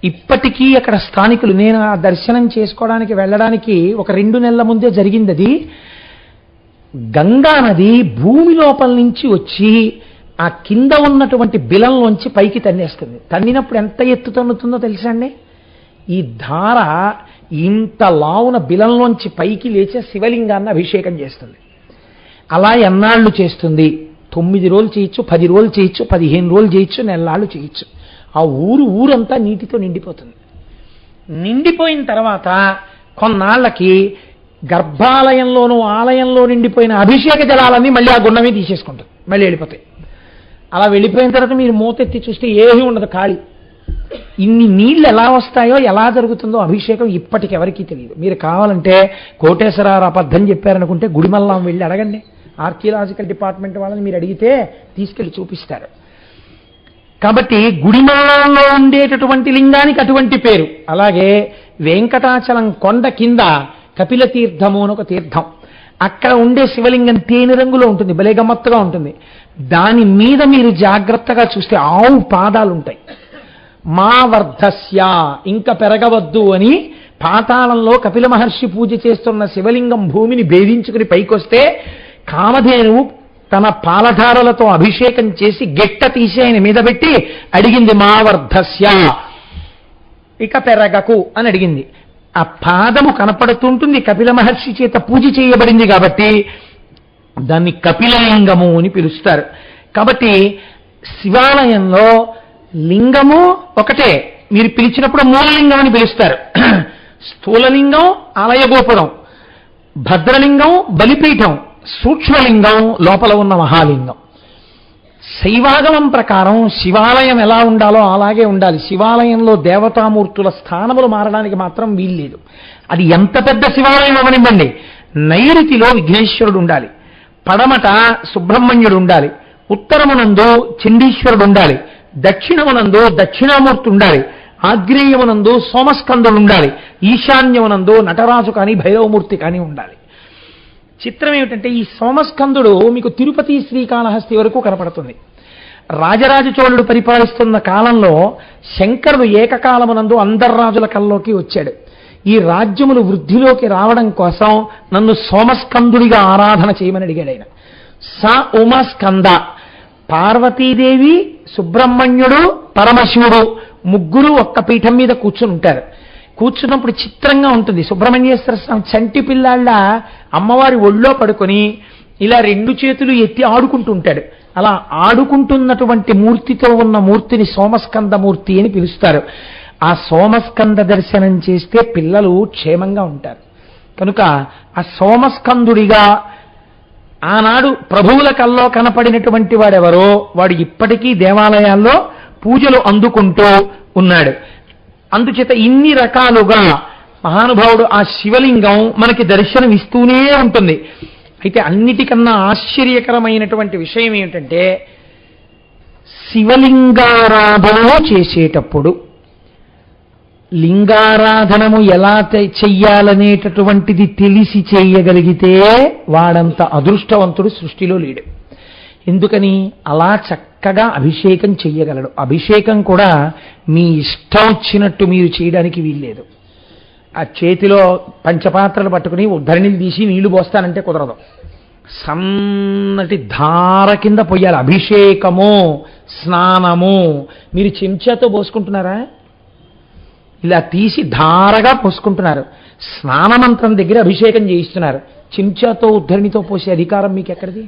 ఇప్పటికీ అక్కడ స్థానికులు, నేను ఆ దర్శనం చేసుకోవడానికి వెళ్ళడానికి ఒక 2 నెలల ముందే జరిగింది. అది గంగా నది భూమి లోపల నుంచి వచ్చి ఆ కింద ఉన్నటువంటి బిలంలోంచి పైకి తన్నేస్తుంది. తన్నినప్పుడు ఎంత ఎత్తు తన్నుతుందో తెలుసా అండి? ఈ ధార ఇంత లావున బిలంలోంచి పైకి లేచే శివలింగాన్ని అభిషేకం చేస్తుంది. అలా ఎన్నాళ్ళు చేస్తుంది? 9 రోజులు చేయొచ్చు, 10 రోజులు చేయొచ్చు, 15 రోజులు చేయొచ్చు, నెలలాళ్ళు చేయొచ్చు. ఆ ఊరంతా నీటితో నిండిపోతుంది. నిండిపోయిన తర్వాత కొన్నాళ్ళకి గర్భాలయంలోనూ ఆలయంలో నిండిపోయిన అభిషేక జలాలన్నీ మళ్ళీ ఆ గుండమే తీసేసుకుంటుంది, మళ్ళీ వెళ్ళిపోతాయి. అలా వెళ్ళిపోయిన తర్వాత మీరు మూతెత్తి చూస్తే ఏమీ ఉండదు, ఖాళీ. ఇన్ని నీళ్లు ఎలా వస్తాయో, ఎలా జరుగుతుందో అభిషేకం ఇప్పటికి ఎవరికీ తెలియదు. మీరు కావాలంటే కోటేశ్వరరావు అబద్ధం చెప్పారనుకుంటే గుడిమల్లాం వెళ్ళి అడగండి, ఆర్కియలాజికల్ డిపార్ట్మెంట్ వాళ్ళని మీరు అడిగితే తీసుకెళ్లి చూపిస్తారు. కాబట్టి గుడిమల్లాంలో ఉండేటటువంటి లింగానికి అటువంటి పేరు. అలాగే వెంకటాచలం కొండ కింద కపిల తీర్థము అని ఒక తీర్థం, అక్కడ ఉండే శివలింగం తేనె రంగులో ఉంటుంది, భలే గమ్మత్తుగా ఉంటుంది. దాని మీద మీరు జాగ్రత్తగా చూస్తే ఆవు పాదాలు ఉంటాయి. మా వర్ధస్య, ఇంకా పెరగవద్దు అని పాతాళంలో కపిల మహర్షి పూజ చేస్తున్న శివలింగం భూమిని భేదించుకుని పైకొస్తే కామధేనువు తన పాలధారలతో అభిషేకం చేసి గెట్ట తీసి ఆయన మీద పెట్టి అడిగింది, మా వర్ధస్య, ఇక పెరగకు అని అడిగింది. ఆ పాదము కనపడుతుంటుంది, కపిల మహర్షి చేత పూజ చేయబడింది కాబట్టి దాన్ని కపిలలింగము అని పిలుస్తారు. కాబట్టి శివాలయంలో లింగము ఒకటే, మీరు పిలిచినప్పుడు మూలలింగం అని పిలుస్తారు. స్థూలలింగం ఆలయ గోపురం, భద్రలింగం బలిపీఠం, సూక్ష్మలింగం లోపల ఉన్న మహాలింగం. శైవాగమం ప్రకారం శివాలయం ఎలా ఉండాలో అలాగే ఉండాలి. శివాలయంలో దేవతామూర్తుల స్థానములు మారడానికి మాత్రం వీల్లేదు. అది ఎంత పెద్ద శివాలయం అవనివ్వండి. నైరుతిలో విఘ్నేశ్వరుడు ఉండాలి, పడమట సుబ్రహ్మణ్యుడు ఉండాలి, ఉత్తరమునందు చండీశ్వరుడు ఉండాలి, దక్షిణమునందు దక్షిణామూర్తి ఉండాలి, ఆగ్నేయమునందు సోమస్కందుడు ఉండాలి, ఈశాన్యమునందు నటరాజు కానీ భైరవమూర్తి కానీ ఉండాలి. చిత్రం ఏమిటంటే ఈ సోమస్కందుడు మీకు తిరుపతి శ్రీకాళహస్తి వరకు కనపడుతుంది. రాజరాజ చోళుడు పరిపాలిస్తున్న కాలంలో శంకరుడు ఏకకాలమునందు అందర్రాజుల కల్లోకి వచ్చాడు. ఈ రాజ్యములు వృద్ధిలోకి రావడం కోసం నన్ను సోమస్కందుడిగా ఆరాధన చేయమని అడిగాడు ఆయన. స ఉమస్కంద, పార్వతీదేవి, సుబ్రహ్మణ్యుడు, పరమశివుడు ముగ్గురు ఒక్క పీఠం మీద కూర్చుని ఉంటారు. కూర్చున్నప్పుడు చిత్రంగా ఉంటుంది. సుబ్రహ్మణ్యేశ్వర స్వామి చంటి పిల్లాళ్ళ అమ్మవారి ఒళ్ళో పడుకొని ఇలా 2 చేతులు ఎత్తి ఆడుకుంటూ ఉంటాడు. అలా ఆడుకుంటున్నటువంటి మూర్తితో ఉన్న మూర్తిని సోమస్కంద మూర్తి అని పిలుస్తారు. ఆ సోమస్కంద దర్శనం చేస్తే పిల్లలు క్షేమంగా ఉంటారు. కనుక ఆ సోమస్కందుడిగా ఆనాడు ప్రభువుల కల్లో కనపడినటువంటి వాడెవరో వాడు ఇప్పటికీ దేవాలయాల్లో పూజలు అందుకుంటూ ఉన్నాడు. అందుచేత ఇన్ని రకాలుగా మహానుభావుడు ఆ శివలింగం మనకి దర్శనం ఇస్తూనే ఉంటుంది. అయితే అన్నిటికన్నా ఆశ్చర్యకరమైనటువంటి విషయం ఏమిటంటే, శివలింగారాధన చేసేటప్పుడు లింగారాధనము ఎలా చెయ్యాలనేటటువంటిది తెలిసి చేయగలిగితే వాడంత అదృష్టవంతుడు సృష్టిలో లేడు. ఎందుకని? అలా చక్కగా అభిషేకం చెయ్యగలడు. అభిషేకం కూడా మీ ఇష్టం వచ్చినట్టు మీరు చేయడానికి వీల్లేదు. ఆ చేతిలో పంచపాత్రలు పట్టుకుని ఉద్ధరణిలు తీసి నీళ్లు పోస్తానంటే కుదరదు. సన్నటి ధార కింద పొయ్యాలి. అభిషేకము, స్నానము. మీరు చెంచాతో పోసుకుంటున్నారా? ఇలా తీసి ధారగా పోసుకుంటున్నారు. స్నానమంత్రం దగ్గర అభిషేకం చేయిస్తున్నారు. చెంచాతో ఉద్ధరణితో పోసే అధికారం మీకు ఎక్కడిది?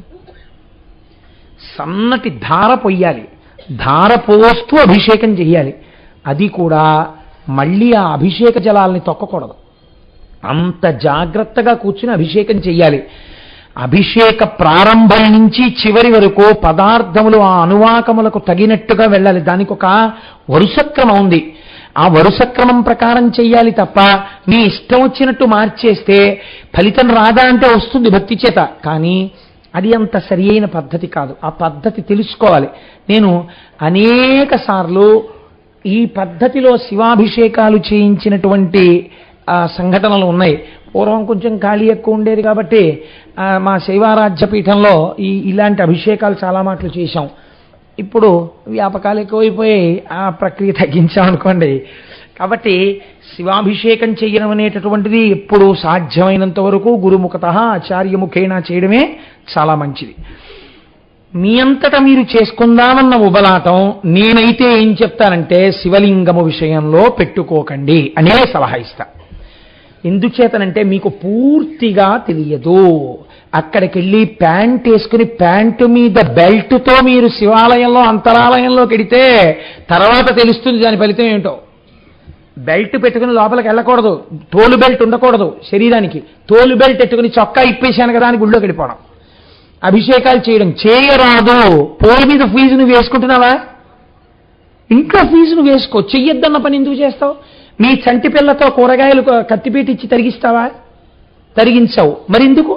సన్నటి ధార పొయ్యాలి. ధార పోస్తూ అభిషేకం చెయ్యాలి. అది కూడా మళ్ళీ ఆ అభిషేక జలాల్ని తొక్కకూడదు. అంత జాగ్రత్తగా కూర్చుని అభిషేకం చెయ్యాలి. అభిషేక ప్రారంభం నుంచి చివరి వరకు పదార్థములు ఆ అనువాకములకు తగినట్టుగా వెళ్ళాలి. దానికి ఒక వరుసక్రమం ఉంది. ఆ వరుసక్రమం ప్రకారం చెయ్యాలి తప్ప మీ ఇష్టం వచ్చినట్టు మార్చేస్తే ఫలితం రాదా అంటే వస్తుంది భక్తి చేత, కానీ అది అంత సరి అయిన పద్ధతి కాదు. ఆ పద్ధతి తెలుసుకోవాలి. నేను అనేక సార్లు ఈ పద్ధతిలో శివాభిషేకాలు చేయించినటువంటి సంఘటనలు ఉన్నాయి. పూర్వం కొంచెం ఖాళీ ఎక్కువ ఉండేది కాబట్టి మా శైవారాధ్య పీఠంలో ఇలాంటి అభిషేకాలు చాలా మాటలు చేశాం. ఇప్పుడు వ్యాపకాలు ఎక్కువైపోయి ఆ ప్రక్రియ తగ్గించామనుకోండి. కాబట్టి శివాభిషేకం చేయడం అనేటటువంటిది ఎప్పుడు సాధ్యమైనంత వరకు గురుముఖత ఆచార్యముఖేన చేయడమే చాలా మంచిది. మీ అంతటా మీరు చేసుకుందామన్న ఉబలాటం నేనైతే ఏం చెప్తానంటే, శివలింగము విషయంలో పెట్టుకోకండి అనే సలహా ఇస్తా. ఎందుచేతనంటే మీకు పూర్తిగా తెలియదు. అక్కడికి వెళ్ళి ప్యాంట్ వేసుకుని ప్యాంటు మీద బెల్ట్తో మీరు శివాలయంలో అంతరాలయంలోకి వెడితే తర్వాత తెలుస్తుంది దాని ఫలితం ఏంటో. బెల్ట్ పెట్టుకుని లోపలికి వెళ్ళకూడదు. తోలు బెల్ట్ ఉండకూడదు శరీరానికి. తోలు బెల్ట్ పెట్టుకుని చొక్కా ఇప్పేశాను కదా అని గుళ్ళోకి వెళ్ళిపోవడం. అభిషేకాలు చేయడం చేయరాదు. పోలు మీద ఫీజు నువ్వు వేసుకుంటున్నావా? ఇంట్లో ఫీజు నువ్వు వేసుకో. చెయ్యొద్దన్న పని ఎందుకు చేస్తావు? మీ చంటి పిల్లతో కూరగాయలు కత్తిపేటిచ్చి తరిగిస్తావా? తరిగించావు. మరెందుకు?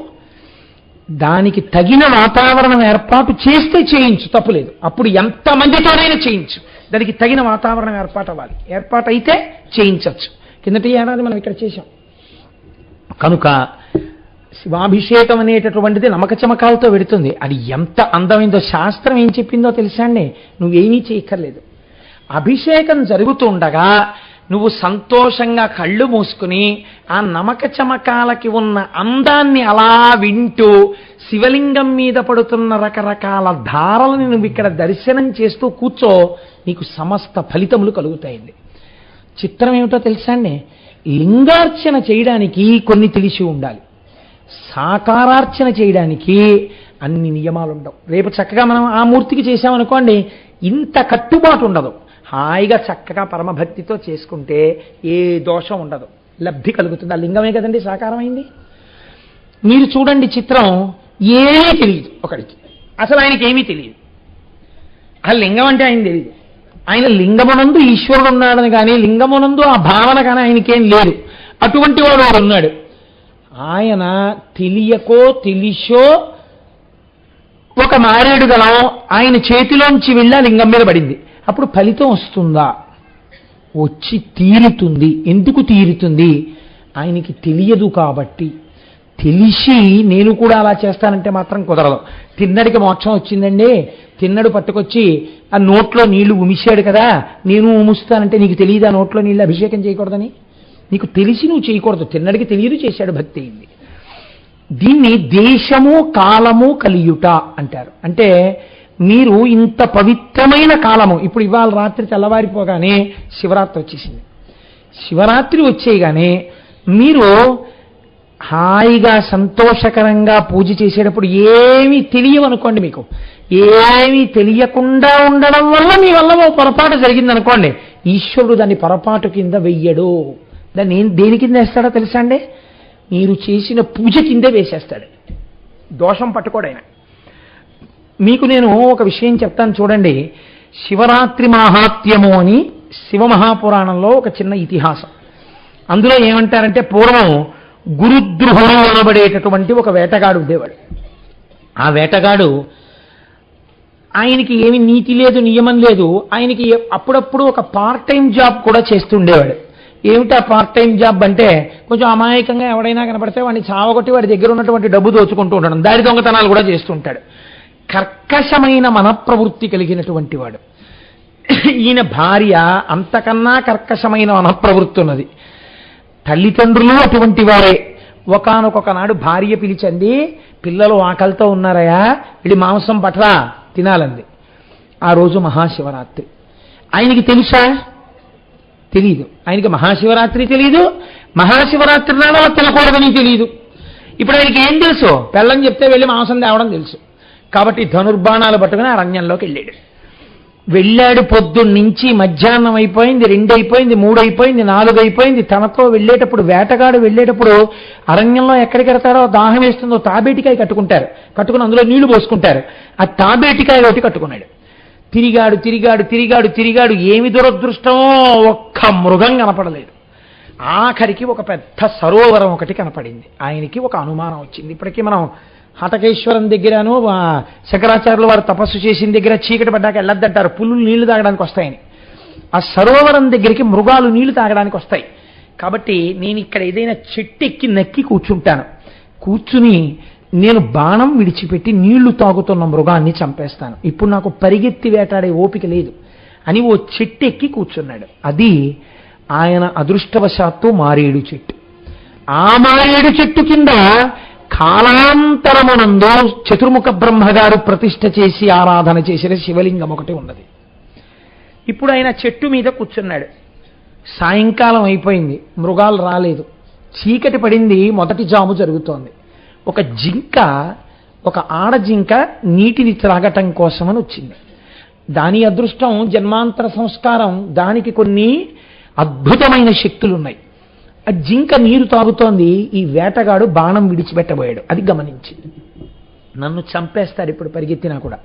దానికి తగిన వాతావరణం ఏర్పాటు చేస్తే చేయించు, తప్పులేదు. అప్పుడు ఎంతమందితోనైనా చేయించు. దానికి తగిన వాతావరణం ఏర్పాటు అవ్వాలి. ఏర్పాటు అయితే చేయించవచ్చు. కిందటి ఏడాది మనం ఇక్కడ చేశాం. కనుక శివాభిషేకం అనేటటువంటిది నమక చమకాలతో వెడుతుంది. అది ఎంత అందమైందో శాస్త్రం ఏం చెప్పిందో తెలుసా అండి? నువ్వేమీ చేయక్కర్లేదు. అభిషేకం జరుగుతుండగా నువ్వు సంతోషంగా కళ్ళు మూసుకుని ఆ నమక చమకాలకి ఉన్న అందాన్ని అలా వింటూ శివలింగం మీద పడుతున్న రకరకాల ధారలను నువ్వు ఇక్కడ దర్శనం చేస్తూ కూర్చో, నీకు సమస్త ఫలితములు కలుగుతాయండి. చిత్రం ఏమిటో తెలుసా అండి? లింగార్చన చేయడానికి కొన్ని తెలిసి ఉండాలి. సాకారార్చన చేయడానికి అన్ని నియమాలు ఉండవు. రేపు చక్కగా మనం ఆ మూర్తికి చేశామనుకోండి, ఇంత కట్టుబాటు ఉండదు. హాయిగా చక్కగా పరమభక్తితో చేసుకుంటే ఏ దోషం ఉండదు, లబ్ధి కలుగుతుంది. ఆ లింగమే కదండి సాకారమైంది. మీరు చూడండి చిత్రం, ఏమీ తెలియదు ఒకడికి, అసలు ఆయనకి ఏమీ తెలియదు. ఆ లింగం అంటే ఆయన తెలియదు. ఆయన లింగమునందు ఈశ్వరుడు ఉన్నాడని కానీ లింగమునందు ఆ భావన కానీ ఆయనకేం లేదు. అటువంటి వాడు వాడు ఉన్నాడు. ఆయన తెలియకో తెలిసో ఒక మారేడు గలం ఆయన చేతిలోంచి వెళ్ళి ఆ లింగం మీద పడింది. అప్పుడు ఫలితం వస్తుందా? వచ్చి తీరుతుంది. ఎందుకు తీరుతుంది? ఆయనకి తెలియదు కాబట్టి. తెలిసి నేను కూడా అలా చేస్తానంటే మాత్రం కుదరదు. తిన్నడికి మోక్షం వచ్చిందండి, తిన్నడు పట్టుకొచ్చి ఆ నోట్లో నీళ్లు ఉమిశాడు కదా, నేను ఉముస్తానంటే నీకు తెలియదు ఆ నోట్లో నీళ్ళు అభిషేకం చేయకూడదని? నీకు తెలిసి నువ్వు చేయకూడదు. తిన్నడికి తెలియదు, చేశాడు, భక్తి అయింది. దీన్ని దేశము కాలము కలియుట అంటారు. అంటే మీరు ఇంత పవిత్రమైన కాలము, ఇప్పుడు ఇవాళ రాత్రి తెల్లవారిపోగానే శివరాత్రి వచ్చేసింది. శివరాత్రి వచ్చేయగానే మీరు హాయిగా సంతోషకరంగా పూజ చేసేటప్పుడు ఏమీ తెలియవనుకోండి, మీకు ఏమీ తెలియకుండా ఉండడం వల్ల మీ వల్ల ఓ పొరపాటు జరిగిందనుకోండి, ఈశ్వరుడు దాన్ని పొరపాటు కింద వెయ్యడు. దాన్ని దేని కింద వేస్తాడో తెలుసా అండి? మీరు చేసిన పూజ కిందే వేసేస్తాడు. దోషం పట్టుకోడైనా. మీకు నేను ఒక విషయం చెప్తాను చూడండి. శివరాత్రి మాహాత్మ్యము అని శివమహాపురాణంలో ఒక చిన్న ఇతిహాసం. అందులో ఏమంటారంటే పూర్వం గురుద్రుహుడు అనబడేటటువంటి ఒక వేటగాడు ఉండేవాడు. ఆ వేటగాడు ఆయనకి ఏమి నీతి లేదు, నియమం లేదు. ఆయనకి అప్పుడప్పుడు ఒక పార్ట్ టైం జాబ్ కూడా చేస్తుండేవాడు. ఏమిటా పార్ట్ టైం జాబ్ అంటే, కొంచెం అమాయకంగా ఎవడైనా కనపడితే వాడిని చావగొట్టి వాడి దగ్గర ఉన్నటువంటి డబ్బు దోచుకుంటూ ఉండడం, దారి దొంగతనాలు కూడా చేస్తుంటాడు. కర్కశమైన మనప్రవృత్తి కలిగినటువంటి వాడు. ఈయన భార్య అంతకన్నా కర్కశమైన మనప్రవృత్తి ఉన్నది. తల్లిదండ్రులు అటువంటి వారే. ఒకానొక నాడు భార్య పిలిచింది, పిల్లలు ఆకలితో ఉన్నారయా, వీడి మాంసం పట్రా తినాలంది. ఆ రోజు మహాశివరాత్రి. ఆయనకి తెలుసా? తెలీదు. ఆయనకి మహాశివరాత్రి తెలీదు, మహాశివరాత్రి నాడు అలా తినకూడదని తెలీదు. ఇప్పుడు ఆయనకి ఏం తెలుసు? పెళ్ళని చెప్తే వెళ్ళి మాంసం తేవడం తెలుసు. కాబట్టి ధనుర్బాణాలు పట్టుకుని అరణ్యంలోకి వెళ్ళాడు. పొద్దున్నుంచి మధ్యాహ్నం అయిపోయింది, 2 అయిపోయింది, 3 అయిపోయింది, 4 అయిపోయింది. తనతో వెళ్ళేటప్పుడు, వేటగాడు వెళ్ళేటప్పుడు అరణ్యంలో ఎక్కడికి వెళ్తారో, దాహం వేస్తుందో తాబేటికాయ కట్టుకుని అందులో నీళ్లు పోసుకుంటారు. ఆ తాబేటికాయ ఒకటి కట్టుకున్నాడు. తిరిగాడు. ఏమి దురదృష్టమో, ఒక్క మృగం కనపడలేదు. ఆఖరికి ఒక పెద్ద సరోవరం ఒకటి కనపడింది. ఆయనకి ఒక అనుమానం వచ్చింది. ఇప్పటికీ మనం హటకేశ్వరం దగ్గరను శంకరాచార్యులు వారు తపస్సు చేసిన దగ్గర చీకటి పడ్డాక వెళ్ళొద్దంటారు, పులులు నీళ్లు తాగడానికి వస్తాయని. ఆ సరోవరం దగ్గరికి మృగాలు నీళ్లు తాగడానికి వస్తాయి. కాబట్టి నేను ఇక్కడ ఏదైనా చెట్టు ఎక్కి నక్కి కూర్చుంటాను. కూర్చుని నేను బాణం విడిచిపెట్టి నీళ్లు తాగుతున్న మృగాన్ని చంపేస్తాను. ఇప్పుడు నాకు పరిగెత్తి వేటాడే ఓపిక లేదు అని ఓ చెట్టు ఎక్కి కూర్చున్నాడు. అది ఆయన అదృష్టవశాత్తు మారేడు చెట్టు. ఆ మారేడు చెట్టు కింద కాలాంతరమునందు చతుర్ముఖ బ్రహ్మగారు ప్రతిష్ఠ చేసి ఆరాధన చేసిన శివలింగం ఒకటి ఉన్నది. ఇప్పుడు ఆయన చెట్టు మీద కూర్చున్నాడు. సాయంకాలం అయిపోయింది, మృగాలు రాలేదు, చీకటి పడింది, మొదటి జాము జరుగుతోంది. ఒక జింక, ఒక ఆడజింక నీటిని త్రాగటం కోసమని వచ్చింది. దాని అదృష్టం జన్మాంతర సంస్కారం, దానికి కొన్ని అద్భుతమైన శక్తులున్నాయి. ఆ జింక నీరు తాగుతోంది, ఈ వేటగాడు బాణం విడిచిపెట్టబోయాడు. అది గమనించింది. నన్ను చంపేస్తాడు ఇప్పుడు పరిగెత్తినా కూడా.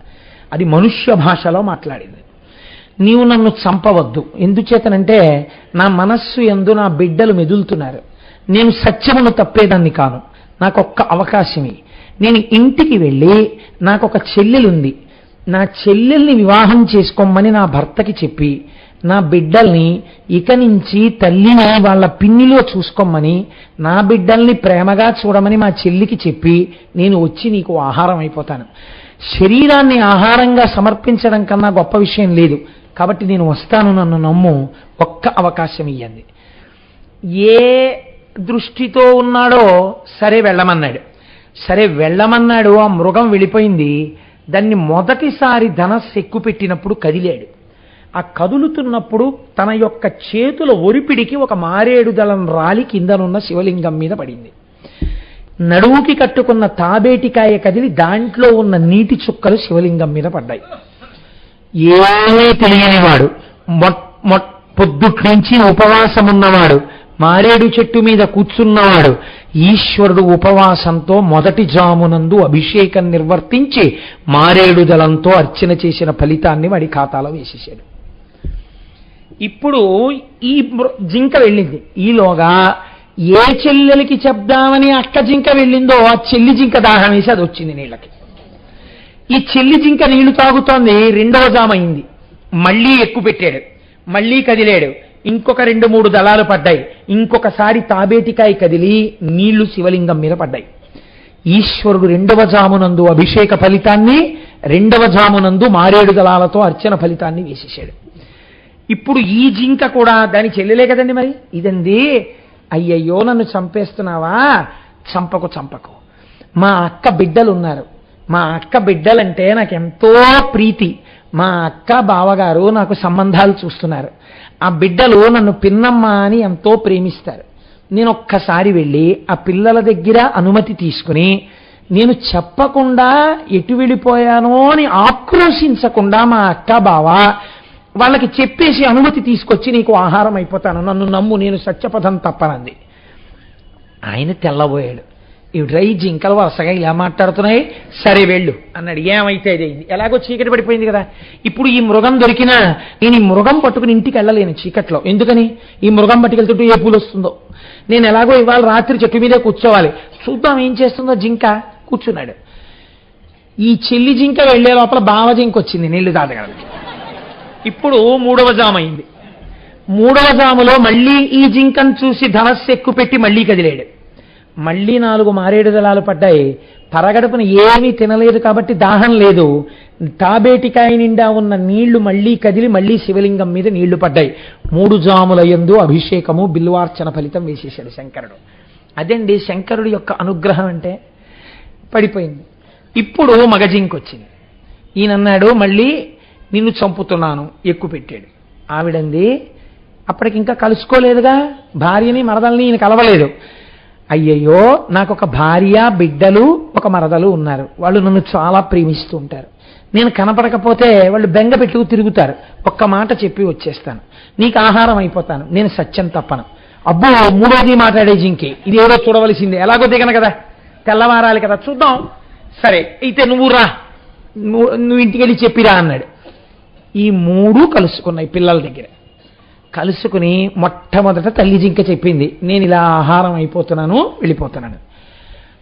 అది మనుష్య భాషలో మాట్లాడింది. నీవు నన్ను చంపవద్దు, ఎందుచేతనంటే నా మనస్సు యందు నా బిడ్డలు మెదులుతున్నారు. నేను సత్యమును తప్పేదాన్ని కాను, నాకొక్క అవకాశమే. నేను ఇంటికి వెళ్ళి నాకొక చెల్లెలుంది, నా చెల్లెల్ని వివాహం చేసుకోమని నా భర్తకి చెప్పి, నా బిడ్డల్ని ఇక నుంచి తల్లిని వాళ్ళ పిన్నిలో చూసుకోమని, నా బిడ్డల్ని ప్రేమగా చూడమని మా చెల్లికి చెప్పి నేను వచ్చి నీకు ఆహారం అయిపోతాను. శరీరాన్ని ఆహారంగా సమర్పించడం కన్నా గొప్ప విషయం లేదు. కాబట్టి నేను వస్తాను, నన్ను నమ్ము, ఒక్క అవకాశం ఇయ్యండి. ఏ దృష్టితో ఉన్నాడో సరే వెళ్ళమన్నాడు. ఆ మృగం వెళ్ళిపోయింది. దాన్ని మొదటిసారి ధనస్సు ఎక్కుపెట్టినప్పుడు కదిలాడు. ఆ కదులుతున్నప్పుడు తన యొక్క చేతుల ఒరిపిడికి ఒక మారేడు దళం రాలి కిందనున్న శివలింగం మీద పడింది. నడువుకి కట్టుకున్న తాబేటికాయ కదిలి దాంట్లో ఉన్న నీటి చుక్కలు శివలింగం మీద పడ్డాయి. ఏమీ తెలియనివాడు, పొద్దుటి నుంచి ఉపవాసమున్నవాడు, మారేడు చెట్టు మీద కూర్చున్నవాడు, ఈశ్వరుడు ఉపవాసంతో మొదటి జామునందు అభిషేకం నిర్వర్తించి మారేడు దళంతో అర్చన చేసిన ఫలితాన్ని వాడి ఖాతాలో వేసేశాడు. ఇప్పుడు ఈ జింక వెళ్ళింది. ఈలోగా ఏ చెల్లెలకి చెప్దామని అక్క జింక వెళ్ళిందో ఆ చెల్లి జింక దాహం వేసి అది వచ్చింది నీళ్ళకి. ఈ చెల్లి జింక నీళ్లు తాగుతోంది. 2వ జామైంది, మళ్ళీ ఎక్కుపెట్టాడు, మళ్ళీ కదిలాడు. ఇంకొక 2-3 దళాలు పడ్డాయి. ఇంకొకసారి తాబేటికాయ కదిలి నీళ్లు శివలింగం మీద పడ్డాయి. ఈశ్వరుడు 2వ జామునందు అభిషేక ఫలితాన్ని, 2వ జామునందు మారేడు దళాలతో అర్చన ఫలితాన్ని వేసేశాడు. ఇప్పుడు ఈ జింక కూడా దాని చెల్లెలే కదండి మరి, ఇదండి, అయ్యయ్యో నన్ను చంపేస్తున్నావా, చంపకు, మా అక్క బిడ్డలున్నారు, మా అక్క బిడ్డలంటే నాకెంతో ప్రీతి, మా అక్క బావగారు నాకు సంబంధాలు చూస్తున్నారు, ఆ బిడ్డలు నన్ను పిన్నమ్మ అని ఎంతో ప్రేమిస్తారు. నేను ఒక్కసారి వెళ్ళి ఆ పిల్లల దగ్గర అనుమతి తీసుకుని, నేను చెప్పకుండా ఎటు వెళ్ళిపోయానో అని ఆక్రోశించకుండా మా అక్క బావ వాళ్ళకి చెప్పేసి అనుమతి తీసుకొచ్చి నీకు ఆహారం అయిపోతాను, నన్ను నమ్ము, నేను సత్యపథం తప్పనంది. ఆయన తెల్లబోయాడు. ఈ డ్రై జింకలు వరుసగా ఇలా మాట్లాడుతున్నాయి. సరే వెళ్ళు అన్నాడు. ఏమైతే అయింది, ఎలాగో చీకటి పడిపోయింది కదా. ఇప్పుడు ఈ మృగం దొరికినా నేను ఈ మృగం పట్టుకుని ఇంటికి వెళ్ళలేను చీకట్లో. ఎందుకని, ఈ మృగం పట్టుకెళ్తుంటే ఏ పూలు వస్తుందో, నేను ఎలాగో ఇవాళ రాత్రి చెట్టు మీదే కూర్చోవాలి, చూద్దాం ఏం చేస్తుందో జింక. కూర్చున్నాడు. ఈ చెల్లి జింక వెళ్లే లోపల బావ జింక వచ్చింది నీళ్లు తాగడానికి. ఇప్పుడు 3వ జాము అయింది. 3వ జాములో మళ్ళీ ఈ జింకను చూసి ధనస్సు ఎక్కుపెట్టి మళ్ళీ కదిలాడు. మళ్ళీ 4 మారేడు దళాలు పడ్డాయి. పరగడుపున ఏమీ తినలేదు కాబట్టి దాహం లేదు. తాబేటికాయ నిండా ఉన్న నీళ్లు మళ్ళీ కదిలి మళ్ళీ శివలింగం మీద నీళ్లు పడ్డాయి. 3 జాముల యందు అభిషేకము బిల్వార్చన ఫలితం వేసేశాడు శంకరుడు. అదండి శంకరుడు యొక్క అనుగ్రహం అంటే. పడిపోయింది. ఇప్పుడు మగజింకొచ్చింది. ఈయనన్నాడు మళ్ళీ నిన్ను చంపుతున్నాను, ఎక్కువ పెట్టాడు. ఆవిడంది అప్పటికింకా కలుసుకోలేదుగా భార్యని మరదల్ని, ఈయన కలవలేదు. అయ్యయ్యో, నాకు ఒక భార్య, బిడ్డలు, ఒక మరదలు ఉన్నారు. వాళ్ళు నన్ను చాలా ప్రేమిస్తూ ఉంటారు. నేను కనపడకపోతే వాళ్ళు బెంగ పెట్టుకు తిరుగుతారు. ఒక్క మాట చెప్పి వచ్చేస్తాను, నీకు ఆహారం అయిపోతాను, నేను సత్యం తప్పను. అబ్బో, 3వది మాట్లాడే జింకి, ఇది ఏదో చూడవలసిందే, ఎలాగో దిగను కదా, తెల్లవారాలి కదా, చూద్దాం. సరే అయితే నువ్వు రా, నువ్వు ఇంటికి వెళ్ళి చెప్పిరా అన్నాడు. ఈ 3 కలుసుకున్నాయి పిల్లల దగ్గర. కలుసుకుని మొట్టమొదట తల్లి జింక చెప్పింది, నేను ఇలా ఆహారం అయిపోతున్నాను, వెళ్ళిపోతున్నాను.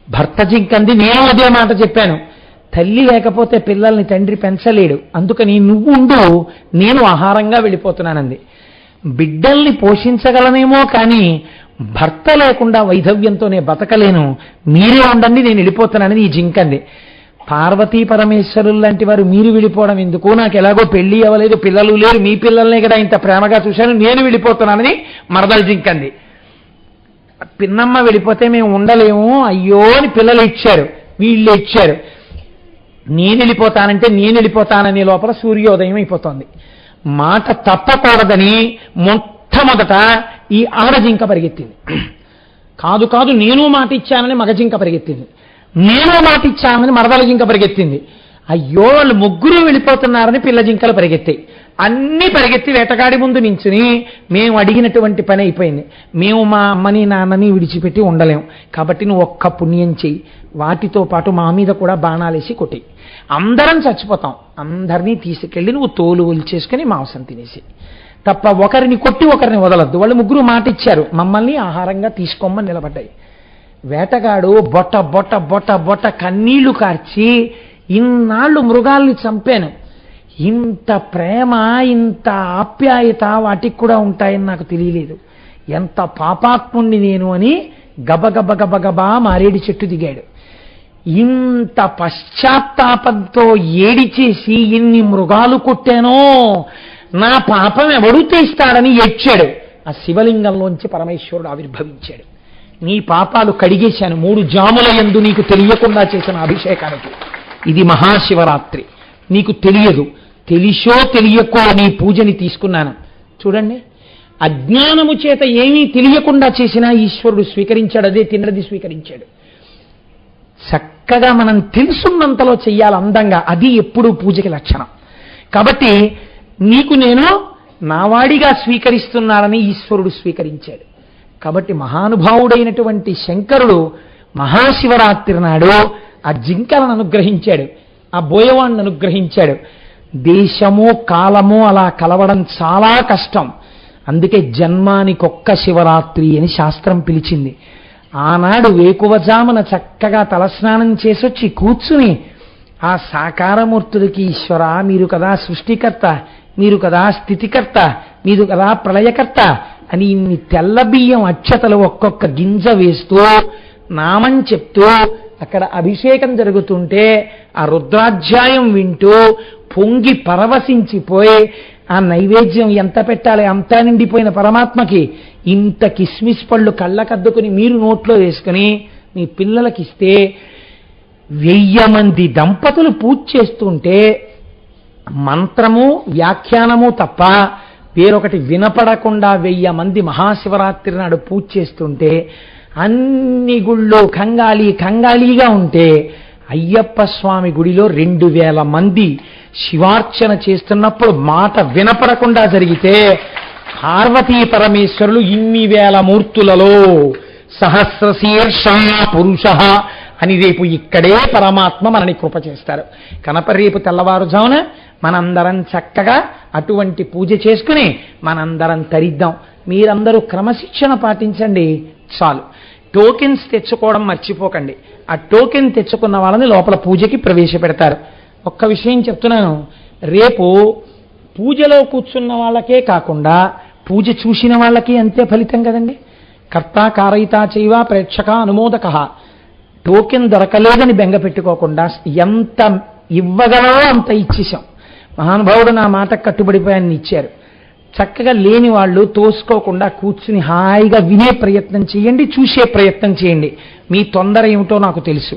భర్త జింకంది, నేను అదే మాట చెప్పాను, తల్లి లేకపోతే పిల్లల్ని తండ్రి పెంచలేడు, అందుకని నువ్వు ఉండు, నేను ఆహారంగా వెళ్ళిపోతున్నానంది. బిడ్డల్ని పోషించగలనేమో కానీ భర్త లేకుండా వైధవ్యంతోనే బతకలేను, మీరే ఉండండి, నేను వెళ్ళిపోతున్నానని ఈ జింకంది. పార్వతీ పరమేశ్వరులు లాంటి వారు మీరు వెళ్ళిపోవడం ఎందుకు, నాకు ఎలాగో పెళ్లి అవ్వలేదు, పిల్లలు లేరు, మీ పిల్లల్నే కదా ఇంత ప్రేమగా చూశాను, నేను వెళ్ళిపోతున్నానని మరదలు జింకంది. పిన్నమ్మ వెళ్ళిపోతే మేము ఉండలేము, అయ్యో అని పిల్లలు ఇచ్చారు, వీళ్ళు ఇచ్చారు. నేను వెళ్ళిపోతానంటే నేను వెళ్ళిపోతాననే లోపల సూర్యోదయం అయిపోతుంది. మాట తప్పకూడదని మొట్టమొదట ఈ ఆడజింక పరిగెత్తింది. కాదు కాదు, నేను మాట ఇచ్చానని మగజింక పరిగెత్తింది. నేను మాట ఇచ్చానని మరదల జింక పరిగెత్తింది. అయ్యో, వాళ్ళు 3 వెళ్ళిపోతున్నారని పిల్ల జింకలు పరిగెత్తాయి. అన్ని పరిగెత్తి వేటగాడి ముందు నించుని, మేము అడిగినటువంటి పని అయిపోయింది, మేము మా అమ్మని నాన్నని విడిచిపెట్టి ఉండలేం, కాబట్టి నువ్వు ఒక్క పుణ్యం చెయ్యి, వాటితో పాటు మా మీద కూడా బాణాలేసి కొట్టి, అందరం చచ్చిపోతాం, అందరినీ తీసుకెళ్ళి నువ్వు తోలు ఒలిచేసుకుని మాంసం తినేసి, తప్ప ఒకరిని కొట్టి ఒకరిని వదలద్దు. వాళ్ళు 3 మాట ఇచ్చారు, మమ్మల్ని ఆహారంగా తీసుకోమని నిలబడ్డాయి. వేటగాడు బొట్ట బొట్ట బొట్ట బొట్ట కన్నీళ్లు కార్చి, ఇన్నాళ్ళు మృగాల్ని చంపాను, ఇంత ప్రేమ ఇంత ఆప్యాయత వాటికి కూడా ఉంటాయని నాకు తెలియలేదు, ఎంత పాపాత్ముణ్ణి నేను అని గబగబ గబగబా మారేడు చెట్టు దిగాడు. ఇంత పశ్చాత్తాపంతో ఏడిచేసి ఎన్ని మృగాలు కొట్టానో, నా పాపం ఎవడు తీస్తాడని ఏడ్చాడు. ఆ శివలింగంలోంచి పరమేశ్వరుడు ఆవిర్భవించాడు. నీ పాపాలు కడిగేశాను 3 జాముల యందు నీకు తెలియకుండా చేసిన అభిషేకానికి. ఇది మహాశివరాత్రి, నీకు తెలియదు, తెలిసో తెలియకో నీ పూజని తీసుకున్నాను. చూడండి, అజ్ఞానము చేత ఏమీ తెలియకుండా చేసినా ఈశ్వరుడు స్వీకరించాడు, అదే తిన్నది స్వీకరించాడు. చక్కగా మనం తెలుసున్నంతలో చెయ్యాలి అందంగా, అది ఎప్పుడూ పూజకి లక్షణం. కాబట్టి నీకు నేను నావాడిగా స్వీకరిస్తున్నానని ఈశ్వరుడు స్వీకరించాడు. కాబట్టి మహానుభావుడైనటువంటి శంకరుడు మహాశివరాత్రి నాడు ఆ జింకలను అనుగ్రహించాడు, ఆ బోయవాణ్ణి అనుగ్రహించాడు. దేశము కాలము అలా కలవడం చాలా కష్టం, అందుకే జన్మానికొక్క శివరాత్రి అని శాస్త్రం పిలిచింది. ఆనాడు వేకువజామున చక్కగా తలస్నానం చేసొచ్చి కూర్చుని ఆ సాకారమూర్తుడికి, ఈశ్వర మీరు కదా సృష్టికర్త, మీరు కదా స్థితికర్త, మీరు కదా ప్రళయకర్త అని ఇన్ని తెల్ల బియ్యం అక్షతలు ఒక్కొక్క గింజ వేస్తూ నామం చెప్తూ అక్కడ అభిషేకం జరుగుతుంటే ఆ రుద్రాధ్యాయం వింటూ పొంగి పరవశించిపోయి ఆ నైవేద్యం ఎంత పెట్టాలి అంతా నిండిపోయిన పరమాత్మకి ఇంత కిస్మిస్ పళ్ళు కళ్ళకద్దుకుని మీరు నోట్లో వేసుకుని మీ పిల్లలకిస్తే 1000 మంది దంపతులు పూజ చేస్తుంటే మంత్రము వ్యాఖ్యానము తప్ప వేరొకటి వినపడకుండా 1000 మంది మహాశివరాత్రి నాడు పూజ చేస్తుంటే అన్ని గుళ్ళో కంగాళీగా ఉంటే అయ్యప్ప స్వామి గుడిలో 2000 మంది శివార్చన చేస్తున్నప్పుడు మాట వినపడకుండా జరిగితే పార్వతీ పరమేశ్వరులు ఇన్ని వేల మూర్తులలో సహస్రశీర్ష పురుష అని రేపు ఇక్కడే పరమాత్మ మనని కృప చేస్తారు. కనుక రేపు తెల్లవారుజామున మనందరం చక్కగా అటువంటి పూజ చేసుకుని మనందరం తరిద్దాం. మీరందరూ క్రమశిక్షణ పాటించండి, చాలు. టోకెన్స్ తెచ్చుకోవడం మర్చిపోకండి. ఆ టోకెన్ తెచ్చుకున్న వాళ్ళని లోపల పూజకి ప్రవేశపెడతారు. ఒక్క విషయం చెప్తున్నాను, రేపు పూజలో కూర్చున్న వాళ్ళకే కాకుండా పూజ చూసిన వాళ్ళకి అంతే ఫలితం కదండి. కర్త కారయిత చైవ ప్రేక్షక అనుమోదక. టోకెన్ దొరకలేదని బెంగ పెట్టుకోకుండా ఎంత ఇవ్వగలవో అంత ఇచ్చేసాం. మహానుభావుడు నా మాట కట్టుబడిపోయాన్ని ఇచ్చారు. చక్కగా లేని వాళ్ళు తోసుకోకుండా కూర్చుని హాయిగా వినే ప్రయత్నం చేయండి, చూసే ప్రయత్నం చేయండి. మీ తొందర ఏమిటో నాకు తెలుసు.